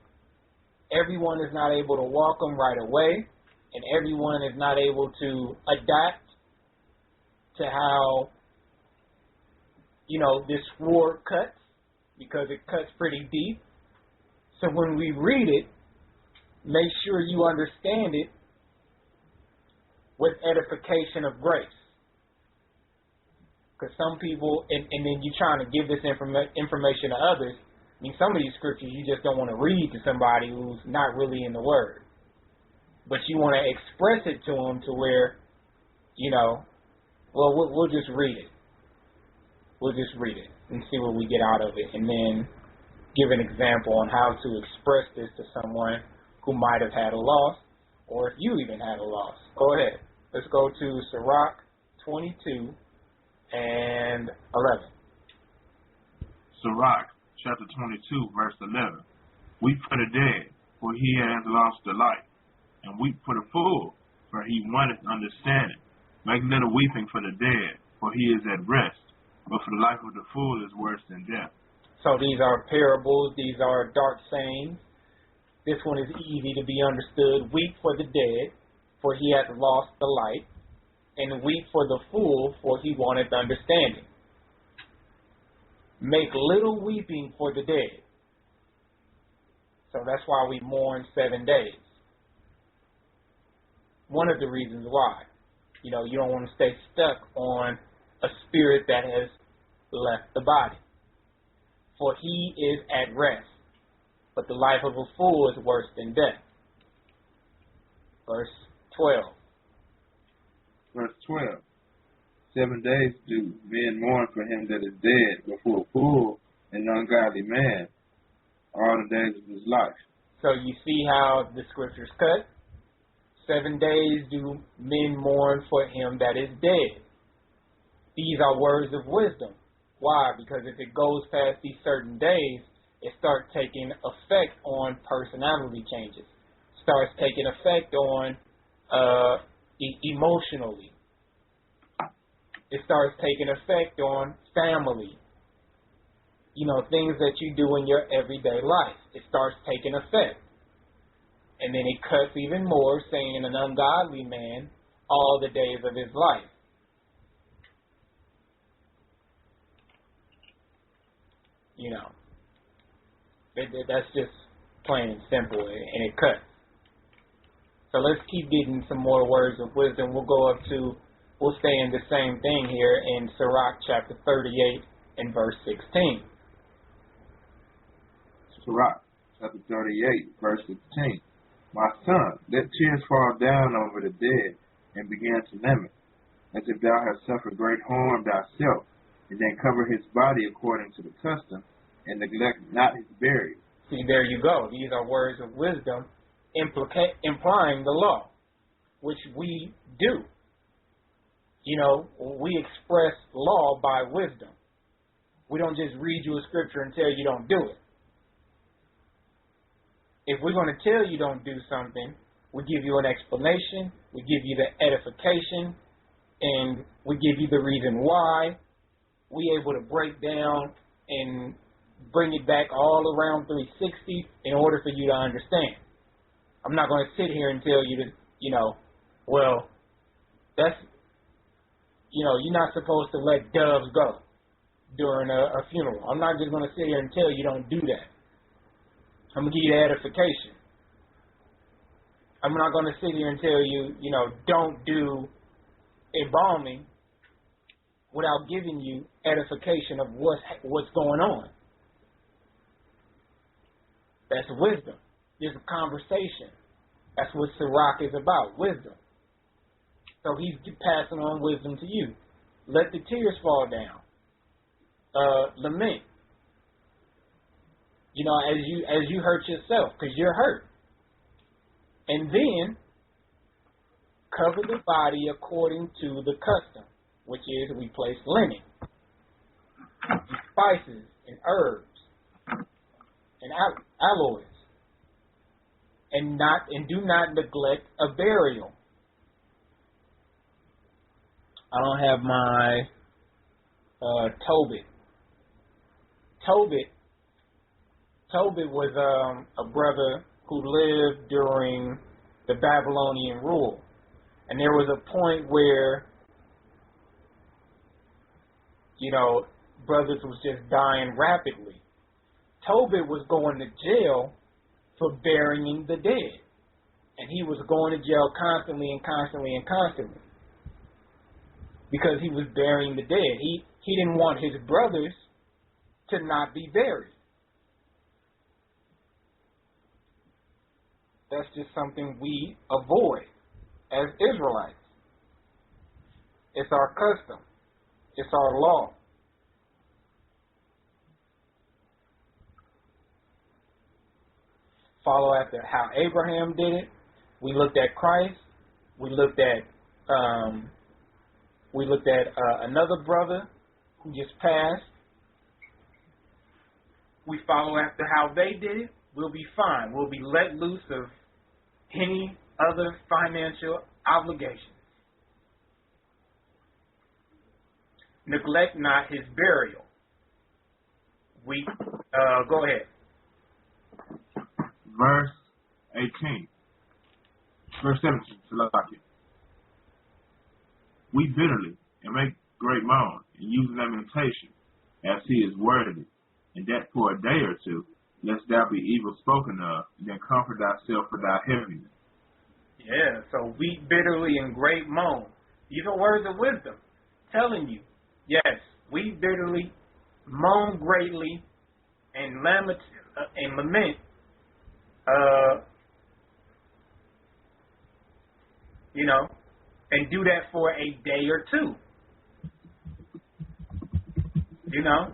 Speaker 4: Everyone is not able to walk them right away, and everyone is not able to adapt to how, this sword cuts, because it cuts pretty deep. So when we read it, make sure you understand it with edification of grace. Because some people, and then you're trying to give this information to others. I mean, some of these scriptures you just don't want to read to somebody who's not really in the Word. But you want to express it to them to where, we'll just read it. We'll just read it and see what we get out of it. And then give an example on how to express this to someone who might have had a loss, or if you even had a loss. Go ahead. Let's go to Sirach 22 and 11.
Speaker 7: Sirach chapter 22, verse 11. Weep for the dead, for he has lost the life, and weep for the fool, for he wanteth understanding. Make little weeping for the dead, for he is at rest, but for the life of the fool is worse than death. So
Speaker 4: these are parables, these are dark sayings. This one is easy to be understood. Weep for the dead, for he hath lost the light, and weep for the fool, for he wanteth understanding. Make little weeping for the dead. So that's why we mourn 7 days. One of the reasons why. You don't want to stay stuck on a spirit that has left the body. For he is at rest, but the life of a fool is worse than death. Verse 12.
Speaker 7: Verse 12. 7 days do men mourn for him that is dead, but for a fool and ungodly man all the days of his life.
Speaker 4: So you see how the scriptures cut? 7 days do men mourn for him that is dead. These are words of wisdom. Why? Because if it goes past these certain days, it starts taking effect on personality changes. Starts taking effect on emotionally. It starts taking effect on family. Things that you do in your everyday life. It starts taking effect. And then it cuts even more, saying an ungodly man all the days of his life. That's just plain and simple, and it cuts. So let's keep getting some more words of wisdom. We'll stay in the same thing here in Sirach chapter 38 and verse 16.
Speaker 7: Sirach chapter 38, verse 16. My son, let tears fall down over the dead and begin to lament, as if thou hast suffered great harm thyself, and then cover his body according to the custom, and neglect not his burial.
Speaker 4: See, there you go. These are words of wisdom implying the law, which we do. We express law by wisdom. We don't just read you a scripture and tell you don't do it. If we're going to tell you don't do something, we give you an explanation, we give you the edification, and we give you the reason why. We're able to break down and bring it back all around 360 in order for you to understand. I'm not going to sit here and tell you you're not supposed to let doves go during a funeral. I'm not just going to sit here and tell you don't do that. I'm going to give you the edification. I'm not going to sit here and tell you, don't do embalming without giving you edification of what's going on. That's wisdom. There's a conversation. That's what Sirach is about, wisdom. So he's passing on wisdom to you. Let the tears fall down. Lament. You know, as you hurt yourself, because you're hurt. And then cover the body according to the custom, which is we place linen, and spices, and herbs, and alloys, and do not neglect a burial. I don't have my Tobit. Tobit was a brother who lived during the Babylonian rule. And there was a point where, you know, brothers was just dying rapidly. Tobit was going to jail for burying the dead. And he was going to jail constantly because he was burying the dead. He didn't want his brothers to not be buried. That's just something we avoid as Israelites. It's our custom. It's our law. Follow after how Abraham did it. We looked at Christ. We looked at another brother who just passed. We follow after how they did it. We'll be fine. We'll be let loose of any other financial obligations. Neglect not his burial. Go ahead.
Speaker 7: Verse 18. Verse 17. Salakia. We bitterly and make great moan and use lamentation as he is worthy, and that for a day or two, lest thou be evil spoken of, and then comfort thyself for thy heaviness.
Speaker 4: Yeah, so weep bitterly and great moan. These are words of wisdom telling you, yes, weep bitterly, moan greatly, and lament, you know, and do that for a day or two. You know,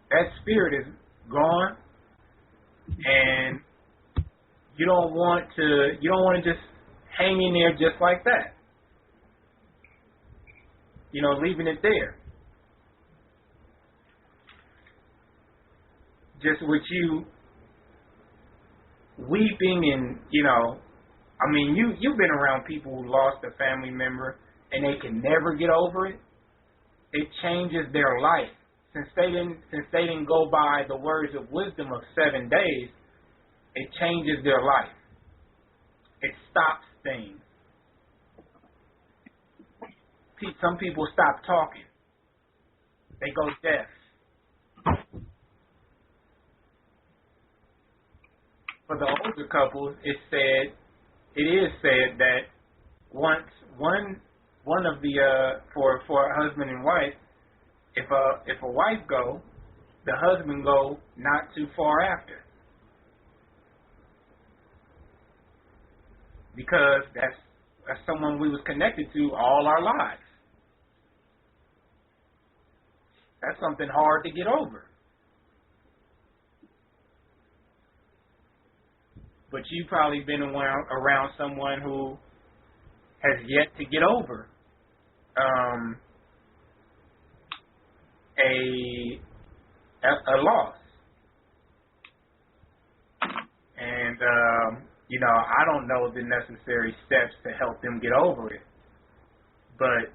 Speaker 4: that spirit is gone, and you don't want to just hang in there just like that. You know, leaving it there. Just with you weeping and, you know, I mean, you've been around people who lost a family member and they can never get over it. It changes their life. Since they didn't go by the words of wisdom of 7 days, it changes their life. It stops things. Some people stop talking. They go deaf. For the older couples, it is said that once one of the for a husband and wife, if a wife go, the husband go not too far after, because that's someone we was connected to all our lives. That's something hard to get over. But you've probably been around someone who has yet to get over a loss. And, you know, I don't know the necessary steps to help them get over it. But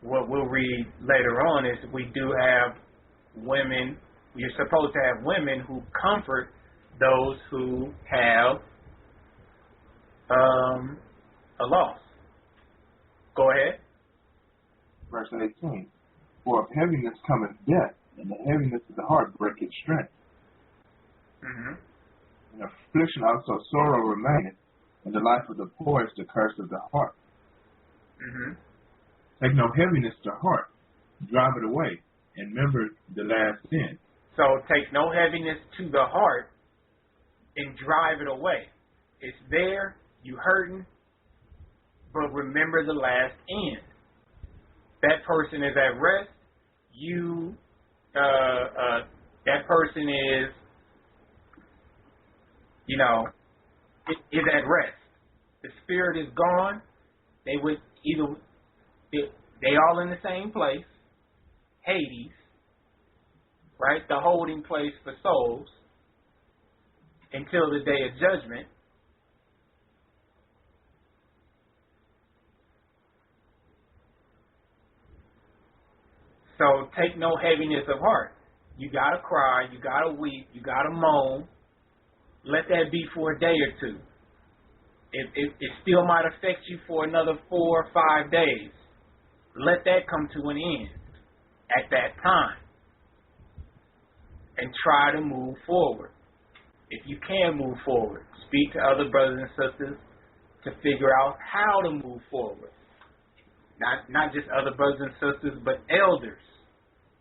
Speaker 4: what we'll read later on is we do have women, you're supposed to have women who comfort those who have a loss. Go ahead.
Speaker 7: Verse 18. For of heaviness cometh death, and the heaviness of the heart breaketh strength.
Speaker 4: Mm-hmm.
Speaker 7: And affliction also sorrow remaineth, and the life of the poor is the curse of the heart.
Speaker 4: Mm-hmm.
Speaker 7: Take no heaviness to heart, drive it away, and remember the last sin.
Speaker 4: So take no heaviness to the heart and drive it away. It's there, you hurting, but remember the last end. That person is at rest. That person is, is at rest. The spirit is gone. They all in the same place, Hades, right? The holding place for souls until the day of judgment. So take no heaviness of heart. You got to cry, you got to weep, you got to moan. Let that be for a day or two. It still might affect you for another 4 or 5 days. Let that come to an end at that time. And try to move forward. If you can move forward, speak to other brothers and sisters to figure out how to move forward. Not just other brothers and sisters, but elders,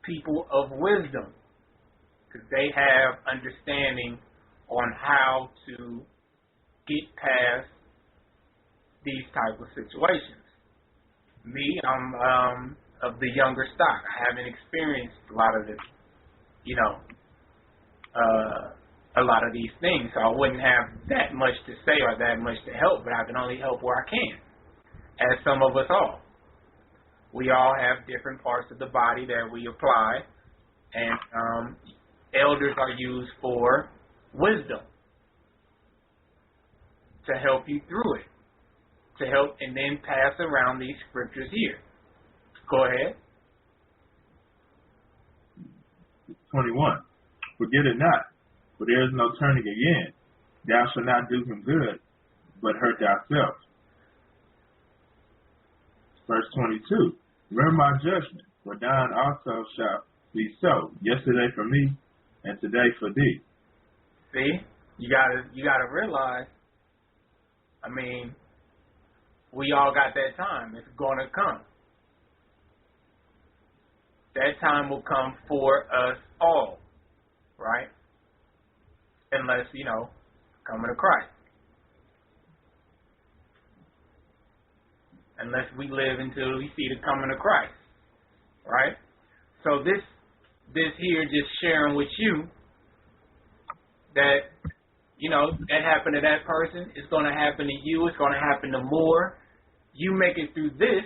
Speaker 4: people of wisdom, because they have understanding on how to get past these type of situations. Me, I'm of the younger stock. I haven't experienced a lot of this, a lot of these things, so I wouldn't have that much to say or that much to help, but I can only help where I can, as some of us all. We all have different parts of the body that we apply, and elders are used for wisdom to help you through it, to help and then pass around these scriptures here. Go ahead.
Speaker 7: 21. Forget it not, for there is no turning again. Thou shalt not do him good, but hurt thyself. Verse 22. Remember my judgment, for thine also shall be so. Yesterday for me, and today for thee.
Speaker 4: See, you gotta realize. I mean, we all got that time. It's gonna come. That time will come for us all, right? Unless, coming to Christ. Unless we live until we see the coming of Christ, right? So this here just sharing with you that, that happened to that person. It's going to happen to you. It's going to happen to more. You make it through this.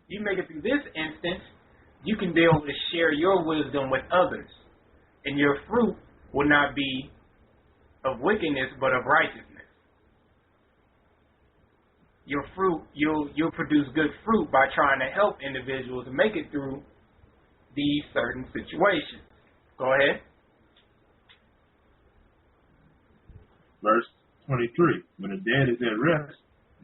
Speaker 4: You make it through this instance. You can be able to share your wisdom with others. And your fruit will not be of wickedness, but of righteousness. Your fruit, you'll produce good fruit by trying to help individuals make it through these certain situations. Go ahead.
Speaker 7: Verse 23. When the dead is at rest,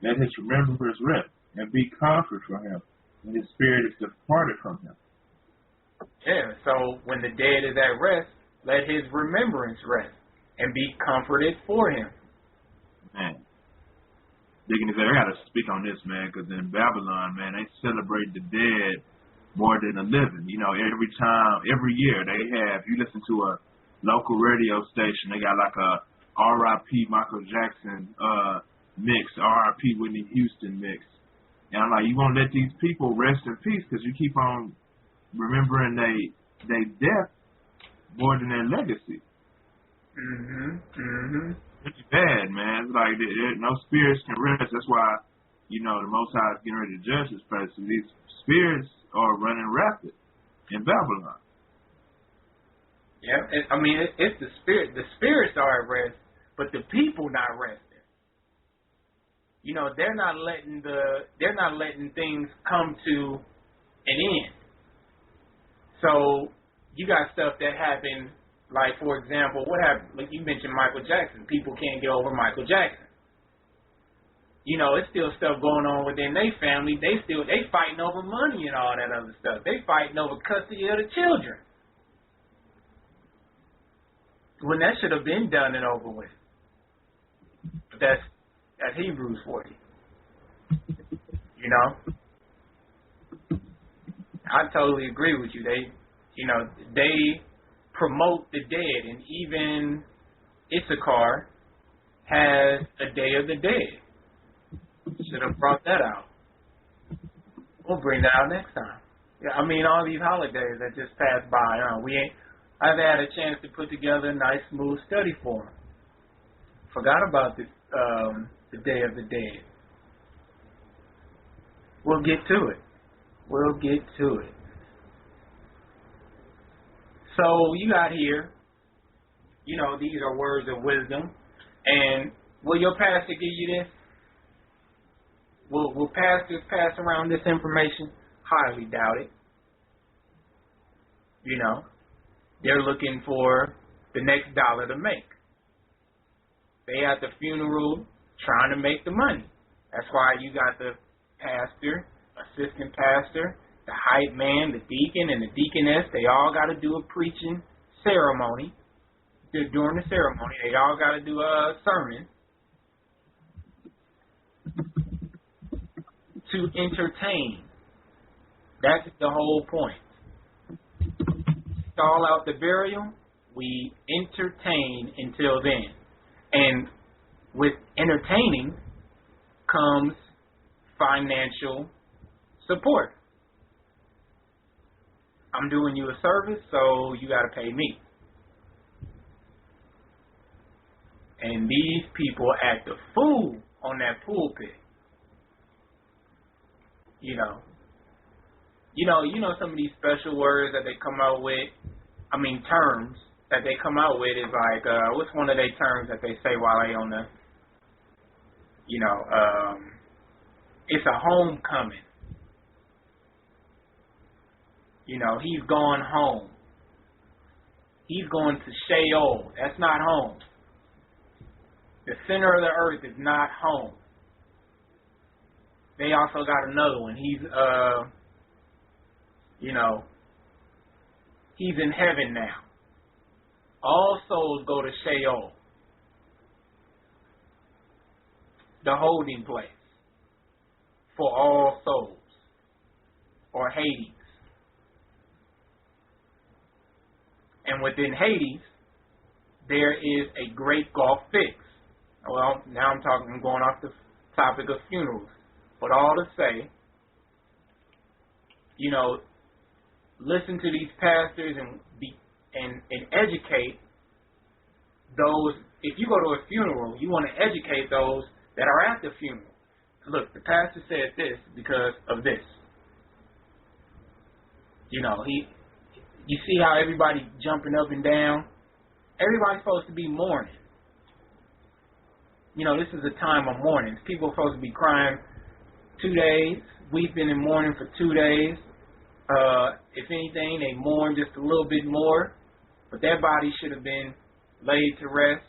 Speaker 7: let his remembrance rest, and be comfort for him, when his spirit is departed from him.
Speaker 4: Yeah, so when the dead is at rest, let his remembrance rest, and be comforted for him.
Speaker 7: Man. Deacon Xavier, I got to speak on this, man, because in Babylon, man, they celebrate the dead more than the living. Every year they have, you listen to a local radio station, they got like a R.I.P. Michael Jackson mix, R.I.P. Whitney Houston mix. And I'm like, you going to let these people rest in peace because you keep on remembering they death more than their legacy. It's bad, man. It's like no spirits can rest. That's why, the Most High is getting ready to judge this person. These spirits are running rapid in Babylon.
Speaker 4: Yeah, it's the spirit. The spirits are at rest, but the people not resting. They're not letting things come to an end. So you got stuff that happened. Like, for example, what happened? Like you mentioned Michael Jackson. People can't get over Michael Jackson. It's still stuff going on within their family. They fighting over money and all that other stuff. They fighting over custody of the children. When that should have been done and over with. But that's Hebrews for you. I totally agree with you. They promote the dead, and even Issachar has a Day of the Dead. Should have brought that out. We'll bring that out next time. Yeah, I mean, all these holidays that just passed by, I've had a chance to put together a nice, smooth study for them. Forgot about the Day of the Dead. We'll get to it. We'll get to it. So you got here, these are words of wisdom. And will your pastor give you this? Will pastors pass around this information? Highly doubt it. They're looking for the next dollar to make. They at the funeral trying to make the money. That's why you got the pastor, assistant pastor, the hype man, the deacon, and the deaconess. They all got to do a preaching ceremony. During the ceremony, they all got to do a sermon to entertain. That's the whole point. Stall out the burial, we entertain until then. And with entertaining comes financial support. I'm doing you a service, so you got to pay me. And these people act a fool on that pulpit. Some of these special words that they come out with, terms that they come out with is like, what's one of their terms that they say while they on the, it's a homecoming. He's gone home. He's going to Sheol. That's not home. The center of the earth is not home. They also got another one. He's in heaven now. All souls go to Sheol, the holding place for all souls, or Hades. And within Hades, there is a great gulf fixed. Well, now I'm going off the topic of funerals. But all to say, listen to these pastors and educate those. If you go to a funeral, you want to educate those that are at the funeral. Look, the pastor said this because of this. You see how everybody jumping up and down? Everybody's supposed to be mourning. This is a time of mourning. People are supposed to be crying 2 days, weeping and mourning for 2 days. If anything, they mourn just a little bit more, but their body should have been laid to rest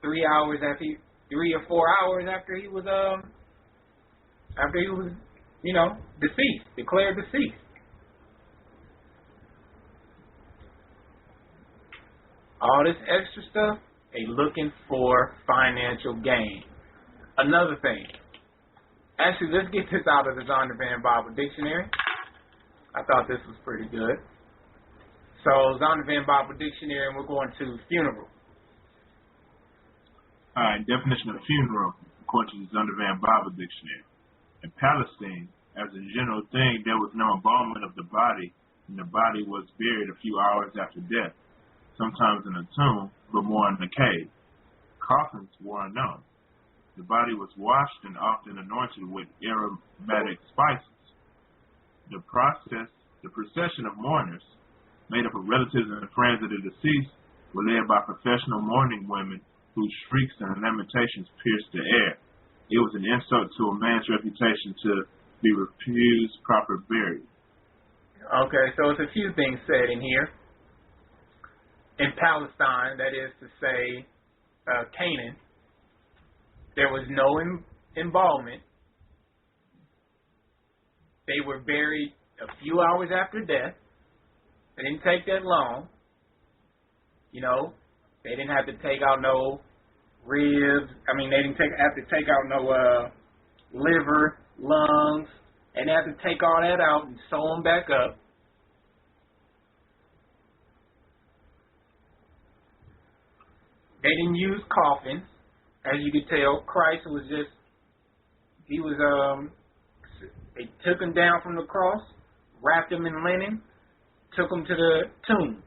Speaker 4: 3 or 4 hours after he was deceased, declared deceased. All this extra stuff, they looking for financial gain. Another thing. Actually, let's get this out of the Zondervan Bible Dictionary. I thought this was pretty good. So, Zondervan Bible Dictionary, and we're going to funeral.
Speaker 7: All right, definition of funeral, according to the Zondervan Bible Dictionary. In Palestine, as a general thing, there was no embalming of the body, and the body was buried a few hours after death, sometimes in a tomb, but more in a cave. Coffins were unknown. The body was washed and often anointed with aromatic spices. The procession of mourners, made up of relatives and friends of the deceased, were led by professional mourning women whose shrieks and lamentations pierced the air. It was an insult to a man's reputation to be refused proper burial.
Speaker 4: Okay, so it's a few things said in here. In Palestine, that is to say, Canaan, there was no embalmment. They were buried a few hours after death. It didn't take that long. They didn't have to take out no ribs. They didn't have to take out no liver, lungs, and they had to take all that out and sew them back up. They didn't use coffins. As you could tell, Christ was just, they took him down from the cross, wrapped him in linen, took him to the tomb.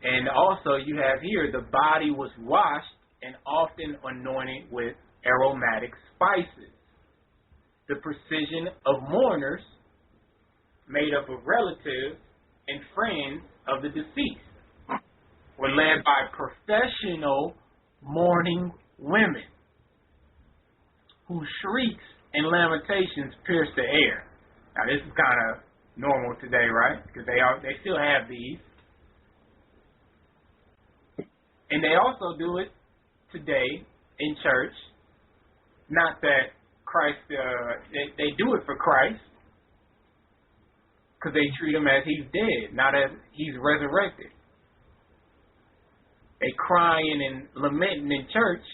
Speaker 4: And also you have here, the body was washed and often anointed with aromatic spices. The precision of mourners, made up of relatives and friends of the deceased, were led by professional mourning women whose shrieks and lamentations pierced the air. Now this is kind of normal today, right? Because they still have these. And they also do it today in church. Not that Christ, they do it for Christ, because they treat him as he's dead, not as he's resurrected. They crying and lamenting in church,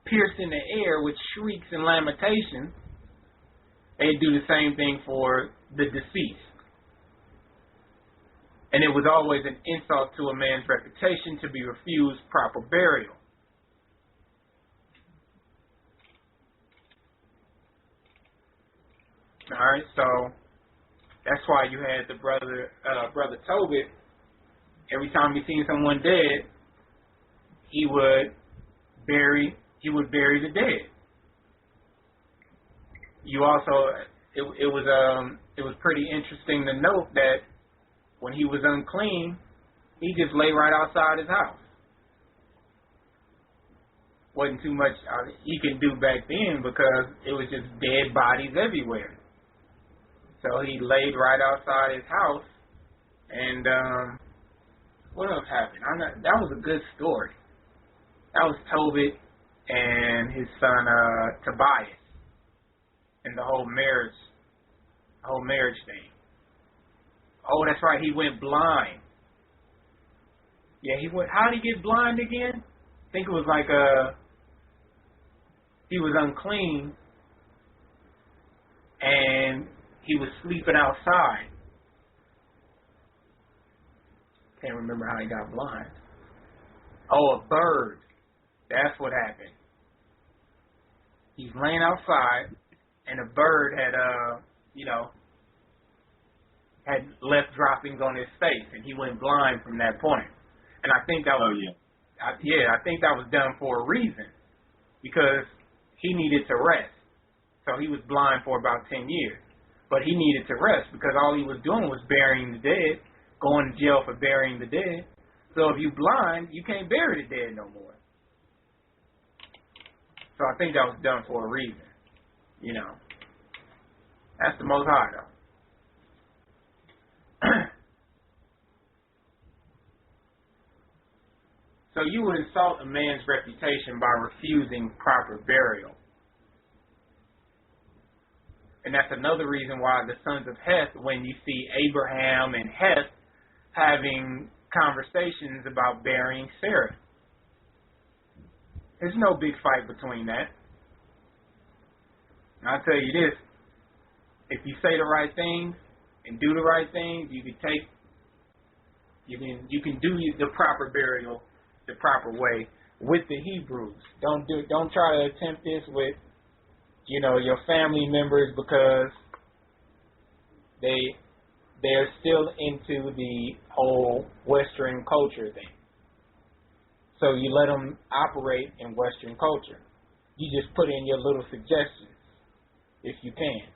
Speaker 4: piercing the air with shrieks and lamentations. They do the same thing for the deceased. And it was always an insult to a man's reputation to be refused proper burial. All right, so that's why you had the brother Tobit. Every time he seen someone dead, he would bury the dead. You also, it was pretty interesting to note that when he was unclean, he just lay right outside his house. Wasn't too much he could do back then because it was just dead bodies everywhere. So he laid right outside his house, and what else happened? That was a good story. That was Tobit and his son Tobias, and the whole marriage thing. Oh, that's right. He went blind. Yeah, he went. How did he get blind again? I think it was like he was unclean, and he was sleeping outside. Can't remember how he got blind. Oh, a bird. That's what happened. He's laying outside, and a bird had left droppings on his face, and he went blind from that point. And I think that was, I think that was done for a reason, because he needed to rest. So he was blind for about 10 years. But he needed to rest because all he was doing was burying the dead, going to jail for burying the dead. So if you're blind, you can't bury the dead no more. So I think that was done for a reason. You know. That's the Most High, though. So you would insult a man's reputation by refusing proper burial. And that's another reason why the sons of Heth, when you see Abraham and Heth having conversations about burying Sarah, there's no big fight between that. And I'll tell you this, if you say the right things and do the right things, you can do the proper burial the proper way with the Hebrews. Don't try to attempt this with your family members, because they're still into the whole Western culture thing. So you let them operate in Western culture. You just put in your little suggestions if you can,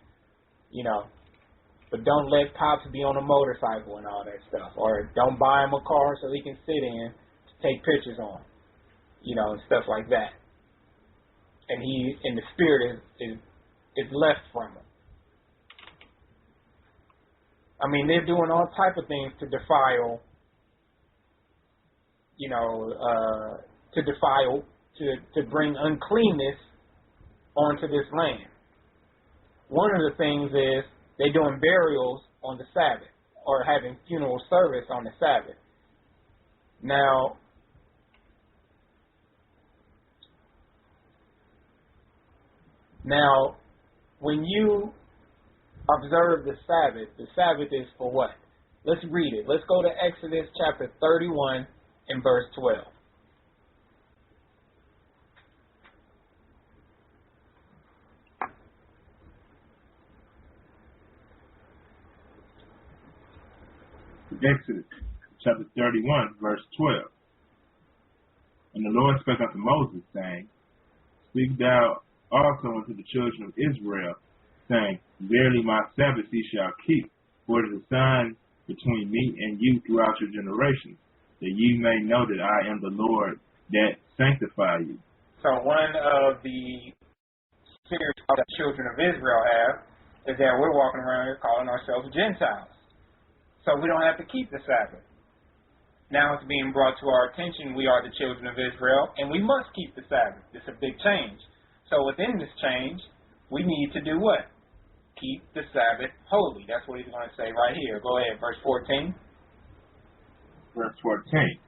Speaker 4: But don't let Pops be on a motorcycle and all that stuff. Or don't buy him a car so he can sit in to take pictures on, and stuff like that. And the spirit is left from him. I mean, they're doing all type of things to defile, to bring uncleanness onto this land. One of the things is they're doing burials on the Sabbath, or having funeral service on the Sabbath. Now, when you observe the Sabbath is for what? Let's read it. Let's go to Exodus chapter 31 and verse 12.
Speaker 7: Exodus chapter 31, verse 12. And the Lord spake unto Moses, saying, Speak thou also unto the children of Israel, saying, Verily my Sabbath ye shall keep, for it is a sign between me and you throughout your generations, that ye may know that I am the Lord that sanctify you.
Speaker 4: So one of the spirits that the children of Israel have is that we're walking around here calling ourselves Gentiles. So we don't have to keep the Sabbath. Now it's being brought to our attention we are the children of Israel, and we must keep the Sabbath. It's a big change. So within this change, we need to do what? Keep the Sabbath holy. That's what he's going to say right here. Go ahead, verse 14.
Speaker 7: Verse 14.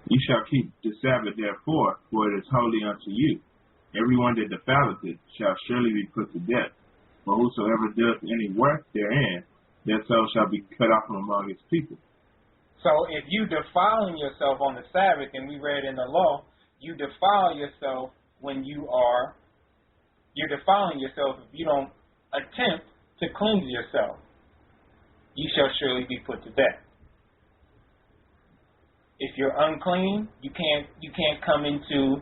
Speaker 7: Ye shall keep the Sabbath therefore, for it is holy unto you. Everyone that defileth it shall surely be put to death. For whosoever doeth any work therein, that soul shall be cut off from among his people.
Speaker 4: So if you defiling yourself on the Sabbath, and we read in the law, you defile yourself when you're defiling yourself if you don't attempt to cleanse yourself. You shall surely be put to death. If you're unclean, you can't come into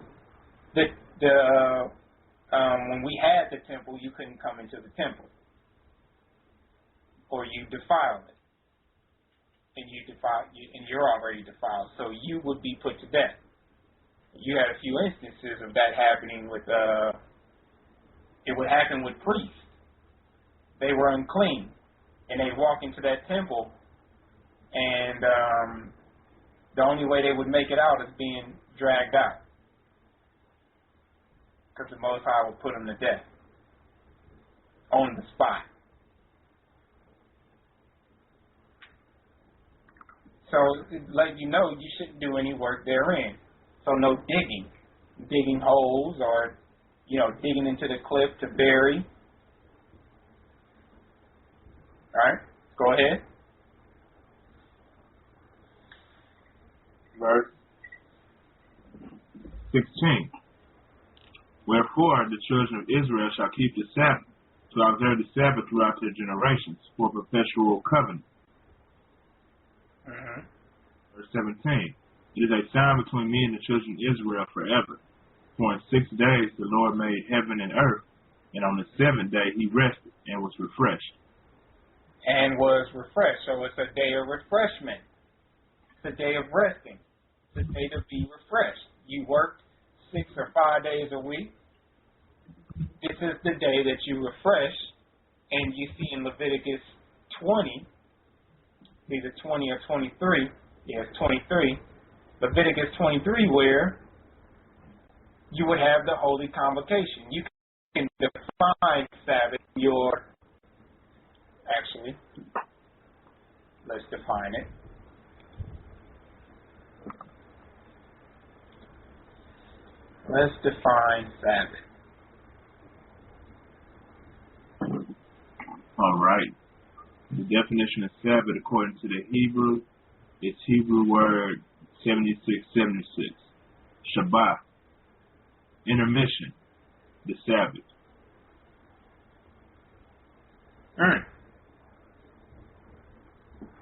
Speaker 4: when we had the temple, you couldn't come into the temple, or you defile it, and you're already defiled, so you would be put to death. You had a few instances of that happening with. It would happen with priests. They were unclean, and they walk into that temple, and the only way they would make it out is being dragged out, because the Most High would put them to death on the spot. So, let you know, you shouldn't do any work therein. So no digging holes, or digging into the cliff to bury. All right, go ahead.
Speaker 7: Verse 16. Wherefore the children of Israel shall keep the Sabbath, to observe the Sabbath throughout their generations, for a perpetual covenant. Verse 17. It is a sign between me and the children of Israel forever. For in 6 days the Lord made heaven and earth, and on the 7th day he rested and was refreshed.
Speaker 4: And was refreshed. So it's a day of refreshment. It's a day of resting. It's a day to be refreshed. You worked 6 or 5 days a week. This is the day that you refresh. And you see in Leviticus 20, either 20 or 23, yes, 23, Leviticus 23, where you would have the holy convocation. You can define Sabbath actually, let's define it. Let's define Sabbath.
Speaker 7: All right. The definition of Sabbath, according to the Hebrew, is Hebrew word 7676. Shabbat. Intermission. The Sabbath.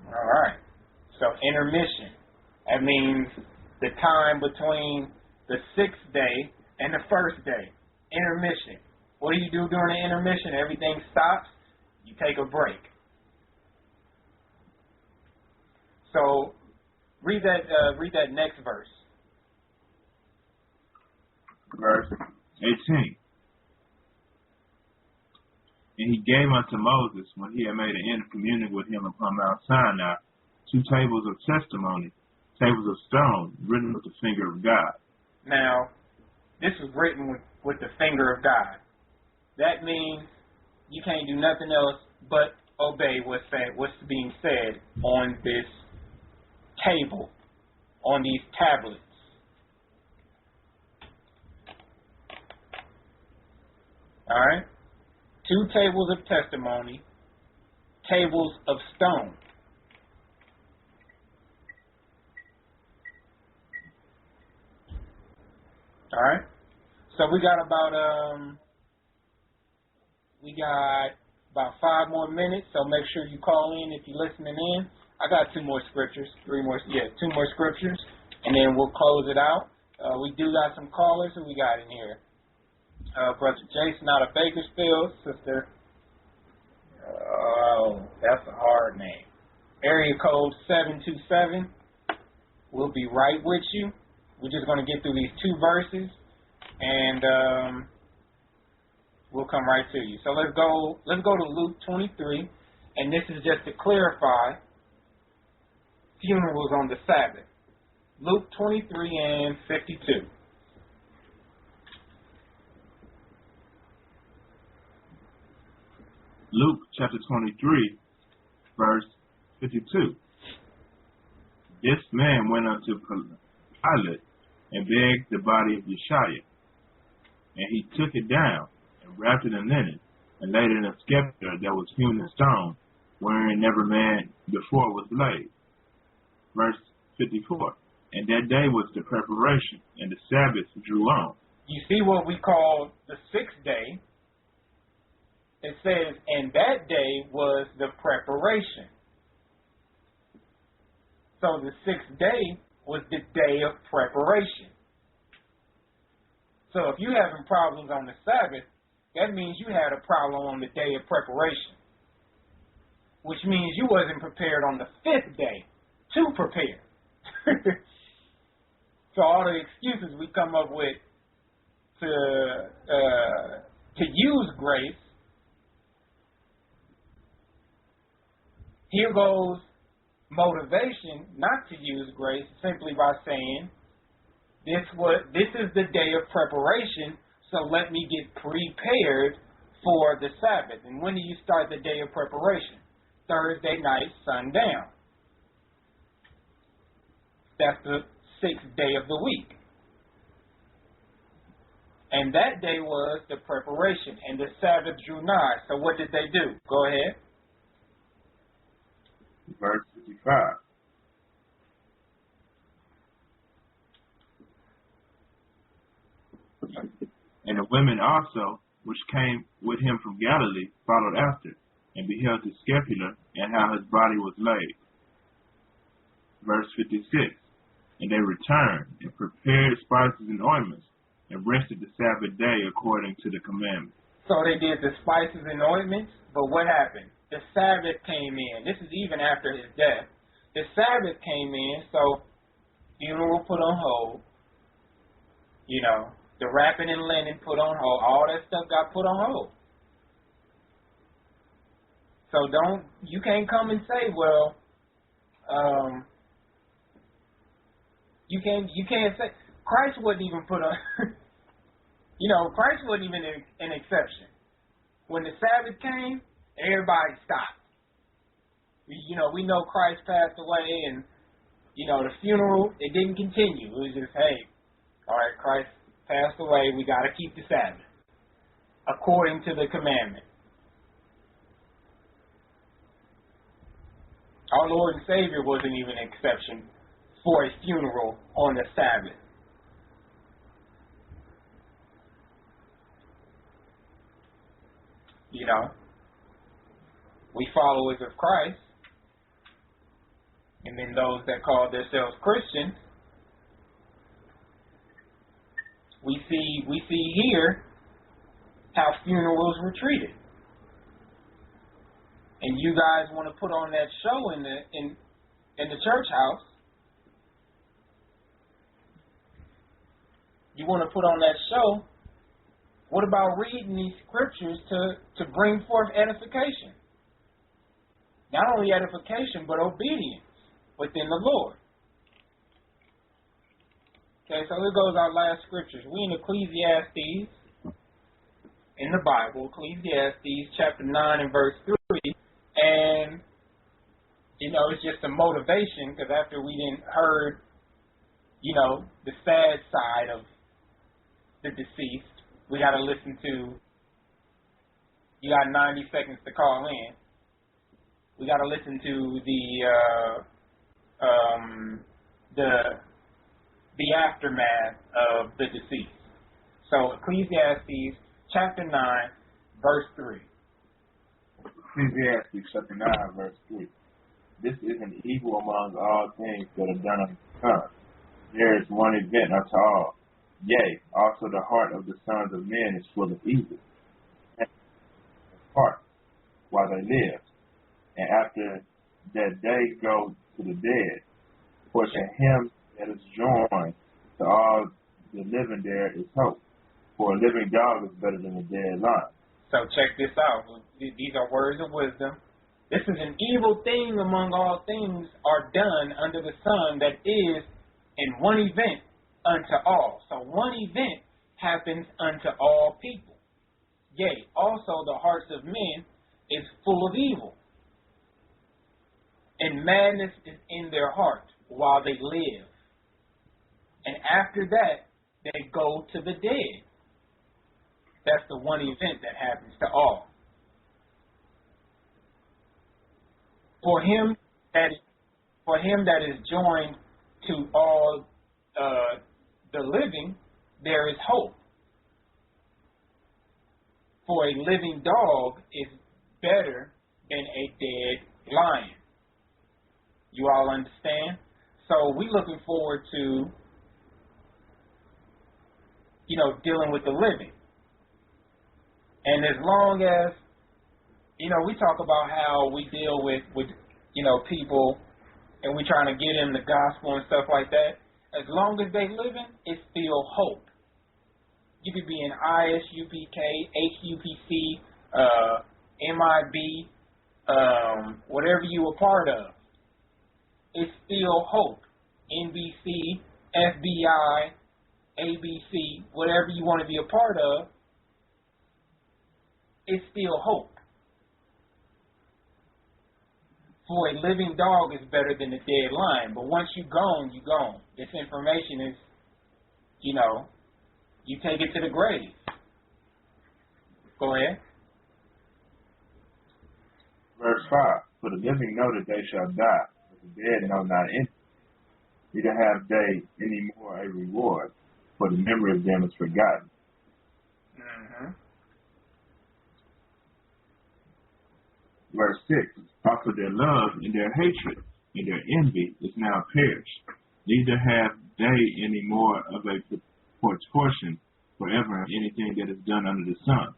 Speaker 4: All right. So intermission. That means the time between the 6th day and the 1st day. Intermission. What do you do during the intermission? Everything stops. You take a break. So read that next verse.
Speaker 7: Verse 18. And he gave unto Moses, when he had made an end of communing with him upon Mount Sinai, 2 tables of testimony, tables of stone, written with the finger of God. Now,
Speaker 4: this is written with the finger of God. That means you can't do nothing else but obey what's being said on this table, on these tablets. All right? 2 tables of testimony tables of stone. All right. So we got about 5 more minutes. So make sure you call in if you're listening in. I got 2 more scriptures, 2 more scriptures, and then we'll close it out. We do got some callers. Who we got in here? Brother Jason out of Bakersfield, sister. Oh, that's a hard name. Area code 727. We'll be right with you. We're just going to get through these 2 verses, and we'll come right to you. So let's go to Luke 23, and this is just to clarify funerals on the Sabbath. Luke 23 and 52.
Speaker 7: Luke chapter 23, verse 52. This man went unto Pilate and begged the body of Yeshua, and he took it down and wrapped it in linen and laid it in a scepter that was hewn in stone, wherein never man before was laid. Verse 54. And that day was the preparation, and the Sabbath drew on.
Speaker 4: You see what we call the 6th day. It says, and that day was the preparation. So the 6th day was the day of preparation. So if you're having problems on the Sabbath, that means you had a problem on the day of preparation, which means you wasn't prepared on the 5th day to prepare. So all the excuses we come up with to use grace, here goes motivation not to use grace simply by saying, this is the day of preparation, so let me get prepared for the Sabbath. And when do you start the day of preparation? Thursday night, sundown. That's the 6th day of the week. And that day was the preparation, and the Sabbath drew nigh. So what did they do? Go ahead.
Speaker 7: Verse 55. And the women also, which came with him from Galilee, followed after, and beheld the scapular, and how his body was laid. Verse 56. And they returned, and prepared spices and ointments, and rested the Sabbath day according to the commandment.
Speaker 4: So they did the spices and ointments, but what happened? The Sabbath came in. This is even after his death. The Sabbath came in, so funeral put on hold. You know, the wrapping and linen put on hold. All that stuff got put on hold. So you can't come and say, well, you can't say, Christ wasn't even put on, Christ wasn't even an exception. When the Sabbath came, everybody stopped. We know Christ passed away, and, the funeral, it didn't continue. It was just, hey, all right, Christ passed away, we got to keep the Sabbath, according to the commandment. Our Lord and Savior wasn't even an exception for a funeral on the Sabbath. We followers of Christ, and then those that call themselves Christians, we see here how funerals were treated. And you guys want to put on that show in the church house. You want to put on that show. What about reading these scriptures to bring forth edification? Not only edification, but obedience within the Lord. Okay, so here goes our last scriptures. We in Ecclesiastes, in the Bible, Ecclesiastes chapter 9 and verse 3. And, it's just a motivation, because after we didn't heard, the sad side of the deceased, we got to listen to, you got 90 seconds to call in. we got to listen to the aftermath of the deceased. So Ecclesiastes chapter 9, verse 3.
Speaker 7: Ecclesiastes chapter 9, verse 3. This is an evil among all things that are done under the sun. There is one event unto all. Yea, also the heart of the sons of men is full of evil. Heart, while they live. And after that they go to the dead. For to him that is joined to all the living there is hope. For a living dog is better than a dead lion.
Speaker 4: So check this out. These are words of wisdom. This is an evil thing among all things are done under the sun that is in one event unto all. So one event happens unto all people. Yea, also the hearts of men is full of evil. And madness is in their heart while they live. And after that, they go to the dead. That's the one event that happens to all. For him that is joined to all the living, there is hope. For a living dog is better than a dead lion. You all understand? So we're looking forward to, dealing with the living. And as long as, we talk about how we deal with people and we trying to get them the gospel and stuff like that. As long as they living, it's still hope. You could be in ISUPK, HUPC, MIB, whatever you a part of. It's still hope. NBC, FBI, ABC, whatever you want to be a part of, it's still hope. For a living dog is better than a dead lion. But once you're gone, you're gone. This information is, you take it to the grave. Go ahead.
Speaker 7: Verse 5. For the living know that they shall die, but the dead know not any. Neither have they any more a reward, for the memory of them is forgotten.
Speaker 4: Mm-hmm.
Speaker 7: Verse 6. Also their love and their hatred and their envy is now perished. Neither have they any more of a portion forever in anything that is done under the sun.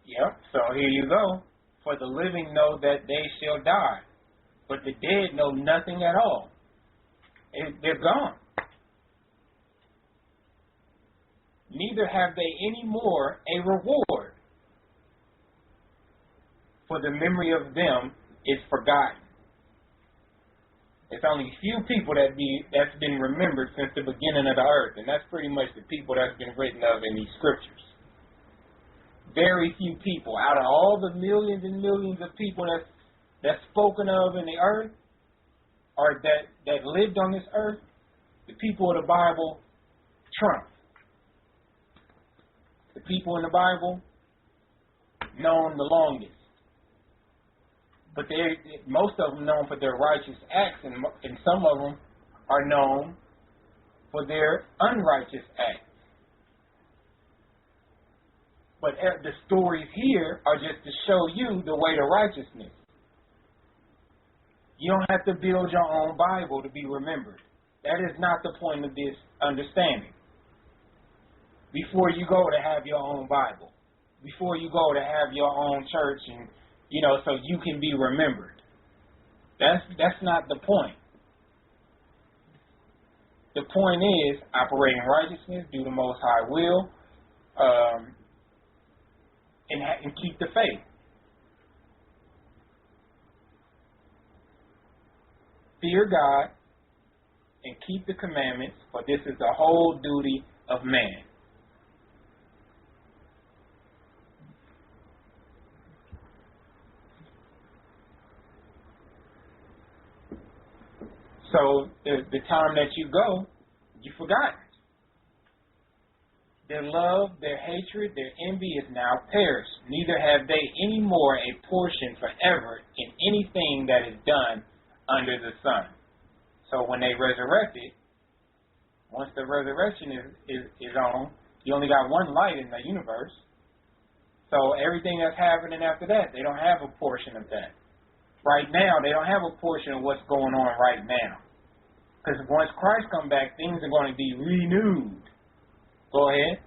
Speaker 4: Yep, so here you go. For the living know that they shall die, but the dead know nothing at all. They're gone. Neither have they any more a reward, for the memory of them is forgotten. It's only a few people that's been remembered since the beginning of the earth, and that's pretty much the people that's been written of in these scriptures. Very few people out of all the millions and millions of people that's spoken of in the earth, or that lived on this earth, the people of the Bible trump. The people in the Bible known the longest. But most of them known for their righteous acts, and some of them are known for their unrighteous acts. But the stories here are just to show you the way to righteousness. You don't have to build your own Bible to be remembered. That is not the point of this understanding. Before you go to have your own Bible, before you go to have your own church and so you can be remembered. That's not the point. The point is operate in righteousness, do the Most High will, and keep the faith. Fear God and keep the commandments, for this is the whole duty of man. So the time that you go, you forgot. Their love, their hatred, their envy is now perished. Neither have they any more a portion forever in anything that is done under the sun. So when they resurrected, once the resurrection is on, you only got one light in the universe. So everything that's happening after that, they don't have a portion of that. Right now, they don't have a portion of what's going on right now. Because once Christ comes back, things are going to be renewed. Go ahead.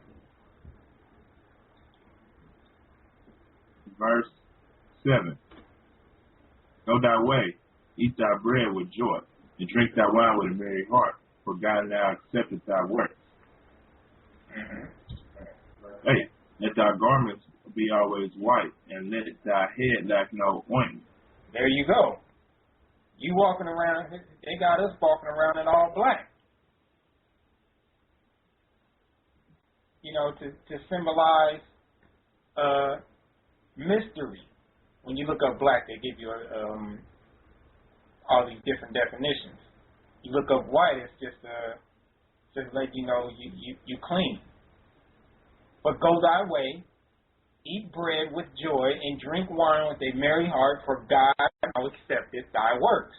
Speaker 7: Verse 7. Go thy way, eat thy bread with joy, and drink thy wine with a merry heart, for God now accepteth thy works. Mm-hmm. 8. Let thy garments be always white, and let thy head lack no ointment.
Speaker 4: There you go. You walking around, they got us walking around in all black. You know, to symbolize mystery. When you look up black, they give you all these different definitions. You look up white, it's just let you know you clean. But go thy way, eat bread with joy, and drink wine with a merry heart, for God now accepteth thy works.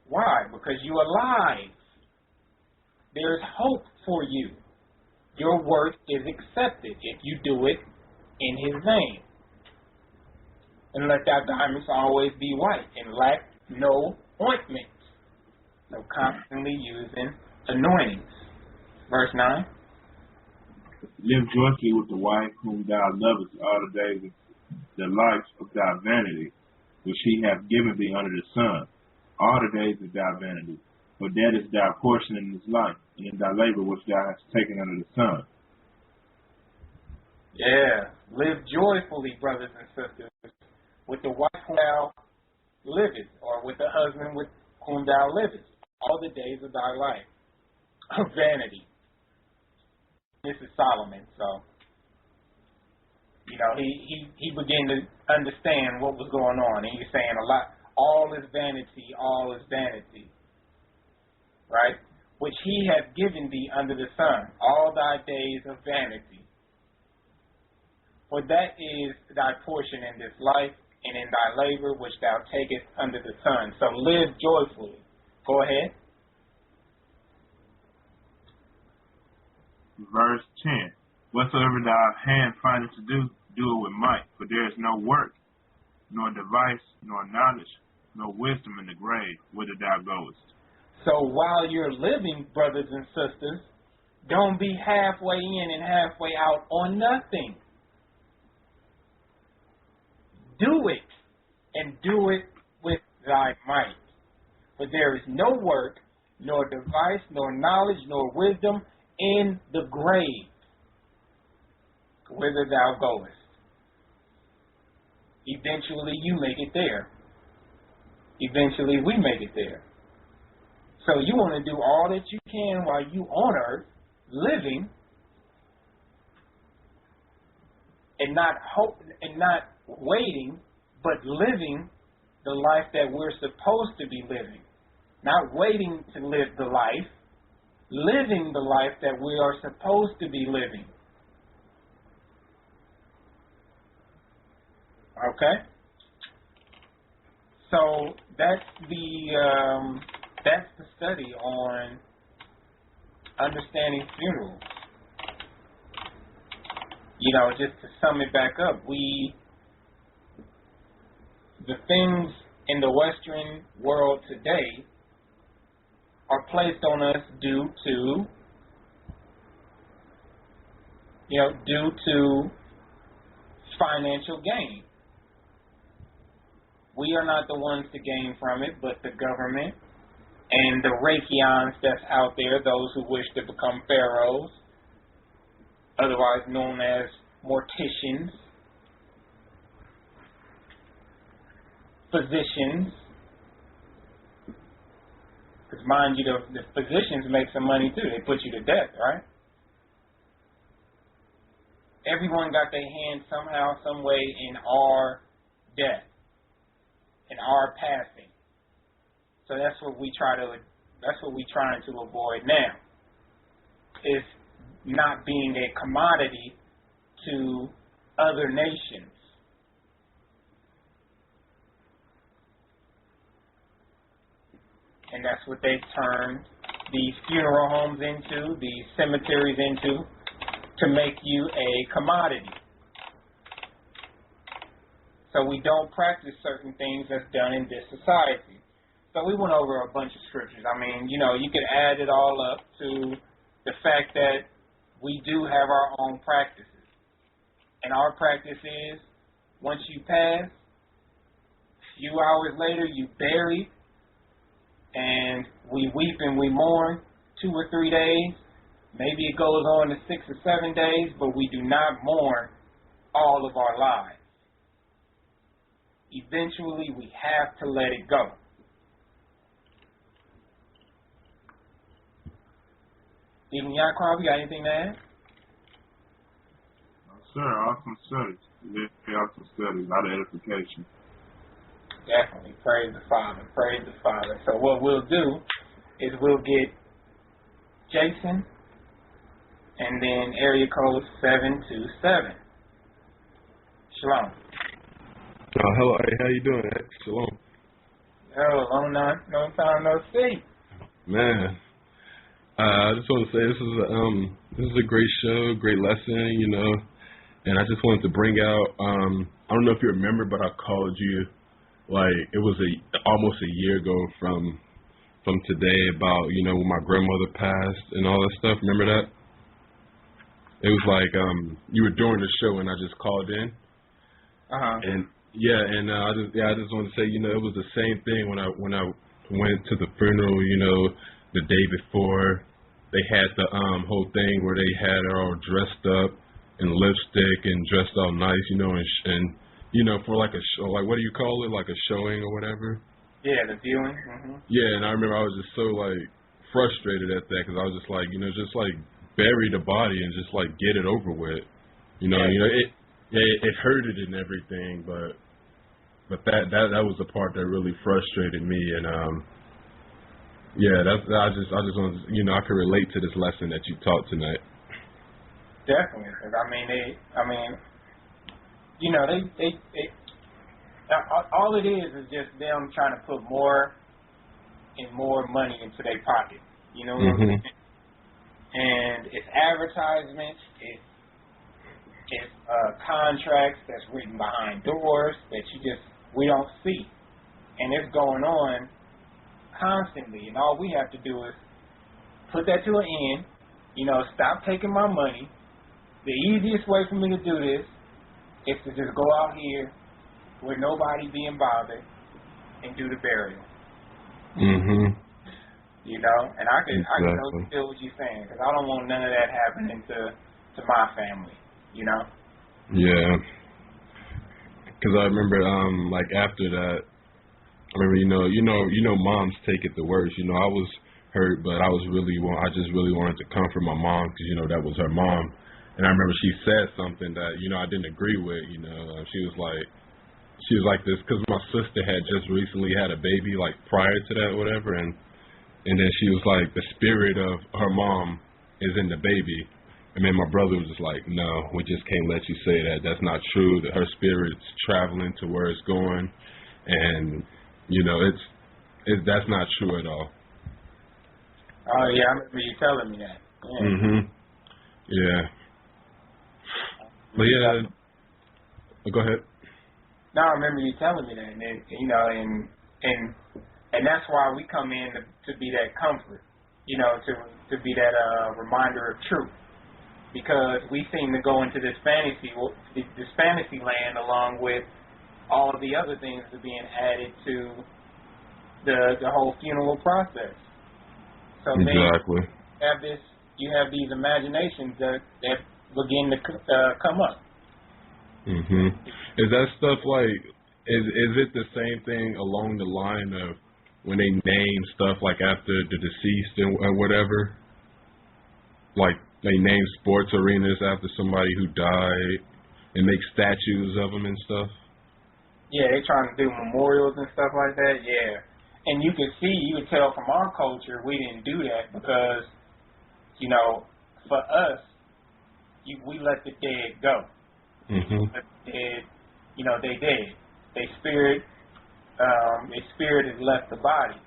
Speaker 4: Why? Because you are alive. There's hope for you. Your work is accepted if you do it in His name. And let thy garments always be white, and lack no ointment. So constantly using anointings. Verse 9.
Speaker 7: Live joyfully with the wife whom thou lovest all the days of the life of thy vanity, which He hath given thee under the sun, all the days of thy vanity. For that is thy portion in this life, and in thy labor which thou hast taken under the sun.
Speaker 4: Yeah. Live joyfully, brothers and sisters, with the wife whom thou livest, or with the husband with whom thou livest, all the days of thy life. Of vanity. This is Solomon, so you know he began to understand what was going on, and he's saying a lot. All is vanity, all is vanity, right? Which He hath given thee under the sun, all thy days of vanity. For that is thy portion in this life, and in thy labor which thou takest under the sun. So live joyfully. Go ahead.
Speaker 7: Verse 10. Whatsoever thy hand findeth to do, do it with might, for there is no work, nor device, nor knowledge, nor wisdom in the grave, whither thou goest.
Speaker 4: So while you're living, brothers and sisters, don't be halfway in and halfway out on nothing. Do it, and do it with thy might. For there is no work, nor device, nor knowledge, nor wisdom in the grave, whither thou goest. Eventually you make it there. Eventually we make it there. So you want to do all that you can while you on earth, living, and not waiting, but living the life that we're supposed to be living. Not waiting to live the life, living the life that we are supposed to be living. Okay? So that's the study on understanding funerals. You know, just to sum it back up, the things in the Western world today are placed on us due to financial gain. We are not the ones to gain from it, but the government and the Reikians that's out there, those who wish to become pharaohs, otherwise known as morticians, physicians. Because mind you, the physicians make some money too. They put you to death, right? Everyone got their hand somehow, some way in our death, in our passing. So that's what we're trying to avoid now. Is not being a commodity to other nations. And that's what they turned these funeral homes into, these cemeteries into, to make you a commodity. So we don't practice certain things that's done in this society. So we went over a bunch of scriptures. I mean, you know, you could add it all up to the fact that we do have our own practices. And our practice is, once you pass, a few hours later you buried, and we weep and we mourn 2 or 3 days. Maybe it goes on to 6 or 7 days, but we do not mourn all of our lives. Eventually, we have to let it go. Even Yaiqawab, you got anything to add?
Speaker 7: Sir, awesome studies. Very awesome studies. A lot of edification.
Speaker 4: Definitely. Praise the Father. Praise the Father. So what we'll do is we'll get Jason and then area code 727. Shalom.
Speaker 8: Hello, hey, how you doing? Shalom.
Speaker 4: Oh, long time no see.
Speaker 8: Man, I just want to say this is a great show, great lesson, you know, and I just wanted to bring out, I don't know if you remember, but I called you, like, it was almost a year ago from today about, you know, when my grandmother passed and all that stuff. Remember that? It was like, you were doing the show and I just called in. And I just want to say, you know, it was the same thing when I went to the funeral, you know, the day before. They had the whole thing where they had her all dressed up in lipstick and dressed all nice, you know, and you know, for like a show, like what do you call it, like a showing or whatever?
Speaker 4: Yeah, the viewing. Mm-hmm.
Speaker 8: Yeah, and I remember I was just so like frustrated at that because I was just like, you know, just like bury the body and just like get it over with, you know.
Speaker 4: Yeah.
Speaker 8: You know, it hurted and everything, but that was the part that really frustrated me, and I just want to, you know, I can relate to this lesson that you taught tonight.
Speaker 4: Definitely, because you know, they all it is just them trying to put more and more money into their pocket. You know what I'm saying? And it's advertisements, it's contracts that's written behind doors that we don't see, and it's going on constantly. And all we have to do is put that to an end. You know, stop taking my money. The easiest way for me to do this is to just go out here with nobody being bothered and do the burial. You know, and I can totally feel what you're saying, because I don't want none of that happening to my family. You know.
Speaker 8: Yeah. Because I remember, like after that, I remember, you know, moms take it the worst. You know, I was hurt, but I just really wanted to comfort my mom because, you know, that was her mom. And I remember she said something that, you know, I didn't agree with. You know, she was like this because my sister had just recently had a baby, like prior to that, or whatever, and then she was like, the spirit of her mom is in the baby. And then my brother was just like, no, we just can't let you say that. That's not true. That her spirit's traveling to where it's going, and you know, that's not true at all.
Speaker 4: Oh yeah, I remember you telling me that. Yeah.
Speaker 8: Yeah. But yeah, go ahead.
Speaker 4: No, I remember you telling me that, and then, you know, and that's why we come in to be that comfort, you know, to be that reminder of truth. Because we seem to go into this fantasy land along with all of the other things that are being added to the whole funeral process. So
Speaker 8: exactly.
Speaker 4: then you have these imaginations that begin to come up.
Speaker 8: Is that stuff like, is it the same thing along the line of when they name stuff like after the deceased and whatever? Like, they name sports arenas after somebody who died and make statues of them and stuff?
Speaker 4: Yeah, they're trying to do memorials and stuff like that, yeah. And you could tell from our culture we didn't do that because, you know, for us, we let the dead go.
Speaker 8: Mhm.
Speaker 4: Let the dead, they dead. Their spirit has left the body.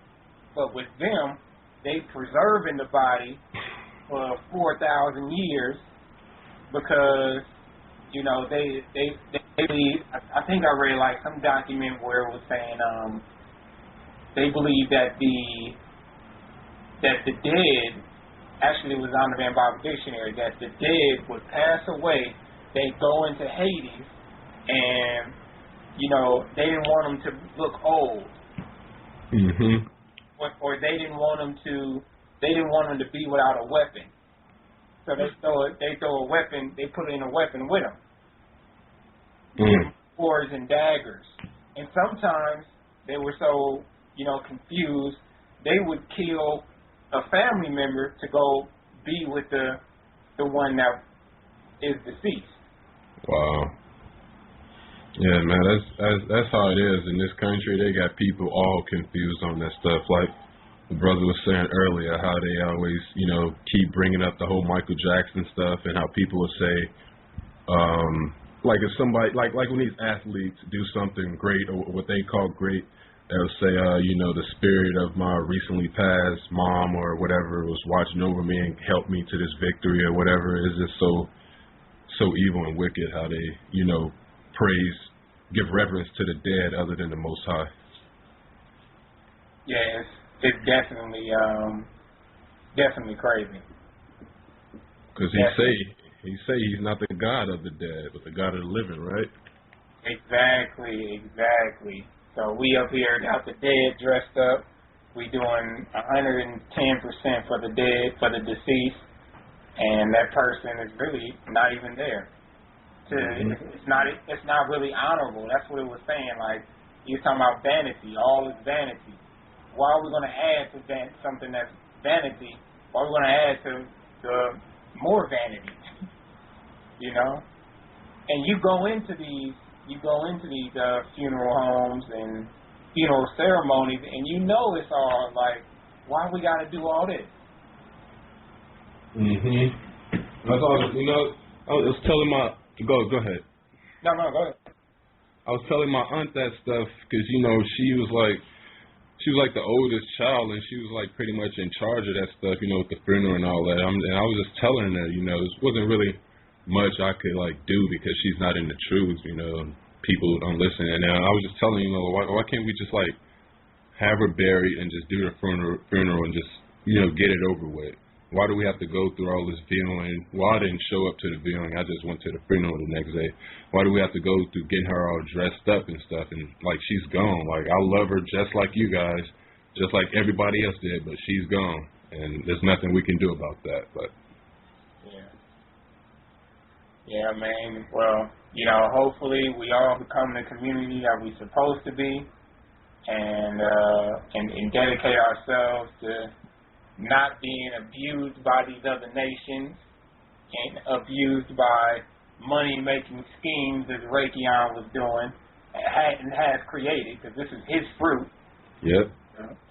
Speaker 4: But with them, they preserving the body for 4,000 years because they believe. I think I read like some document where it was saying they believe that the dead, actually it was on the Van Bible Dictionary, that the dead would pass away, they go into Hades, and they didn't want them to look old.
Speaker 8: Mhm.
Speaker 4: Or they didn't want them to to be without a weapon. So they throw a weapon, they put in a weapon with them. Swords and daggers. And sometimes they were so, confused, they would kill a family member to go be with the one that is deceased.
Speaker 8: Wow. Yeah, man, that's how it is in this country. They got people all confused on that stuff. Like the brother was saying earlier, how they always, keep bringing up the whole Michael Jackson stuff, and how people would say, like if somebody, like when these athletes do something great or what they call great, they'll say, the spirit of my recently passed mom or whatever was watching over me and helped me to this victory or whatever. It's just so evil and wicked how they, praise, give reverence to the dead other than the Most High.
Speaker 4: Yeah, it's definitely crazy.
Speaker 8: Because he say he's not the God of the dead, but the God of the living, right?
Speaker 4: Exactly. So we up here got the dead dressed up. We doing 110% for the dead, for the deceased, and that person is really not even there. It's not really honorable. That's what it was saying. Like you're talking about vanity. All is vanity. Why are we going to add to something that's vanity? Why are we going to add to more vanity? And you go into these funeral homes and funeral ceremonies, and it's all like, why we got to do all this?
Speaker 8: Mhm. That's all. I was telling my go ahead.
Speaker 4: No, go ahead.
Speaker 8: I was telling my aunt that stuff because she was like the oldest child, and she was like pretty much in charge of that stuff, with the funeral and all that. And I was just telling her, this wasn't really much I could like do because she's not in the truth, people don't listen. And I was just telling why can't we just like have her buried and just do the funeral and just get it over with? Why do we have to go through all this viewing? Well, I didn't show up to the viewing. I just went to the funeral the next day. Why do we have to go through getting her all dressed up and stuff? And like she's gone. Like I love her just like you guys, just like everybody else did, but she's gone, and there's nothing we can do about that. But
Speaker 4: yeah, man. Well, hopefully we all become the community that we're supposed to be, and dedicate ourselves to not being abused by these other nations and abused by money-making schemes as Raytheon was doing and has created, because this is his fruit.
Speaker 8: Yep.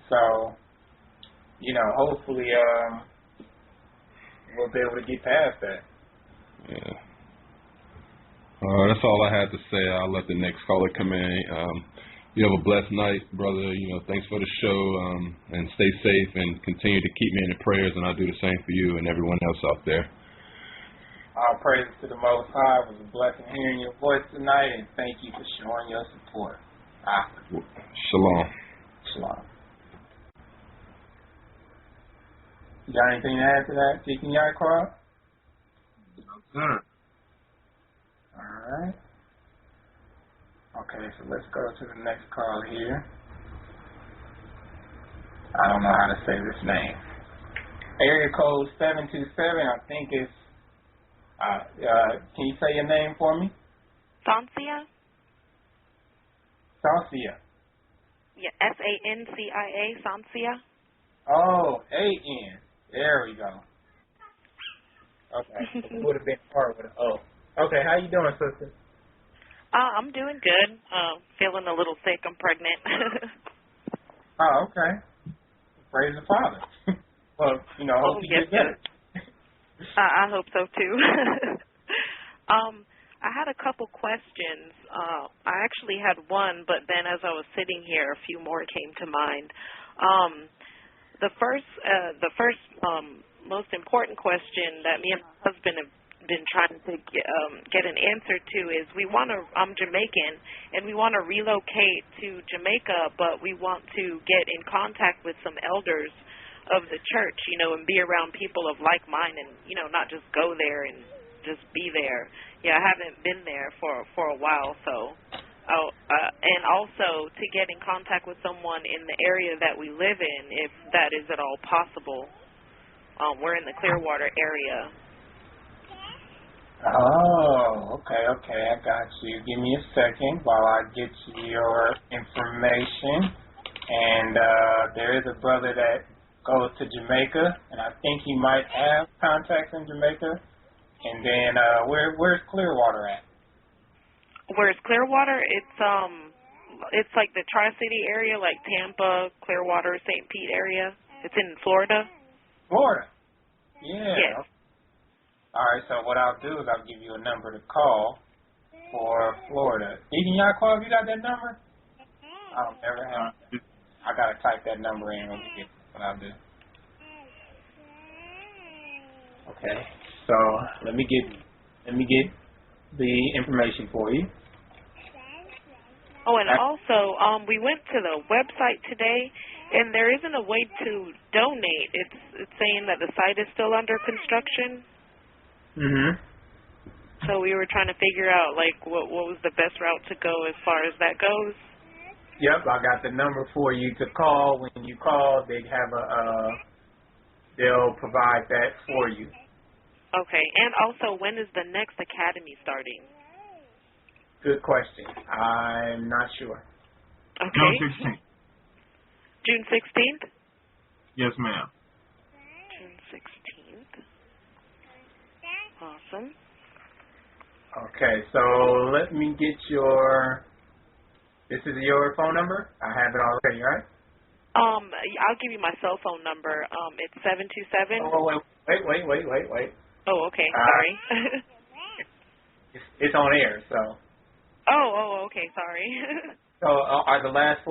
Speaker 4: So, hopefully we'll be able to get past that.
Speaker 8: Yeah. That's all I had to say. I'll let the next caller come in. You have a blessed night, brother. Thanks for the show, and stay safe and continue to keep me in the prayers, and I'll do the same for you and everyone else out there.
Speaker 4: All praises to the Most High. It was a blessing hearing your voice tonight, and thank you for showing your support.
Speaker 8: Shalom.
Speaker 4: Shalom. You got anything to add to that, Deacon Yaiqawab?
Speaker 7: No, sir.
Speaker 4: All right. Okay, so let's go to the next call here. I don't know how to say this name. Area code 727, I think it's, can you say your name for me?
Speaker 9: Sancia?
Speaker 4: Sancia.
Speaker 9: Yeah, S-A-N-C-I-A, Sancia.
Speaker 4: Oh, A-N. There we go. Okay, it would have been hard with an O. Okay, how you doing, sister?
Speaker 9: I'm doing good. Feeling a little sick. I'm pregnant.
Speaker 4: Oh, okay. Praise the Father. Well, hope you get better.
Speaker 9: I hope so, too. I had a couple questions. I actually had one, but then as I was sitting here, a few more came to mind. The first most important question that me and my husband have been trying to get an answer to is I'm Jamaican, and we want to relocate to Jamaica, but we want to get in contact with some elders of the church, and be around people of like mind, and not just go there and just be there. Yeah, I haven't been there for a while, so and also to get in contact with someone in the area that we live in, if that is at all possible. We're in the Clearwater area.
Speaker 4: Oh, okay, I got you. Give me a second while I get you your information. And there is a brother that goes to Jamaica, and I think he might have contacts in Jamaica. And then where's Clearwater at?
Speaker 9: Where's Clearwater? It's like the Tri-City area, like Tampa, Clearwater, St. Pete area. It's in Florida.
Speaker 4: Florida? Yeah.
Speaker 9: Yes.
Speaker 4: All right, so what I'll do is I'll give you a number to call for Florida. Deacon Yaiqawab, you got that number? I don't ever have. I got to type that number in when we get what I'll do. Okay. So let me get the information for you.
Speaker 9: Oh, and also, we went to the website today, and there isn't a way to donate. It's saying that the site is still under construction.
Speaker 4: Mhm.
Speaker 9: So we were trying to figure out what was the best route to go as far as that goes.
Speaker 4: Yep, I got the number for you to call. When you call, they'll provide that for you.
Speaker 9: Okay, and also, when is the next academy starting?
Speaker 4: Good question. I'm not sure.
Speaker 9: Okay.
Speaker 7: June 16th.
Speaker 9: June 16th?
Speaker 7: Yes, ma'am.
Speaker 9: June 16th. Awesome.
Speaker 4: Okay, so let me get this is your phone number? I have it already, right?
Speaker 9: I'll give you my cell phone number. It's 727.
Speaker 4: Oh, wait.
Speaker 9: Oh, okay. Sorry.
Speaker 4: It's on air, so.
Speaker 9: Oh, okay. Sorry.
Speaker 4: So are the last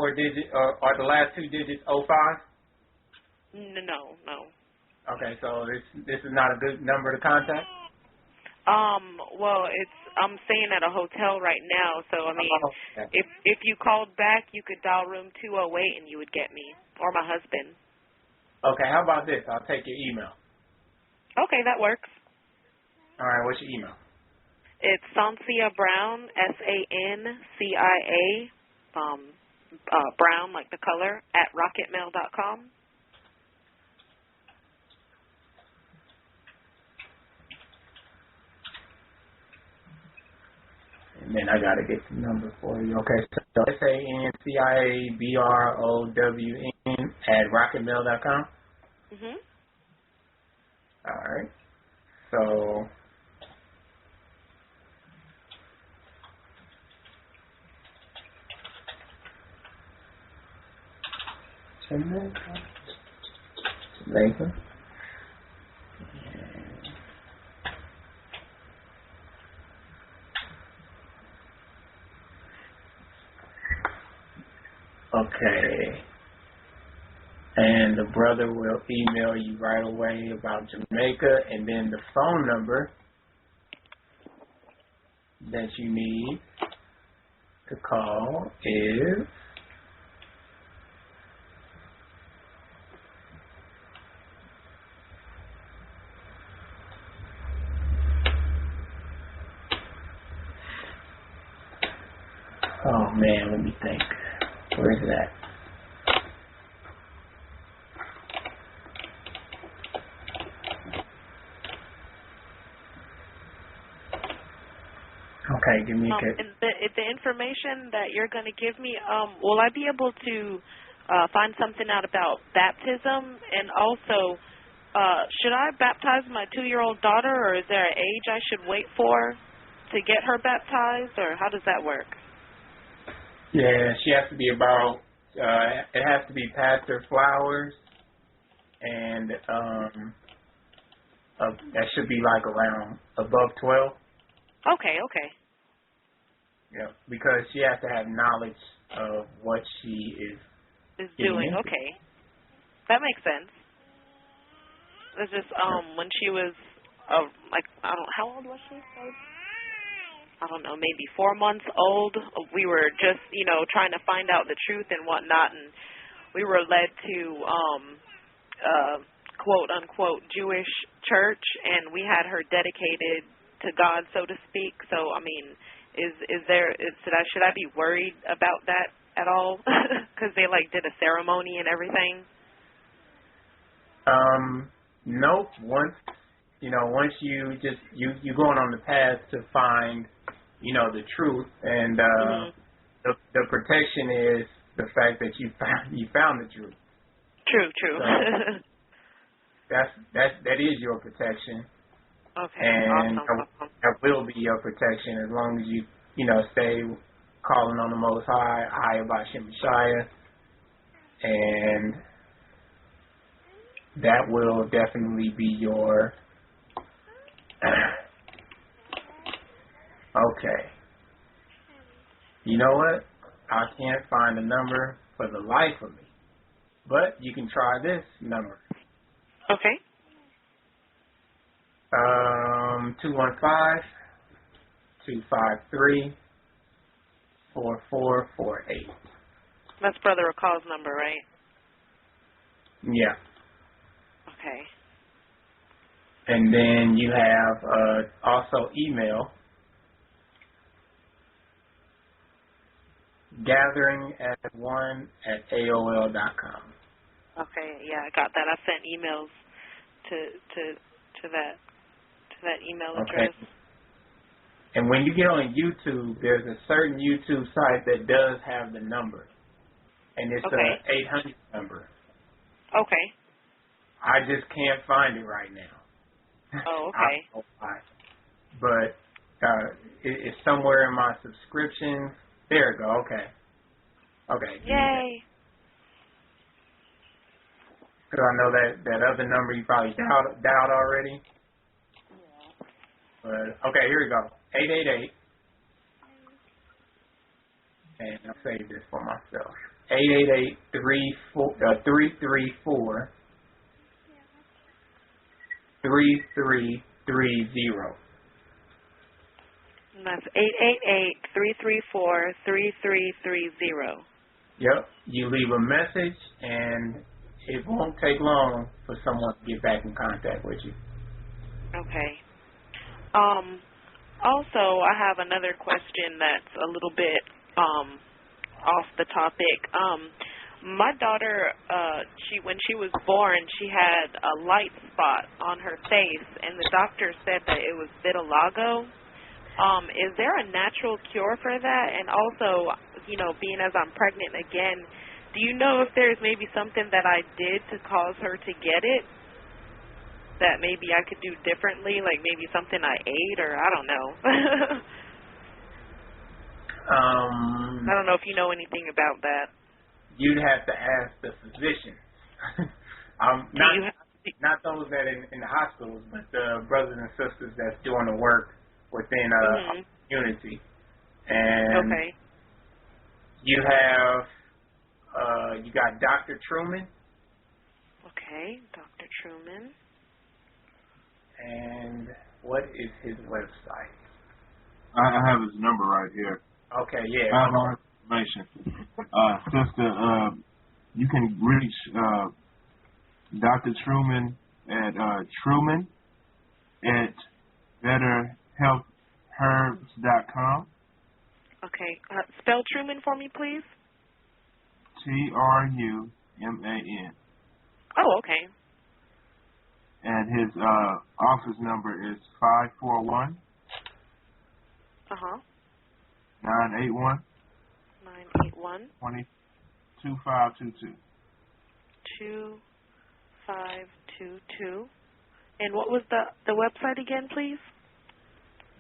Speaker 4: two digits 05?
Speaker 9: No.
Speaker 4: Okay, so this is not a good number to contact?
Speaker 9: Well, I'm staying at a hotel right now, so I mean,
Speaker 4: okay.
Speaker 9: if you called back, you could dial room 208 and you would get me, or my husband.
Speaker 4: Okay, how about this? I'll take your email.
Speaker 9: Okay, that works.
Speaker 4: All right, what's your email?
Speaker 9: It's Sancia Brown, SANCIA, Brown, like the color, @rocketmail.com.
Speaker 4: And then I got to get the number for you. Okay, so SANCIABROWN @rocketmail.com.
Speaker 9: Mhm.
Speaker 4: All right. So Jamaica. Okay. And the brother will email you right away about Jamaica, and then the phone number that you need to call is oh man, let me think. Where is that? Okay, give me a
Speaker 9: And the information that you're going to give me, will I be able to find something out about baptism? And also, should I baptize my 2-year-old daughter, or is there an age I should wait for to get her baptized, or how does that work?
Speaker 4: Yeah, she has to be about, it has to be past her flowers, and that should be like around above 12.
Speaker 9: Okay, okay.
Speaker 2: Yeah, because she has to have knowledge of what she is
Speaker 9: doing.
Speaker 2: into.
Speaker 9: Okay, that makes sense. It's just when she was like how old was she? I don't know, maybe 4 months old. We were just trying to find out the truth and whatnot, and we were led to quote unquote Jewish church, and we had her dedicated to God, so to speak. So I mean, should I be worried about that at all? Because they did a ceremony and everything.
Speaker 2: Nope. Once you going on the path to find the truth, and the protection is the fact that you found the truth.
Speaker 9: True.
Speaker 2: So that is your protection.
Speaker 9: Okay.
Speaker 2: And
Speaker 9: awesome.
Speaker 2: that will be your protection as long as you stay calling on the Most High, Yahweh Shemashaya, and that will definitely be your. Okay. You know what? I can't find a number for the life of me, but you can try this number.
Speaker 9: Okay.
Speaker 2: 215-253-4448.
Speaker 9: That's Brother Rakal's number, right?
Speaker 2: Yeah.
Speaker 9: Okay.
Speaker 2: And then you have also email, gathering@AOL.com.
Speaker 9: Okay, yeah, I got that. I sent emails to that email address.
Speaker 2: Okay. And when you get on YouTube, there's a certain YouTube site that does have the number, and it's
Speaker 9: Okay.
Speaker 2: a 800 number.
Speaker 9: Okay.
Speaker 2: I just can't find it right now.
Speaker 9: Oh, okay.
Speaker 2: I don't know why. But it's somewhere in my subscriptions. There we go. Okay. Okay.
Speaker 9: Yay.
Speaker 2: Because I know that other number you probably dialed already. Yeah. But okay, here we go. 888. And I'll save this for myself. 888-334-3330.
Speaker 9: And that's 888-334-3330.
Speaker 2: Yep. You leave a message, and it won't take long for someone to get back in contact with you.
Speaker 9: Okay. Also, I have another question that's a little bit off the topic. My daughter, when she was born, she had a light spot on her face, and the doctor said that it was vitiligo. Is there a natural cure for that? And also, being as I'm pregnant again, do you know if there's maybe something that I did to cause her to get it that maybe I could do differently, like maybe something I ate, or I don't know. I don't know if you know anything about that.
Speaker 2: You'd have to ask the physician. Not those that in the hospitals, but the brothers and sisters that's doing the work within a community. And
Speaker 9: okay.
Speaker 2: You have you got Dr. Truman.
Speaker 9: Okay, Dr. Truman.
Speaker 2: And what is his website?
Speaker 7: I have his number right here.
Speaker 2: Okay, yeah.
Speaker 7: I have all information. Sister, you can reach Dr. Truman at Truman at betterhealthherbs.com.
Speaker 9: Okay. Spell Truman for me, please.
Speaker 7: Truman.
Speaker 9: Oh, okay.
Speaker 7: And his office number is 541 981 2522. 2522. And what was the website again, please?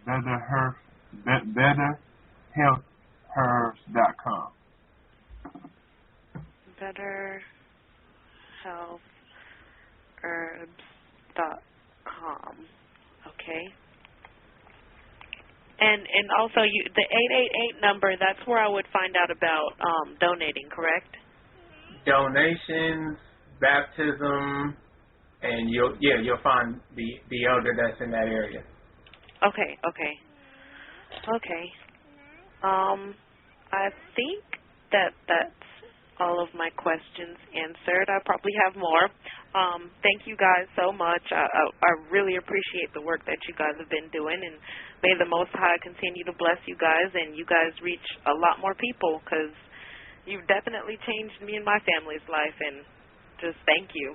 Speaker 7: betterhealthherbs.com. betterhealthherbs.com. Okay.
Speaker 9: And also, the 888 number, that's where I would find out about donating, correct?
Speaker 2: Donations, baptism, and you'll find the elder that's in that area.
Speaker 9: Okay. I think that's all of my questions answered. I probably have more. Thank you guys so much. I really appreciate the work that you guys have been doing, and may the Most High continue to bless you guys, and you guys reach a lot more people, because you've definitely changed me and my family's life, and just thank you.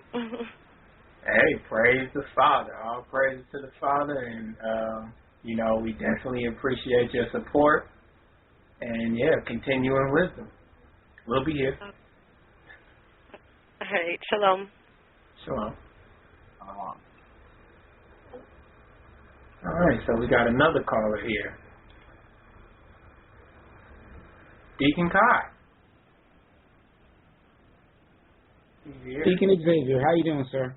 Speaker 2: Hey, praise the Father. All praise to the Father, and, we definitely appreciate your support, and, continue in wisdom. We'll be here.
Speaker 9: All right. Shalom.
Speaker 2: Shalom. All right, so we got another caller here. Deacon Kai.
Speaker 10: Deacon Xavier, how you doing, sir?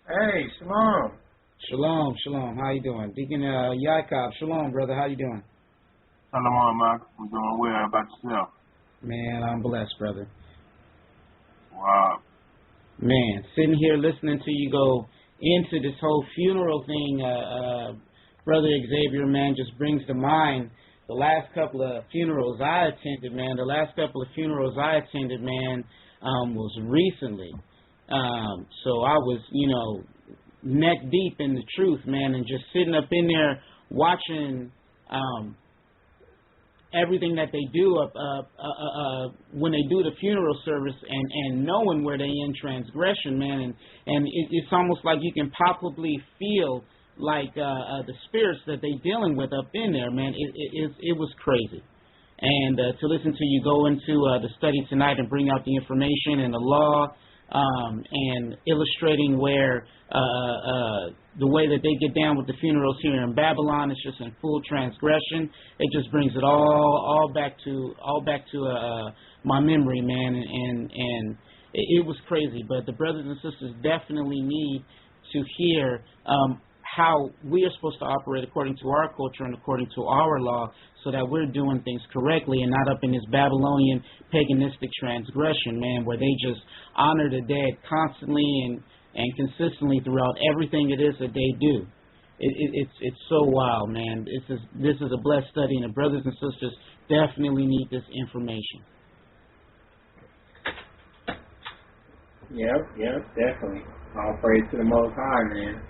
Speaker 2: Hey, shalom.
Speaker 10: Shalom. How you doing? Deacon Yaiqawab, shalom, brother. How you doing?
Speaker 7: Shalom, Mark. I'm doing well. How about yourself?
Speaker 10: Man, I'm blessed, brother.
Speaker 7: Wow.
Speaker 10: Man, sitting here listening to you go into this whole funeral thing, Brother Xavier, man, just brings to mind the last couple of funerals I attended, man. The last couple of funerals I attended, man, was recently. So I was, neck deep in the truth, man, and just sitting up in there watching everything that they do when they do the funeral service, and knowing where they in transgression, man, and it's almost like you can palpably feel like the spirits that they dealing with up in there, man. It was crazy. And to listen to you go into the study tonight and bring out the information and the law, and illustrating where the way that they get down with the funerals here in Babylon is just in full transgression. It just brings it all back to my memory, man, and it was crazy. But the brothers and sisters definitely need to hear how we are supposed to operate according to our culture and according to our law, so that we're doing things correctly and not up in this Babylonian paganistic transgression, man, where they just honor the dead constantly and consistently throughout everything it is that they do. It's so wild, man. This is a blessed study, and the brothers and sisters definitely need this information.
Speaker 2: Yep, definitely. All praise to the Most High, man.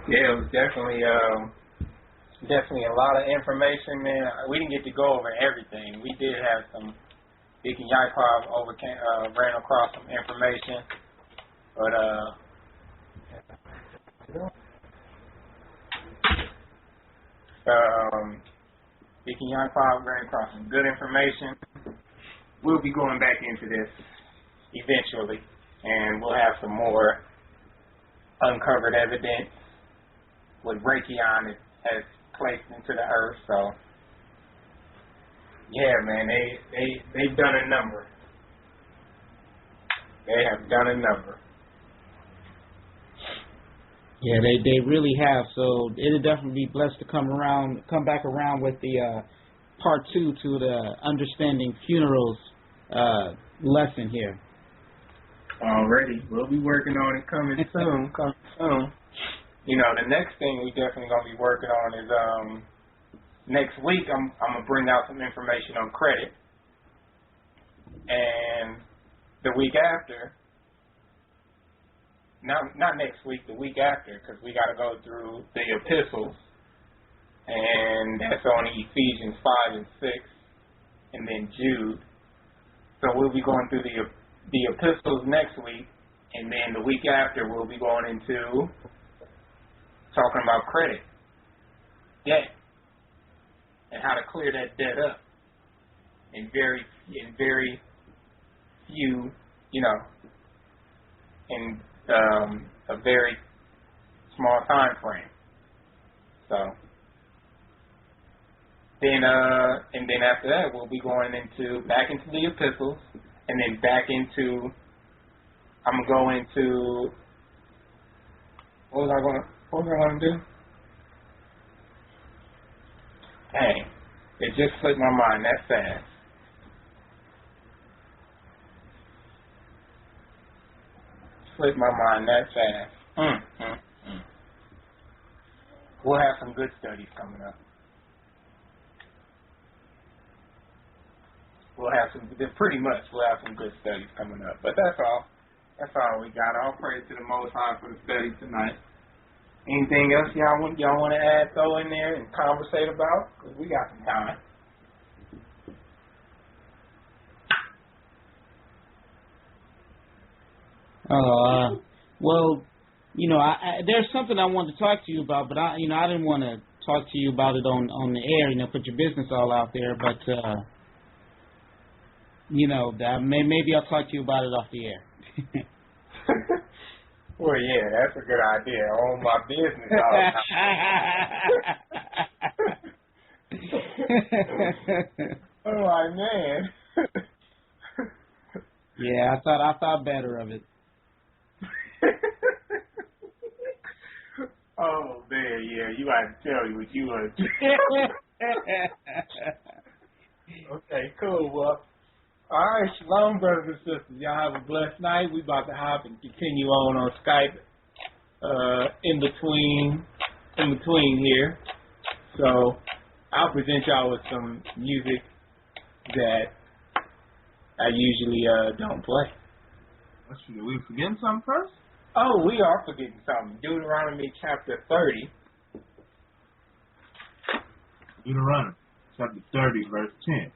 Speaker 2: Yeah, it was definitely a lot of information, man. We didn't get to go over everything. We did have some. Deacon Yaiqawab ran across some information, but Deacon Yaiqawab ran across some good information. We'll be going back into this eventually, and we'll have some more uncovered evidence what Rakion has placed into the earth. So, yeah, man, they've done a number. They have done a number.
Speaker 10: Yeah, they really have. So it'll definitely be blessed to come back around with the part 2 to the understanding funerals lesson here.
Speaker 2: Already, we'll be working on it coming soon. The next thing we definitely gonna be working on is next week I'm gonna bring out some information on credit, and the week after, not next week, the week after, because we got to go through the epistles, and that's on Ephesians 5 and 6, and then Jude. So we'll be going through the epistles next week, and then the week after we'll be going into talking about credit, debt, and how to clear that debt up in very few, in a very small time frame. So then, and then after that, we'll be going back into the epistles, and then back into, I'm going to go into
Speaker 4: What was I going to do? Dang, it just slipped my mind that fast. Slipped my mind that fast. We'll have some good studies coming up. We'll have some good studies coming up. But that's all. That's all we got. All praise to the Most High for the study tonight. Anything else y'all want to add, throw in there and conversate about? Because we got some time.
Speaker 10: Well, there's something I wanted to talk to you about, but I didn't want to talk to you about it on the air. Put your business all out there, but maybe I'll talk to you about it off the air.
Speaker 4: Well, yeah, that's a good idea. On my business all the time. Oh my man.
Speaker 10: Yeah, I thought better of it.
Speaker 4: Oh man, yeah, you had to tell you what you was. Okay, cool. Well, all right, shalom, brothers and sisters. Y'all have a blessed night. We about to hop and continue on Skype in between here. So I'll present y'all with some music that I usually don't play.
Speaker 7: Are we forgetting something first?
Speaker 4: Oh, we are forgetting something. Deuteronomy chapter 30.
Speaker 7: Deuteronomy chapter 30, verse 10.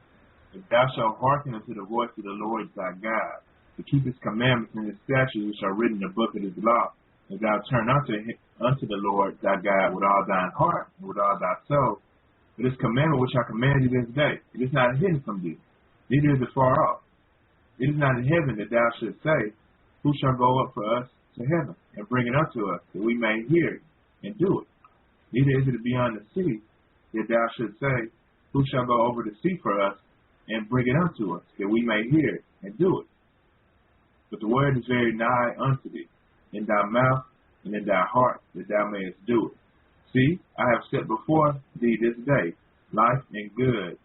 Speaker 7: If thou shalt hearken unto the voice of the Lord thy God, to keep his commandments and his statutes which are written in the book of his law, and thou turn unto the Lord thy God with all thine heart and with all thy soul, for this commandment which I command thee this day, it is not hidden from thee, neither is it far off. It is not in heaven that thou shouldst say, who shall go up for us to heaven and bring it unto us, that we may hear it and do it. Neither is it beyond the sea that thou shouldst say, who shall go over the sea for us and bring it unto us, that we may hear it and do it. But the word is very nigh unto thee, in thy mouth and in thy heart, that thou mayest do it. See, I have set before thee this day life and good,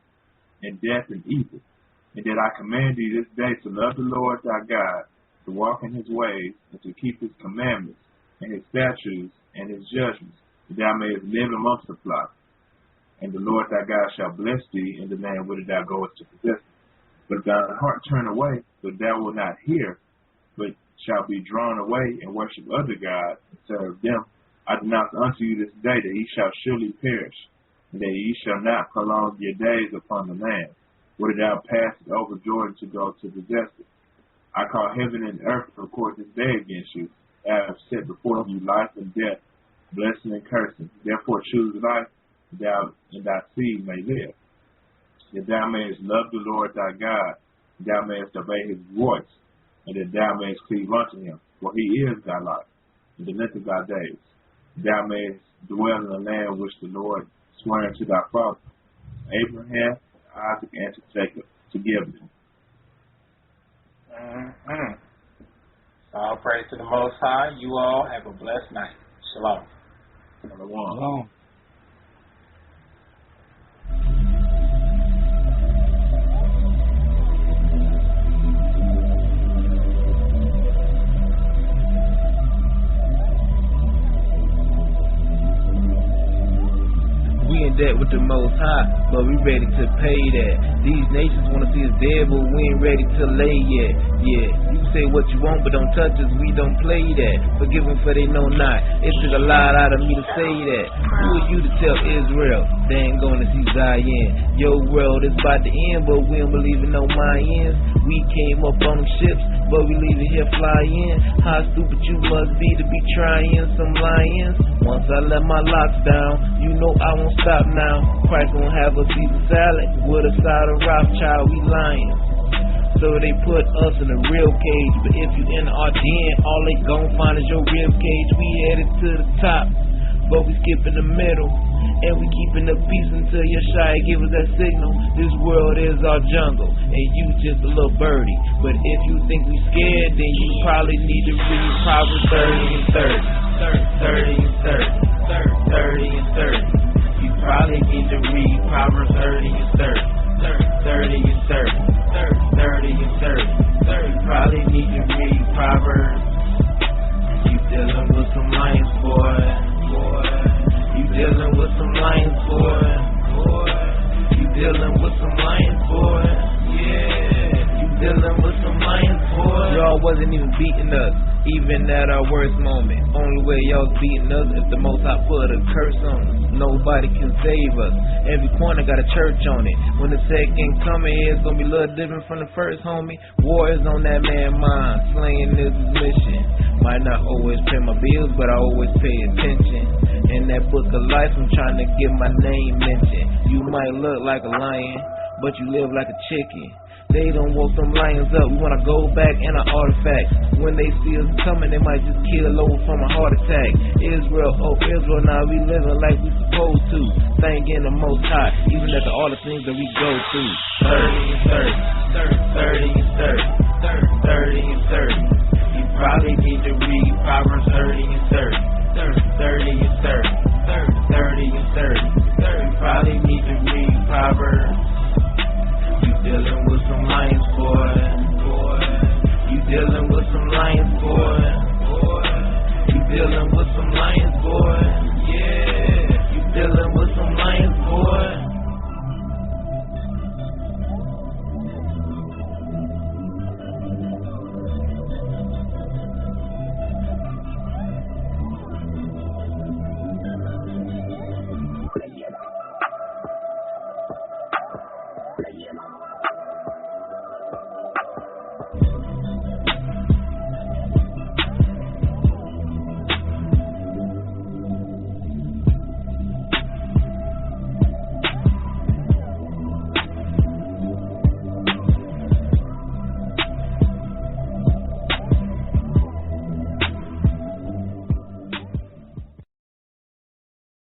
Speaker 7: and death and evil, and that I command thee this day to love the Lord thy God, to walk in his ways, and to keep his commandments, and his statutes, and his judgments, that thou mayest live and multiply. And the Lord thy God shall bless thee in the land whither thou goest to possess it. But if thine heart turn away, but thou wilt not hear, but shall be drawn away and worship other gods and serve them, I denounce unto you this day that ye shall surely perish, and that ye shall not prolong your days upon the land, whither thou passest over Jordan to go to possess it. I call heaven and earth to record this day against you. I have set before you life and death, blessing and cursing. Therefore choose life, that thou and thy seed may live, that thou mayest love the Lord thy God, that thou mayest obey his voice, and that thou mayest cleave unto him. For he is thy life, and the length of thy days. Thou mayest dwell in the land which the Lord sware unto thy father, Abraham, Isaac, and to Jacob, to give them.
Speaker 4: All praise to the Most High. You all have a blessed night. Shalom.
Speaker 10: Shalom.
Speaker 11: We in debt with the Most High, but we ready to pay that. These nations want to see us dead, but we ain't ready to lay yet. Yeah, you can say what you want, but don't touch us, we don't play that. Forgive them for they know not. It took a lot out of me to say that. Who are you to tell Israel they ain't gonna see Zion? Your world is about to end, but we don't believe in no Mayans. We came up on them ships, but we leaving here flying. How stupid you must be to be trying some lions. Once I let my locks down, you know I won't stop now. Christ gon' have a Caesar salad with a side of Rothschild, we lying. So they put us in a real cage, but if you in our den, all they gon' find is your rib cage. We headed to the top, but we skip in the middle, and we keeping the peace until Yeshua give us that signal. This world is our jungle, and you just a little birdie. But if you think we scared, then you probably need to read Proverbs 30 and 30. even beating us, even at our worst moment. Only way y'all's beating us if the Most High put a curse on us. Nobody can save us. Every corner got a church on it. When the second coming here, it's gonna be a little different from the first, homie. War is on that man's mind. Slaying is his mission. Might not always pay my bills, but I always pay attention. In that book of life, I'm trying to get my name mentioned. You might look like a lion, but you live like a chicken. They don't woke them lions up. We wanna go back in our artifacts. When they see us coming, they might just kill over from a heart attack. Israel, oh Israel, now we living like we supposed to. Thanking the Most High, even after all the things that we go through. 30 and 30, 30 and 30, 30 and 30. You probably need to read